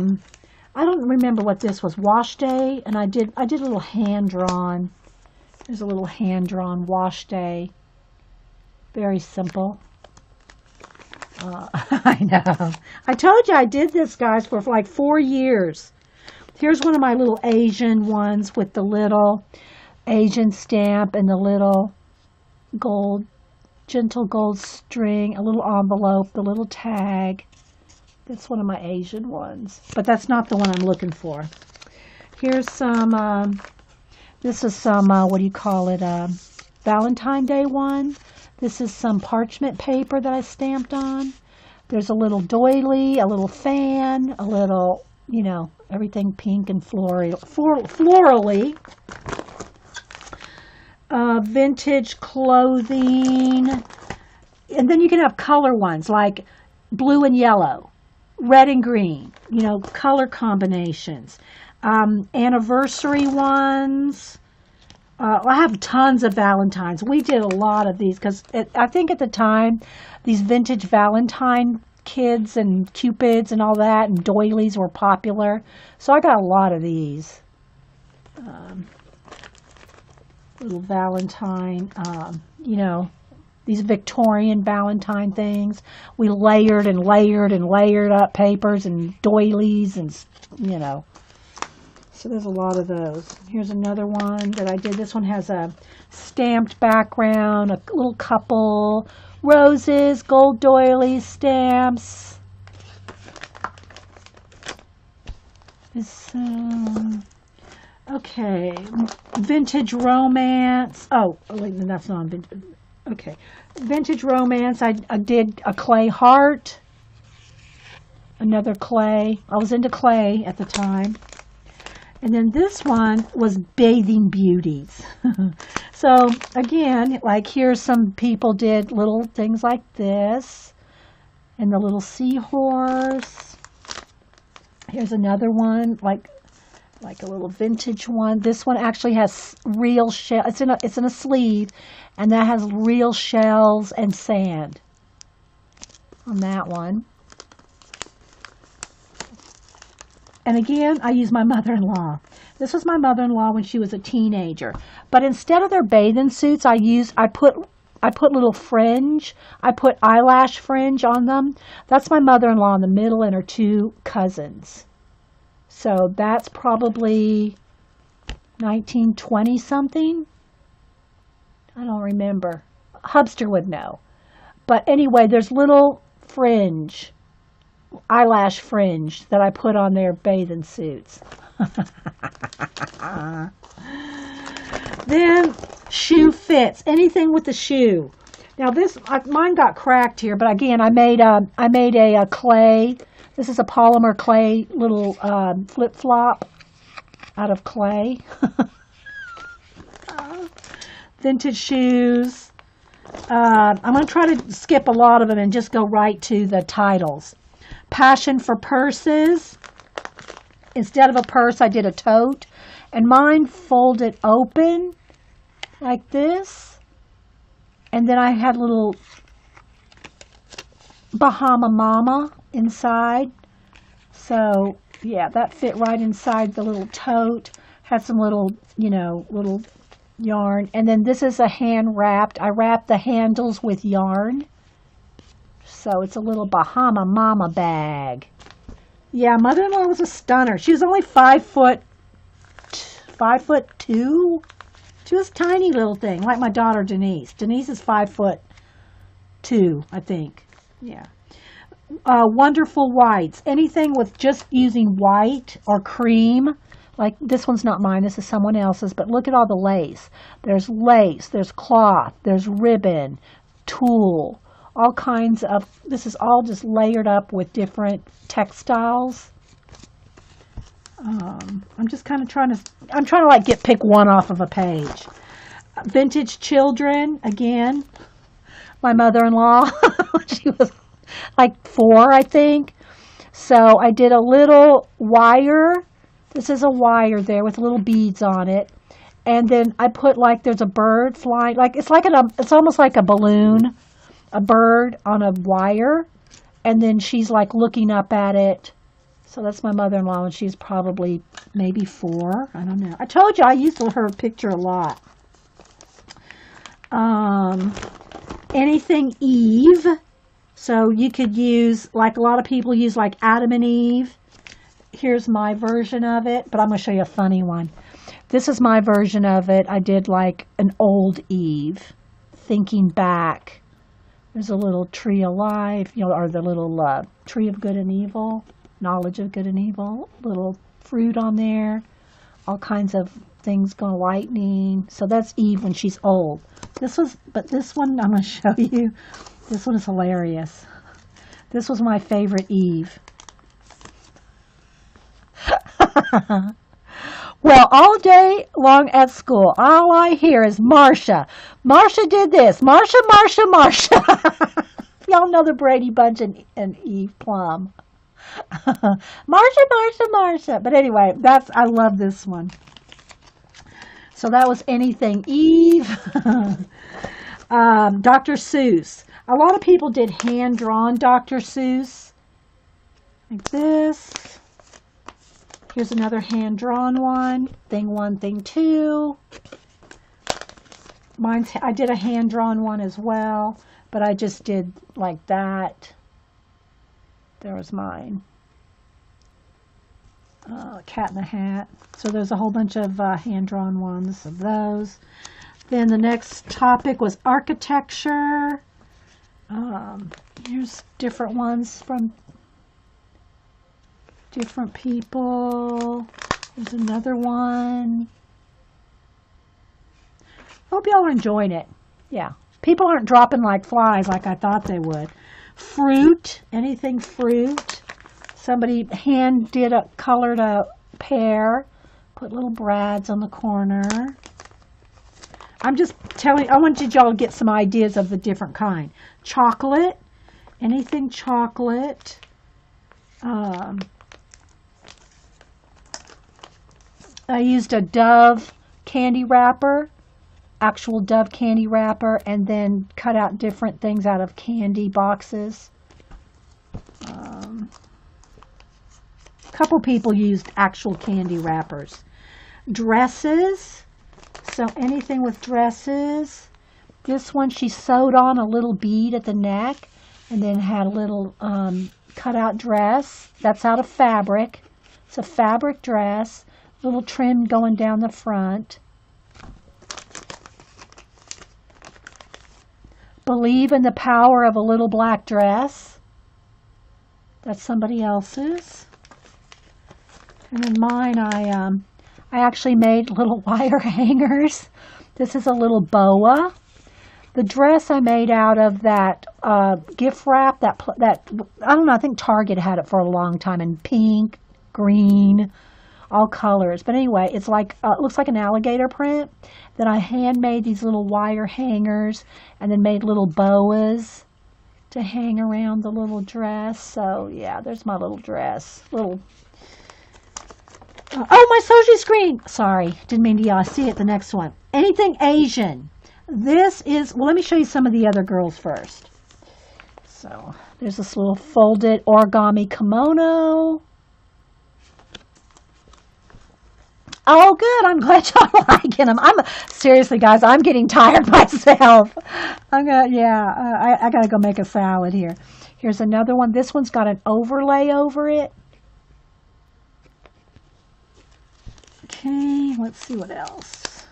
don't remember what this was. Wash Day, and I did a little hand drawn. There's a little hand drawn wash day. Very simple. I know. I told you I did this, guys, for like 4 years. Here's one of my little Asian ones with the little Asian stamp and the little gentle gold string, a little envelope, the little tag. That's one of my Asian ones, but that's not the one I'm looking for. Here's some, this is some, what do you call it, Valentine's Day one. This is some parchment paper that I stamped on. There's a little doily, a little fan, a little, everything pink and florally. Vintage clothing. And then you can have color ones like blue and yellow, red and green, color combinations. Anniversary ones. I have tons of Valentines. We did a lot of these because I think at the time, these vintage Valentine kids and cupids and all that and doilies were popular. So I got a lot of these. Little Valentine, these Victorian Valentine things. We layered and layered and layered up papers and doilies and, So there's a lot of those. Here's another one that I did. This one has a stamped background, a little couple, roses, gold doilies, stamps. This, okay, vintage romance. Oh, wait, that's not vintage. Okay, vintage romance. I did a clay heart. Another clay. I was into clay at the time. And then this one was bathing beauties. So again, like here's some people did little things like this. And the little seahorse. Here's another one, like a little vintage one. This one actually has real shell. It's in a sleeve, and that has real shells and sand on that one. And again, I use my mother-in-law. This was my mother-in-law when she was a teenager. But instead of their bathing suits, I put little fringe. I put eyelash fringe on them. That's my mother-in-law in the middle and her 2 cousins. So that's probably 1920 something. I don't remember. Hubster would know. But anyway, there's little fringe, eyelash fringe that I put on their bathing suits. Then shoe fits, anything with the shoe. Now this, mine got cracked here, but again, I made a clay. This is a polymer clay little flip flop out of clay. Vintage shoes. I'm going to try to skip a lot of them and just go right to the titles. Passion for purses. Instead of a purse, I did a tote. And mine folded open like this. And then I had little Bahama Mama inside. So, yeah, that fit right inside the little tote. Had some little, little yarn. And then this is a hand wrapped. I wrapped the handles with yarn. So it's a little Bahama Mama bag. Yeah, mother-in-law was a stunner. She was only 5'2". She was a tiny little thing, like my daughter Denise. Denise is 5'2", I think. Yeah. Wonderful whites. Anything with just using white or cream. Like this one's not mine, this is someone else's, but look at all the lace. There's cloth, there's ribbon, tulle, all kinds of, this is all just layered up with different textiles. I'm just kind of trying to like pick one off of a page. Vintage children, again, my mother-in-law, she was like 4, I think. So I did a little wire. This is a wire there with little beads on it. And then I put like there's a bird flying, like it's almost like a balloon, a bird on a wire. And then she's like looking up at it. So that's my mother-in-law, and she's probably maybe 4. I don't know. I told you I used her picture a lot. Anything Eve. So you could use, like a lot of people use like Adam and Eve. Here's my version of it, but I'm going to show you a funny one. This is my version of it. I did like an old Eve, thinking back. There's a little tree of life, or the little tree of good and evil, knowledge of good and evil, little fruit on there, all kinds of things going lightning. So that's Eve when she's old. But this one I'm going to show you. This one is hilarious. This was my favorite Eve. Well, all day long at school, all I hear is Marcia. Marcia did this. Marcia. Y'all know the Brady Bunch and Eve Plum. Marcia. But anyway, I love this one. So that was anything Eve. Dr. Seuss. A lot of people did hand-drawn Dr. Seuss. Like this. Here's another hand-drawn one. Thing 1, thing 2. I did a hand-drawn one as well, but I just did like that. There was mine. Cat in the Hat. So there's a whole bunch of hand-drawn ones of those. Then the next topic was architecture. Here's different ones from different people. There's another one. Hope y'all are enjoying it. Yeah. People aren't dropping like flies like I thought they would. Fruit. Anything fruit. Somebody colored a pear. Put little brads on the corner. I'm just telling you, I wanted y'all to get some ideas of the different kind. Chocolate. Anything chocolate. I used a Dove candy wrapper, actual Dove candy wrapper, and then cut out different things out of candy boxes. A couple people used actual candy wrappers. Dresses. So anything with dresses. This one she sewed on a little bead at the neck and then had a little cutout dress. That's out of fabric. It's a fabric dress. Little trim going down the front. Believe in the Power of a Little Black Dress. That's somebody else's. And then mine, I actually made little wire hangers. This is a little boa. The dress I made out of that gift wrap, that I don't know, I think Target had it for a long time in pink, green, all colors. But anyway, it's like, it looks like an alligator print. Then I handmade these little wire hangers and then made little boas to hang around the little dress. So yeah, there's my little dress. Oh, my Soji screen! Sorry, didn't mean to yell. I see it, the next one. Anything Asian. This is, well, let me show you some of the other girls first. So there's this little folded origami kimono. Oh, good. I'm glad y'all liking them. Seriously, guys, I'm getting tired myself. I gotta go make a salad here. Here's another one. This one's got an overlay over it. Okay, let's see what else.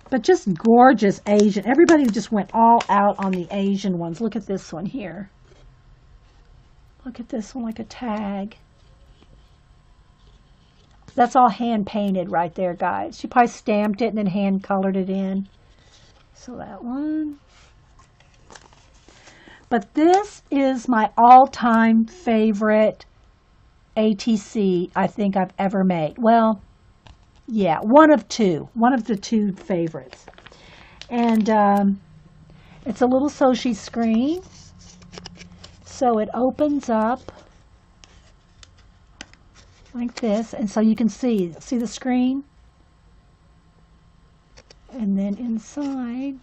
But just gorgeous Asian. Everybody just went all out on the Asian ones. Look at this one here. Look at this one like a tag. That's all hand painted right there, guys. She probably stamped it and then hand colored it in. So that one. But this is my all-time favorite ATC I think I've ever made. Well, yeah, one of the two favorites. And it's a little Soshi screen. So it opens up like this, and so you can see the screen, and then inside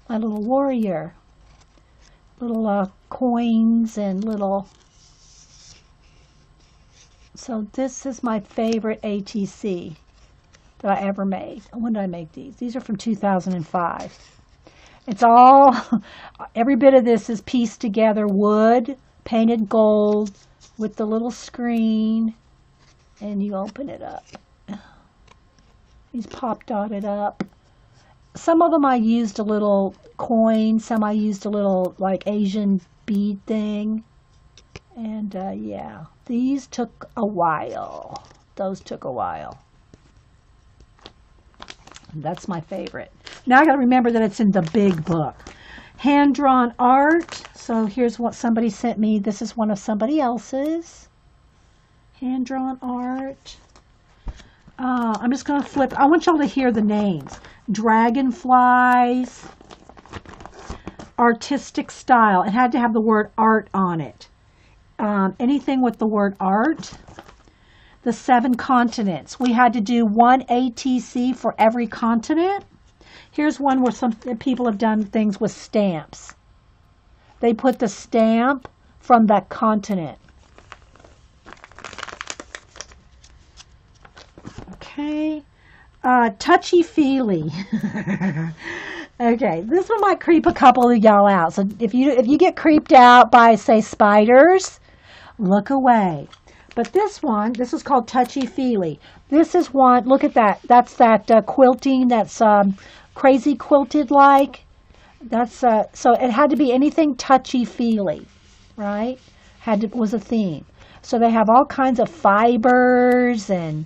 my little warrior, little coins and little. So this is my favorite ATC that I ever made. When did I make these? These are from 2005. It's all, every bit of this is pieced together wood, painted gold, with the little screen, and you open it up. These pop dotted up. Some of them I used a little coin, some I used a little like Asian bead thing. And yeah, these took a while. Those took a while. That's my favorite. Now I got to remember that it's in the big book. Hand-drawn art. So here's what somebody sent me. This is one of somebody else's. Hand-drawn art. I'm just going to flip. I want y'all to hear the names. Dragonflies. Artistic style. It had to have the word art on it. Anything with the word art. The 7 continents. We had to do one ATC for every continent. Here's one where some people have done things with stamps. They put the stamp from that continent. Okay. Touchy-feely. Okay, this one might creep a couple of y'all out. So if you get creeped out by, say, spiders, look away. But this is called Touchy-feely. This is one, look at that. That's that quilting that's crazy quilted like. That's so it had to be anything touchy-feely, right? Was a theme. So they have all kinds of fibers and,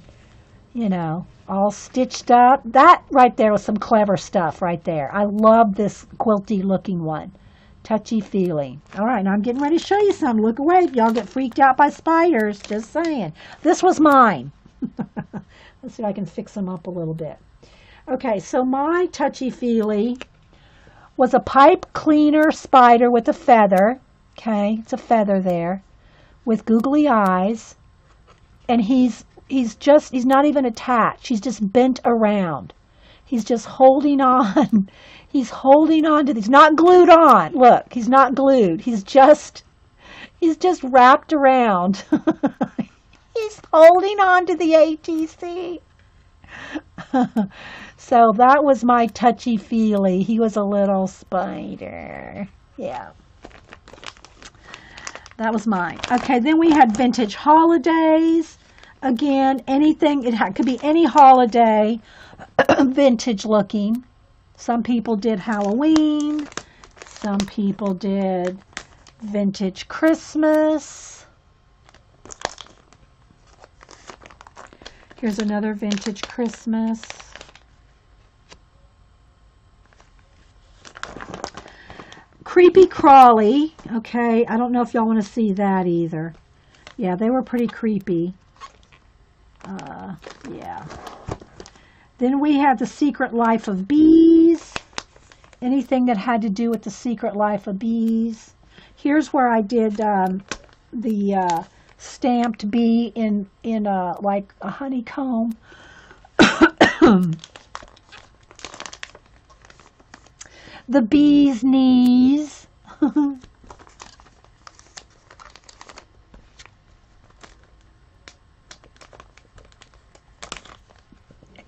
you know, all stitched up. That right there was some clever stuff right there. I love this quilty looking one. Touchy-feely. All right, now I'm getting ready to show you some. Look away if y'all get freaked out by spiders. Just saying. This was mine. Let's see if I can fix them up a little bit. Okay, so my touchy-feely was a pipe cleaner spider with a feather. Okay, it's a feather there with googly eyes. And he's not even attached. He's just bent around. He's just holding on. He's holding on to these. Not glued on. Look, he's not glued. He's just wrapped around. He's holding on to the ATC. So that was my touchy-feely. He was a little spider. Yeah. That was mine. Okay, then we had vintage holidays. Again, anything, could be any holiday, vintage looking. Some people did Halloween. Some people did vintage Christmas. Here's another vintage Christmas. Creepy crawly. Okay, I don't know if y'all want to see that either. Yeah, they were pretty creepy. Yeah. Then we had The Secret Life of Bees. Anything that had to do with The Secret Life of Bees. Here's where I did the stamped bee in like a honeycomb. The bee's knees.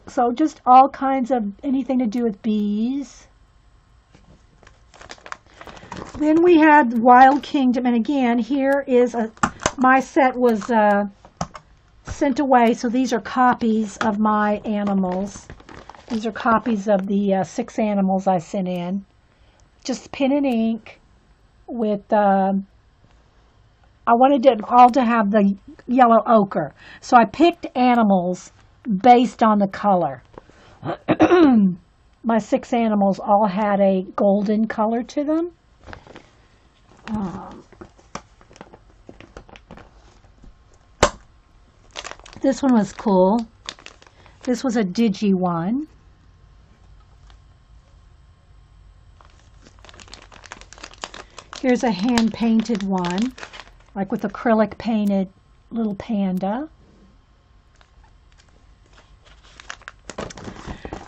So just all kinds of anything to do with bees. Then we had Wild Kingdom, and again, here is my set was sent away, so these are copies of my animals. These are copies of the 6 animals I sent in. Just pen and ink with, I wanted it all to have the yellow ochre. So I picked animals based on the color. My 6 animals all had a golden color to them. This one was cool. This was a digi one. Here's a hand-painted one, like with acrylic painted little panda.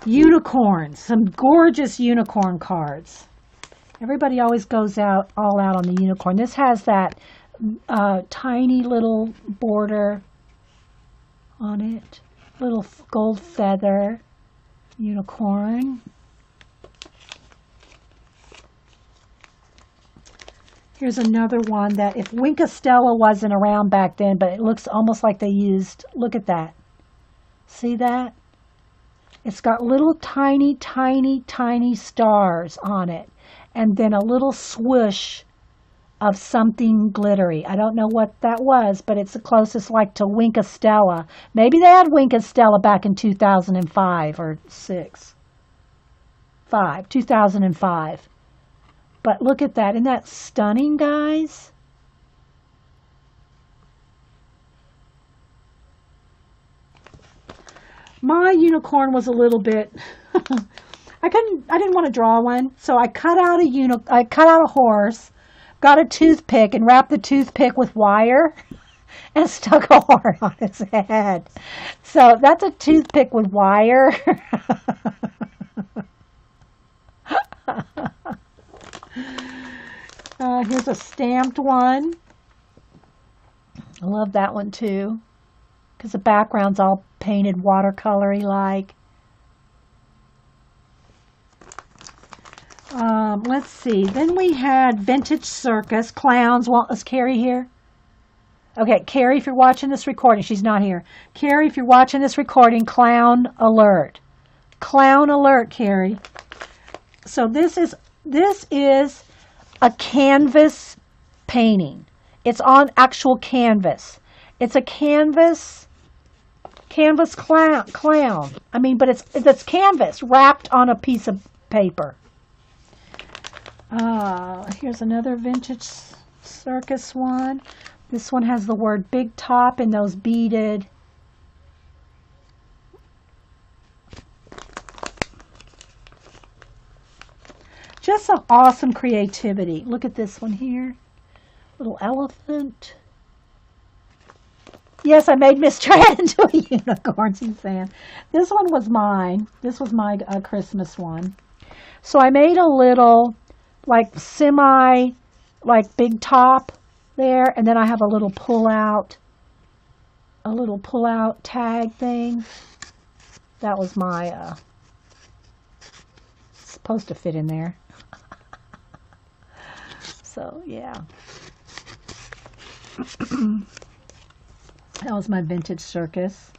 Unicorns, some gorgeous unicorn cards. Everybody always goes all out on the unicorn. This has that tiny little border on it. Little gold feather unicorn. Here's another one that if Wink Stella wasn't around back then, but it looks almost like they used, look at that. See that? It's got little tiny, tiny, tiny stars on it. And then a little swoosh of something glittery. I don't know what that was, but it's the closest like to Wink Stella. Maybe they had Wink Stella back in 2005 or 2005. But look at that. Isn't that stunning, guys? My unicorn was a little bit I didn't want to draw one, so I cut out a horse, got a toothpick and wrapped the toothpick with wire and stuck a horn on its head. So that's a toothpick with wire. Here's a stamped one. I love that one too, because the background's all painted watercolory like. Let's see. Then we had Vintage Circus clowns. Well, is Carrie here? Okay, Carrie, if you're watching this recording, she's not here. Carrie, if you're watching this recording, clown alert. Clown alert, Carrie. So this is a canvas painting. It's on actual canvas. It's a canvas clown. I mean, but it's canvas wrapped on a piece of paper. Here's another Vintage Circus one. This one has the word Big Top in those beaded. Just some awesome creativity. Look at this one here. Little elephant. Yes, I made Miss Tran into a unicorn, she's saying. This one was mine. This was my Christmas one. So I made a little, like, big top there, and then I have a little pull-out tag thing. That was my, supposed to fit in there. So, yeah. That was my Vintage Circus.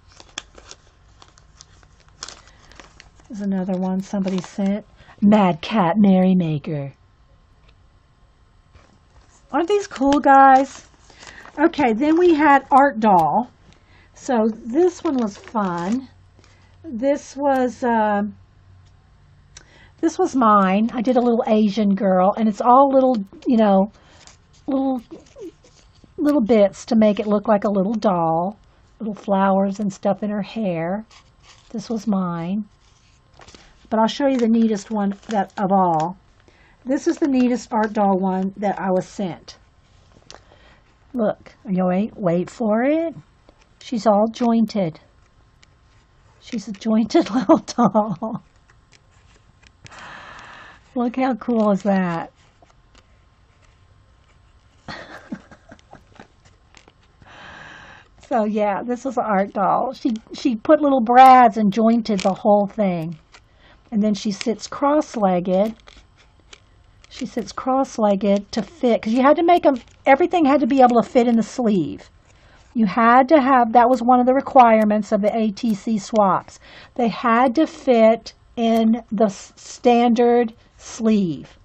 There's another one somebody sent. Mad Cat Merrymaker. Aren't these cool, guys? Okay, then we had Art Doll. So this one was fun. This was mine. I did a little Asian girl, and it's all little, little bits to make it look like a little doll, little flowers and stuff in her hair. This was mine. But I'll show you the neatest one of all. This is the neatest Art Doll one that I was sent. Look, wait for it. She's all jointed. She's a jointed little doll. Look how cool is that? So yeah, this was an Art Doll. She put little brads and jointed the whole thing. And then she sits cross-legged. She sits cross-legged to fit, because you had to make them, everything had to be able to fit in the sleeve. You had to have, that was one of the requirements of the ATC swaps. They had to fit in the standard sleeve.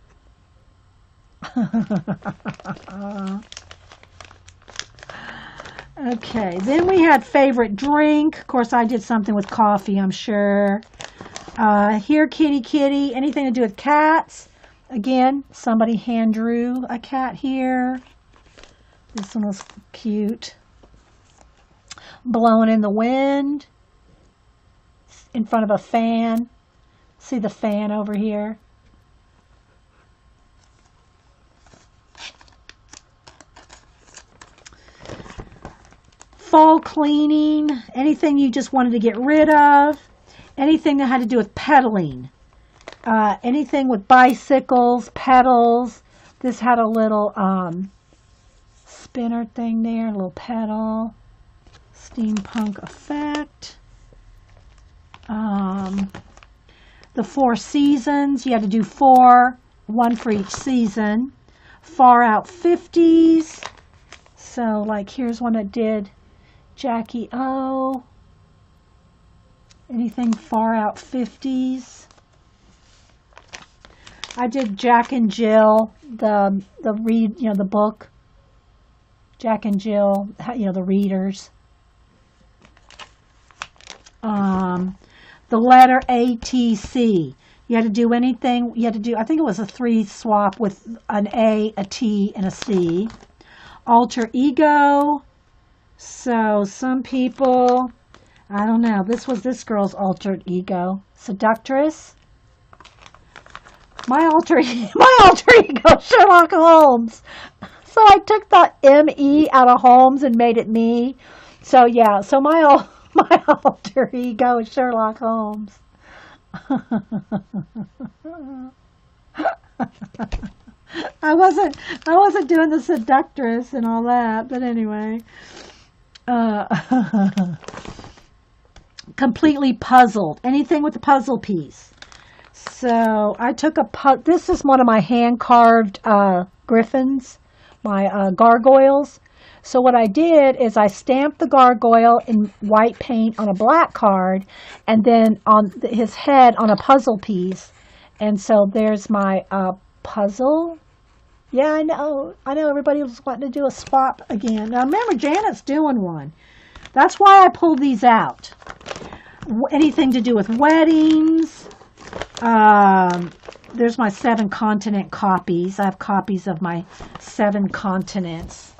Okay, then we had favorite drink. Of course, I did something with coffee, I'm sure. Here, kitty, kitty. Anything to do with cats. Again, somebody hand drew a cat here. This one was cute. Blowing in the wind. In front of a fan. See the fan over here? Fall cleaning, anything you just wanted to get rid of, anything that had to do with pedaling, anything with bicycles, pedals. This had a little spinner thing there, a little pedal, steampunk effect. The 4 seasons, you had to do 4, 1 for each season. Far out 50s. So like here's one that did Jackie O. Anything far out 50s. I did Jack and Jill, the book. Jack and Jill, the readers. The letter ATC. You had to do anything. You had to do, I think it was a 3 swap with an A, a T, and a C. Alter ego. So some people, I don't know. This was this girl's alter ego. Seductress. My alter ego, Sherlock Holmes. So I took the M-E out of Holmes and made it me. So yeah, so my alter ego is Sherlock Holmes. I wasn't doing the seductress and all that, but anyway. Completely puzzled. Anything with the puzzle piece. So I took this is one of my hand-carved griffins, my gargoyles. So what I did is I stamped the gargoyle in white paint on a black card, and then on his head on a puzzle piece. And so there's my puzzle. Yeah, I know everybody was wanting to do a swap again. Now remember, Janet's doing one. That's why I pulled these out. Anything to do with weddings. There's my 7 continent copies. I have copies of my 7 continents.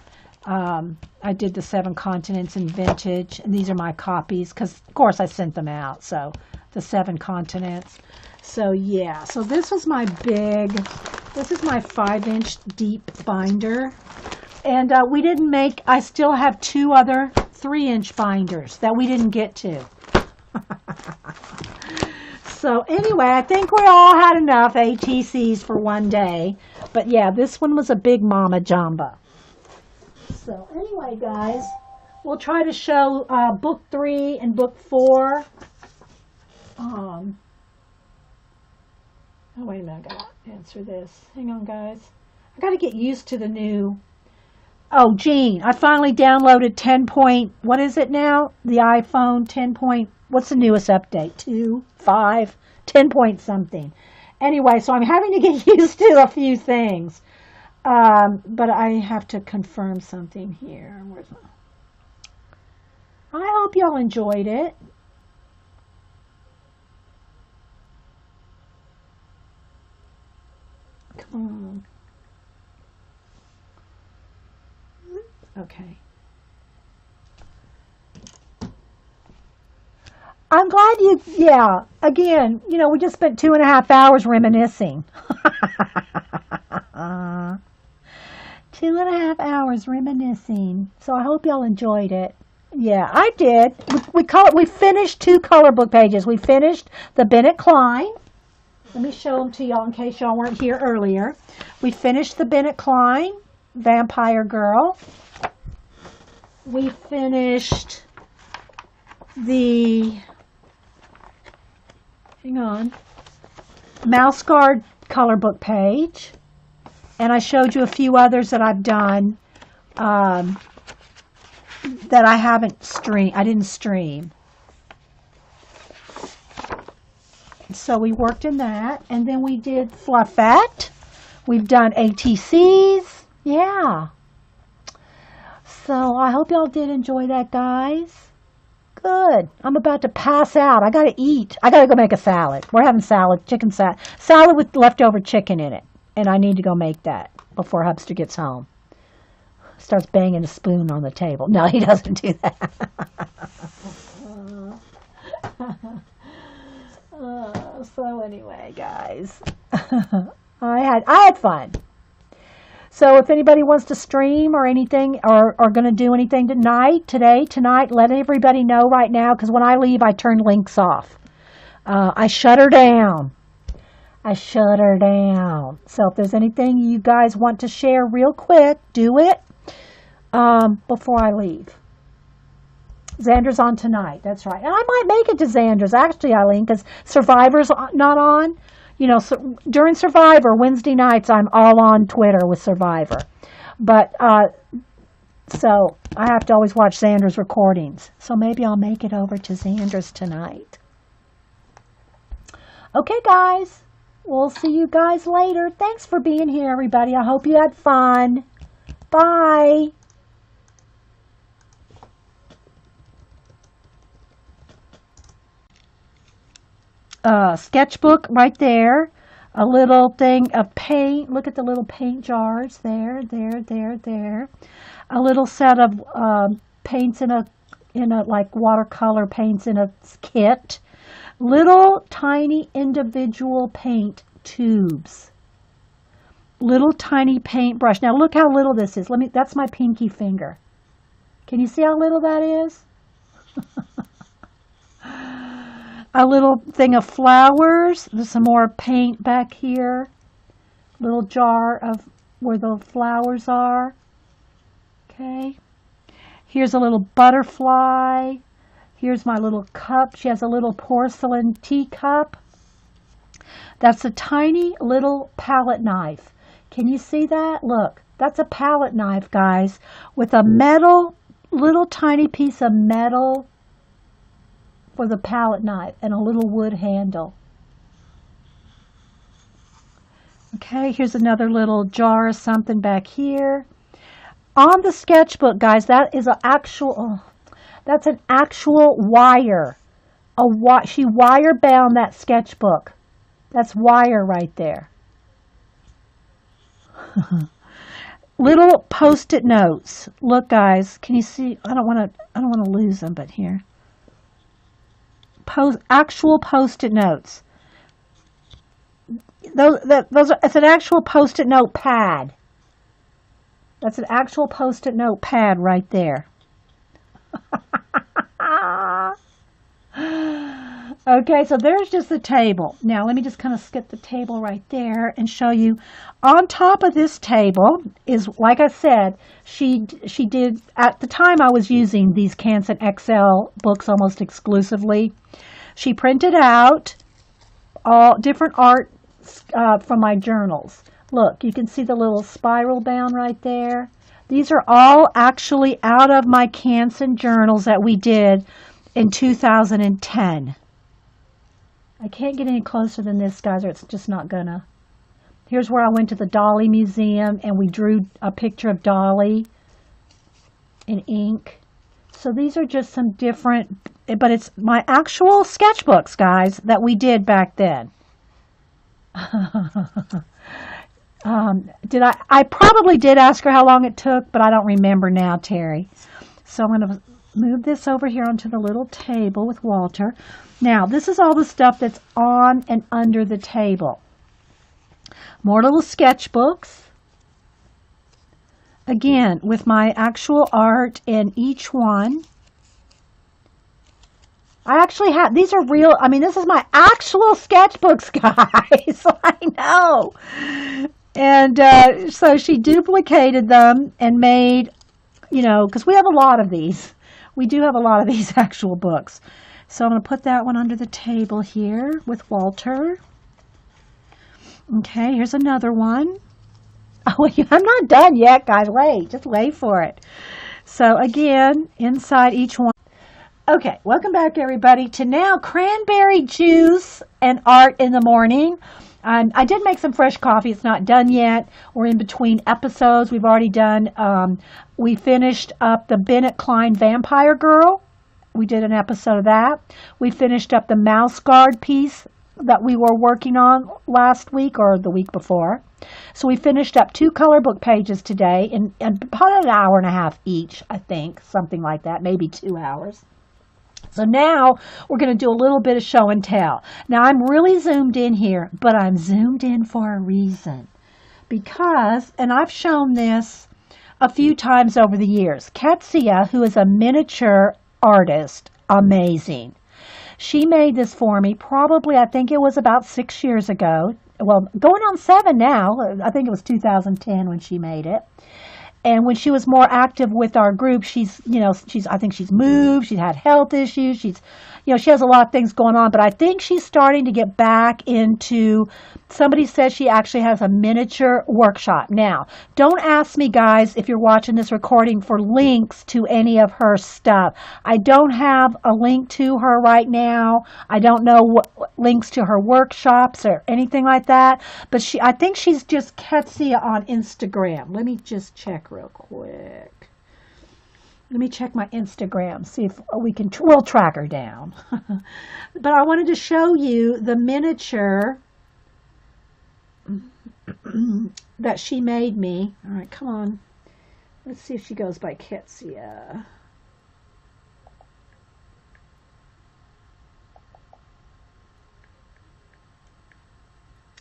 I did the 7 continents in vintage, and these are my copies because, of course, I sent them out. So the 7 continents. So yeah, so this is my 5-inch deep binder. And we didn't make, I still have 2 other 3-inch binders that we didn't get to. So anyway, I think we all had enough ATCs for one day. But yeah, this one was a big mama jamba. So anyway, guys, we'll try to show book 3 and book 4. Oh, wait a minute, I gotta answer this. Hang on, guys. I gotta get used to the new. Oh, Jean, I finally downloaded 10 point, what is it now? The iPhone 10 point, what's the newest update? 2, 5, 10 point something. Anyway, so I'm having to get used to a few things. But I have to confirm something here. I hope y'all enjoyed it. Come on. Okay. I'm glad yeah, again, we just spent 2.5 hours reminiscing. 2.5 hours reminiscing. So I hope y'all enjoyed it. Yeah, I did. We finished 2 color book pages. We finished the Bennett Klein. Let me show them to y'all in case y'all weren't here earlier. We finished the Bennett Klein, Vampire Girl. We finished the, hang on, Mouse Guard color book page. And I showed you a few others that I've done that I haven't streamed. I didn't stream. So we worked in that. And then we did Fluffette. We've done ATCs. Yeah. So I hope y'all did enjoy that, guys. Good. I'm about to pass out. I got to eat. I got to go make a salad. We're having salad, chicken salad. Salad with leftover chicken in it. And I need to go make that before Hubster gets home. Starts banging a spoon on the table. No, he doesn't do that. So anyway, guys, I had fun. So if anybody wants to stream or anything, or going to do anything tonight, let everybody know right now, because when I leave, I turn links off. I shut her down. So if there's anything you guys want to share real quick, do it before I leave. Xander's on tonight. That's right. And I might make it to Xander's, actually, Eileen, because Survivor's not on. So during Survivor, Wednesday nights, I'm all on Twitter with Survivor. But, so I have to always watch Xander's recordings. So maybe I'll make it over to Xander's tonight. Okay, guys. We'll see you guys later. Thanks for being here, everybody. I hope you had fun. Bye. Sketchbook right there. A little thing of paint. Look at the little paint jars there. A little set of paints in a like watercolor paints in a kit. Little tiny individual paint tubes. Little tiny paintbrush. Now look how little this is. That's my pinky finger. Can you see how little that is? A little thing of flowers. There's some more paint back here. Little jar of where the flowers are. Okay. Here's a little butterfly. Here's my little cup. She has a little porcelain teacup. That's a tiny little palette knife. Can you see that? Look, that's a palette knife, guys, with a little tiny piece of metal for the palette knife and a little wood handle. Okay, here's another little jar of something back here. On the sketchbook, guys, that is that's an actual wire. She wire bound that sketchbook. That's wire right there. Little post-it notes. Look, guys, can you see? I don't want to lose them, but here. Actual post-it notes. It's an actual post-it note pad. That's an actual post-it note pad right there. Okay, so there's just the table. Now let me just kind of skip the table right there and show you. On top of this table is, like I said, she did, at the time I was using these Canson XL books almost exclusively. She printed out all different art from my journals. Look, you can see the little spiral bound right there. These are all actually out of my Canson journals that we did in 2010. I can't get any closer than this, guys, or it's just not gonna. Here's where I went to the Dolly Museum and we drew a picture of Dolly in ink. So these are just some different, but it's my actual sketchbooks, guys, that we did back then. I probably did ask her how long it took, but I don't remember now, Terry. So I'm going to move this over here onto the little table with Walter. Now, this is all the stuff that's on and under the table. More little sketchbooks. Again, with my actual art in each one. I actually have, these are real, I mean, this is my actual sketchbooks, guys. I know. And so she duplicated them and made, you know, because we have a lot of these. We do have a lot of these actual books. So I'm going to put that one under the table here with Walter. Okay, here's another one. Oh, I'm not done yet, guys. Wait, just wait for it. So again, inside each one. Okay, welcome back, everybody, to now cranberry juice and art in the morning. I did make some fresh coffee. It's not done yet. We're in between episodes. We've already done, we finished up the Bennett Klein Vampire Girl. We did an episode of that. We finished up the Mouse Guard piece that we were working on last week or the week before. So we finished up 2 color book pages today in about an hour and a half each, I think, something like that, maybe 2 hours. So now we're going to do a little bit of show and tell. Now I'm really zoomed in here, but I'm zoomed in for a reason. Because, and I've shown this a few times over the years, Ketsia, who is a miniature artist, amazing. She made this for me probably, I think it was about 6 years ago. Well, going on 7 now. I think it was 2010 when she made it. And when she was more active with our group, I think she's moved, she's had health issues, she has a lot of things going on, but I think she's starting to get back into, somebody says she actually has a miniature workshop. Now, don't ask me, guys, if you're watching this recording for links to any of her stuff. I don't have a link to her right now. I don't know what links to her workshops or anything like that, but I think she's just Ketsia on Instagram. Let me just check real quick. Let me check my Instagram, see if we'll track her down. But I wanted to show you the miniature that she made me. All right, come on. Let's see if she goes by Ketsia.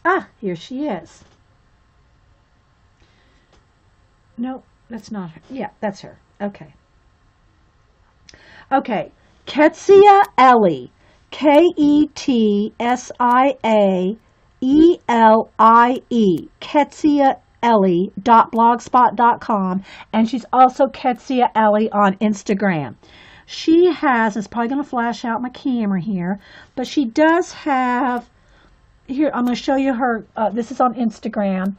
Ah, here she is. No, that's not her. Yeah, that's her. Okay. Okay, Ketsia Ellie, Ketsia Elie, KetsiaElie.blogspot.com, and she's also Ketsia Ellie on Instagram. She has, it's probably going to flash out my camera here, but she does have, here, I'm going to show you her, this is on Instagram.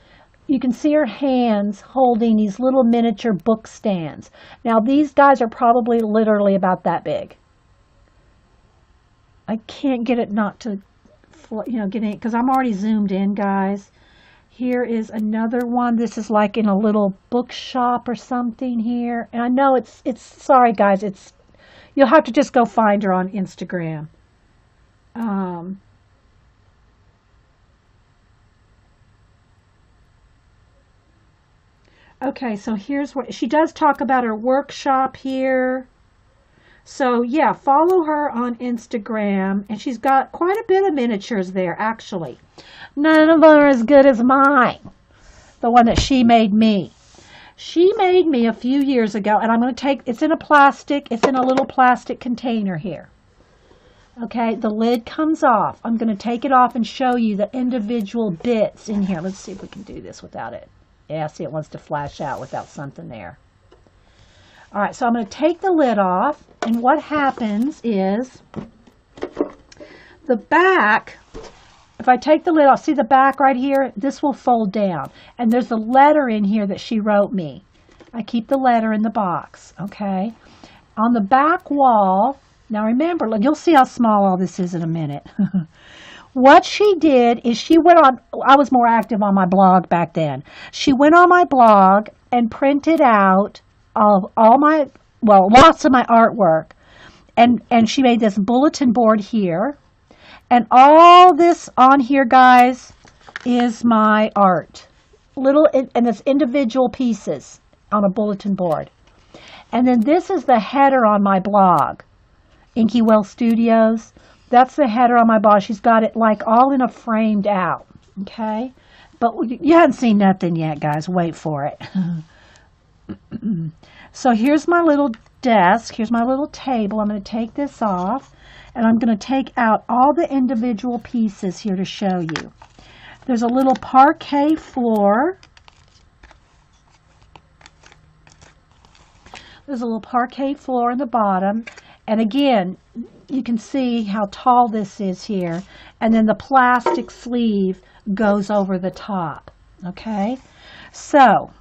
You can see her hands holding these little miniature book stands. Now, these guys are probably literally about that big. I can't get it not to, get in, because I'm already zoomed in, guys. Here is another one. This is like in a little bookshop or something here. And I know it's sorry, guys, you'll have to just go find her on Instagram. Okay, so here's what she does talk about her workshop here. So yeah, follow her on Instagram, and she's got quite a bit of miniatures there, actually. None of them are as good as mine, the one that she made me. She made me a few years ago, and I'm going to take, it's in a little plastic container here. Okay, the lid comes off. I'm going to take it off and show you the individual bits in here. Let's see if we can do this without it. Yeah, see, it wants to flash out without something there. All right, so I'm going to take the lid off, and what happens is the back, if I take the lid off, see the back right here? This will fold down, and there's a letter in here that she wrote me. I keep the letter in the box, okay? On the back wall, now remember, look, you'll see how small all this is in a minute. what she did is she went on, I was more active on my blog back then. She went on my blog and printed out all my, well, lots of my artwork. And she made this bulletin board here. And all this on here, guys, is my art. And it's individual pieces on a bulletin board. And then this is the header on my blog, Inky Well Studios. That's the header on my blog. She's got it like all in a framed out, okay? But you haven't seen nothing yet, guys. Wait for it. So here's my little desk. Here's my little table. I'm going to take this off, and I'm going to take out all the individual pieces here to show you. There's a little parquet floor. There's a little parquet floor in the bottom. And again, you can see how tall this is here. And then the plastic sleeve goes over the top. Okay? So,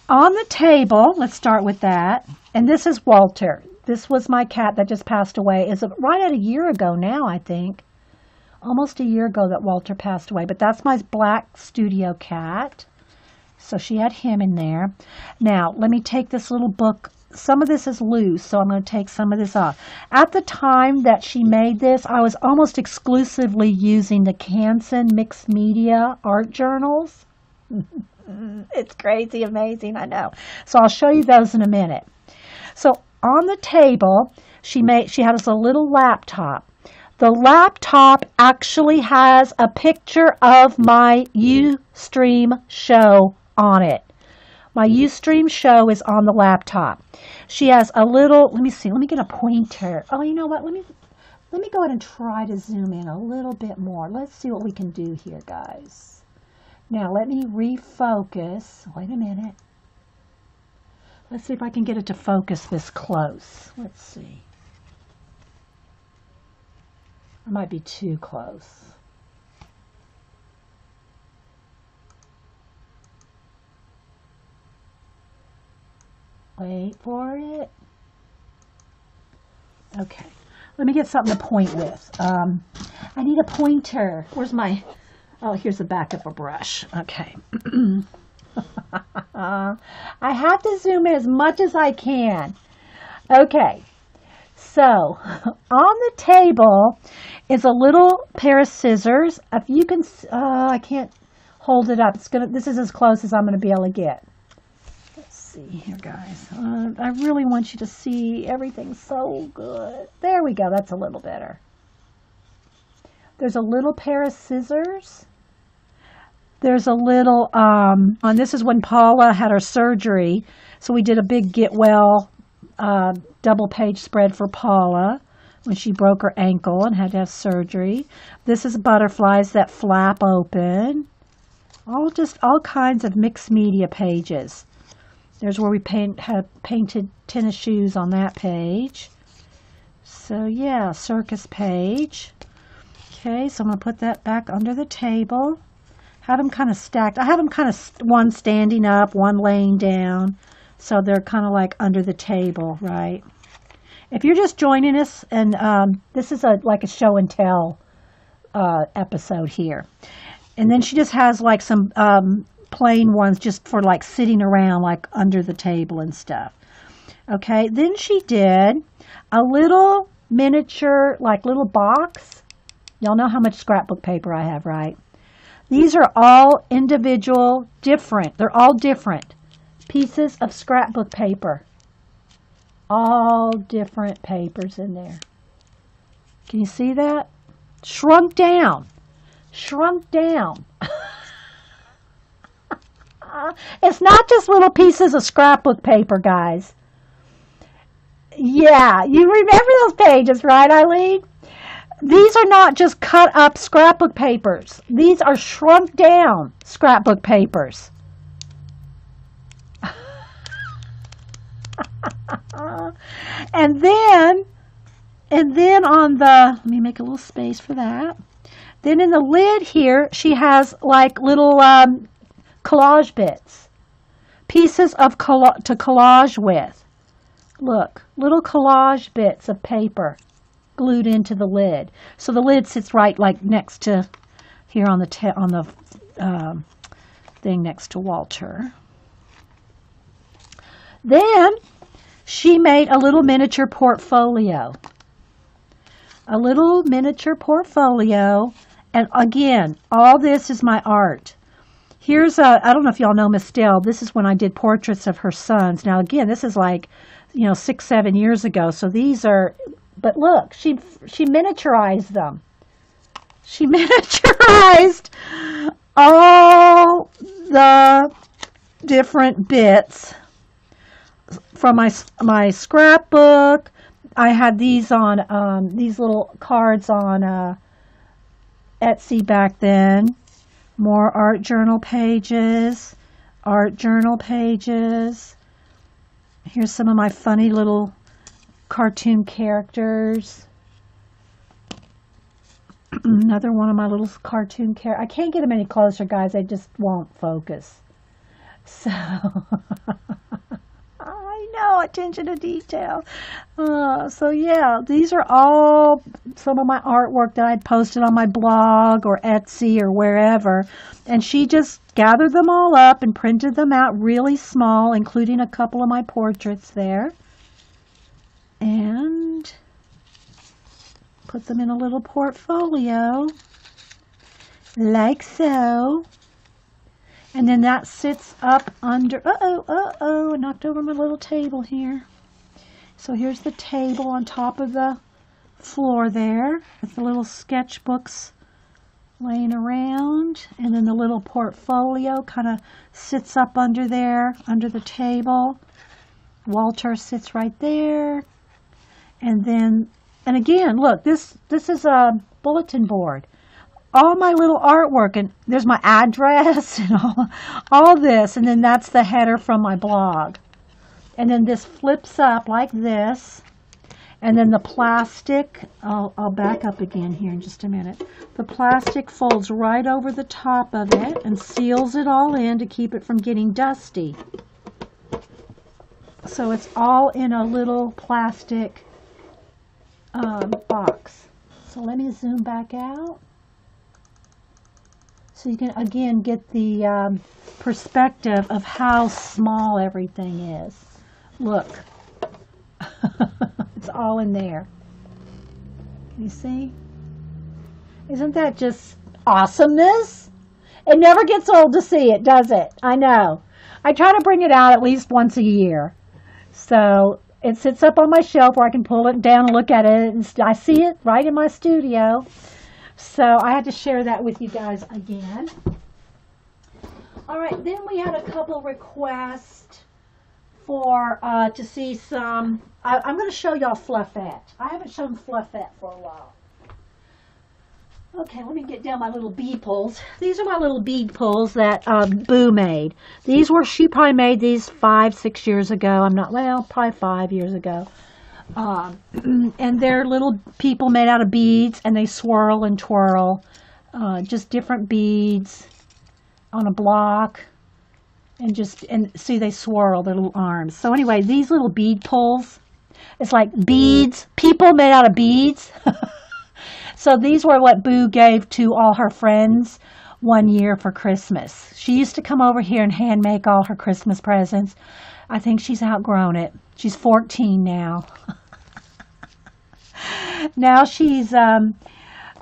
on the table, let's start with that. And this is Walter. This was my cat that just passed away. It's right at a year ago now, I think. Almost a year ago that Walter passed away. But that's my black studio cat. So she had him in there. Now, let me take this little book. Some of this is loose, so I'm going to take some of this off. At the time that she made this, I was almost exclusively using the Canson Mixed Media art journals. It's crazy, amazing, I know. So I'll show you those in a minute. So on the table, she had us a little laptop. The laptop actually has a picture of my Ustream show on it. My Ustream show is on the laptop. She has a little, let me see, let me get a pointer. Oh, you know what? Let me go ahead and try to zoom in a little bit more. Let's see what we can do here, guys. Now, let me refocus. Wait a minute. Let's see if I can get it to focus this close. Let's see. I might be too close. Wait for it. Okay. Let me get something to point with. I need a pointer. Where's my... Oh, here's the back of a brush. Okay. I have to zoom in as much as I can. Okay. So, on the table is a little pair of scissors. If you can... I can't hold it up. This is as close as I'm going to be able to get. See here, guys. I really want you to see everything so good. There we go. That's a little better. There's a little pair of scissors. There's a little, and this is when Paula had her surgery. So we did a big get well double page spread for Paula when she broke her ankle and had to have surgery. This is butterflies that flap open. All kinds of mixed media pages. There's where we have painted tennis shoes on that page. So yeah, circus page. Okay, so I'm going to put that back under the table. Have them kind of stacked. I have them kind of one standing up, one laying down. So they're kind of like under the table, right? If you're just joining us, and this is like a show and tell episode here. And then she just has like some... plain ones just for like sitting around like under the table and stuff. Okay, then she did a little miniature like little box. Y'all know how much scrapbook paper I have, right? These are all individual, different. They're all different pieces of scrapbook paper. All different papers in there. Can you see that? Shrunk down. Shrunk down. It's not just little pieces of scrapbook paper, guys. Yeah, you remember those pages, right, Eileen? These are not just cut up scrapbook papers. These are shrunk down scrapbook papers. And then on the, let me make a little space for that. Then in the lid here, she has like little collage bits, pieces of to collage with. Look, little collage bits of paper. glued into the lid. So the lid sits right like next to here on the thing next to Walter. Then she made a little miniature portfolio. A little miniature portfolio. And again, all this is my art. Here's I don't know if y'all know Miss Dell. This is when I did portraits of her sons. Now again, this is like, 6, 7 years ago. So these are, but look, she miniaturized them. She miniaturized all the different bits from my scrapbook. I had these on these little cards on Etsy back then. More art journal pages. Here's some of my funny little cartoon characters. Another one of my little cartoon characters. I can't get them any closer, guys. They just won't focus. So, I know, attention to detail. So yeah, these are all some of my artwork that I'd posted on my blog or Etsy or wherever. And she just gathered them all up and printed them out really small, including a couple of my portraits there. And put them in a little portfolio, like so. And then that sits up under, I knocked over my little table here. So here's the table on top of the floor there, with the little sketchbooks laying around. And then the little portfolio kind of sits up under there, under the table. Walter sits right there. And then, and again, look, this is a bulletin board. All my little artwork, and there's my address and all this, and then that's the header from my blog. And then this flips up like this, and then the plastic, I'll back up again here in just a minute. The plastic folds right over the top of it and seals it all in to keep it from getting dusty. So it's all in a little plastic box. So let me zoom back out. So you can, again, get the perspective of how small everything is. Look. It's all in there. Can you see? Isn't that just awesomeness? It never gets old to see it, does it? I know. I try to bring it out at least once a year. So it sits up on my shelf where I can pull it down and look at it. And I see it right in my studio. So I had to share that with you guys again. All right, then we had a couple requests for to see some. I'm going to show y'all Fluffette. I haven't shown Fluffette for a while. Okay, let me get down my little bead pulls. These are my little bead pulls that Boo made. She probably made these 5, 6 years ago. Probably 5 years ago. And they're little people made out of beads, and they swirl and twirl. Just different beads on a block. And see, they swirl their little arms. So anyway, these little bead pulls, it's like beads, people made out of beads. So these were what Boo gave to all her friends one year for Christmas. She used to come over here and hand make all her Christmas presents. I think she's outgrown it. She's 14 now. Now she's,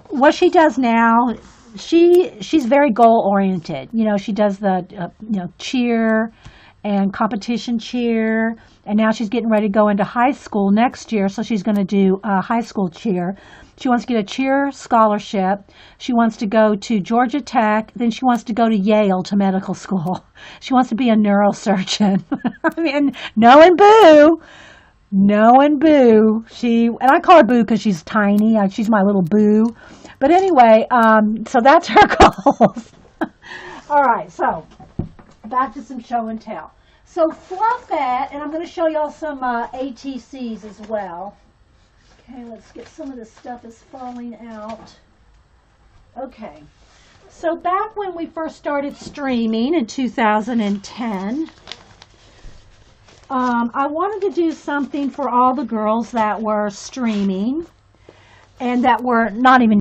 what she does now, she's very goal oriented. She does the, cheer and competition cheer. And now she's getting ready to go into high school next year. So she's going to do high school cheer. She wants to get a cheer scholarship. She wants to go to Georgia Tech. Then she wants to go to Yale to medical school. She wants to be a neurosurgeon. I mean, knowing Boo. And I call her Boo because she's tiny. She's my little Boo. But anyway, so that's her goals. All right, so back to some show and tell. So Fluffette, and I'm going to show y'all some ATCs as well. Okay, let's get some of this stuff is falling out. Okay, so back when we first started streaming in 2010, I wanted to do something for all the girls that were streaming. and that we're not even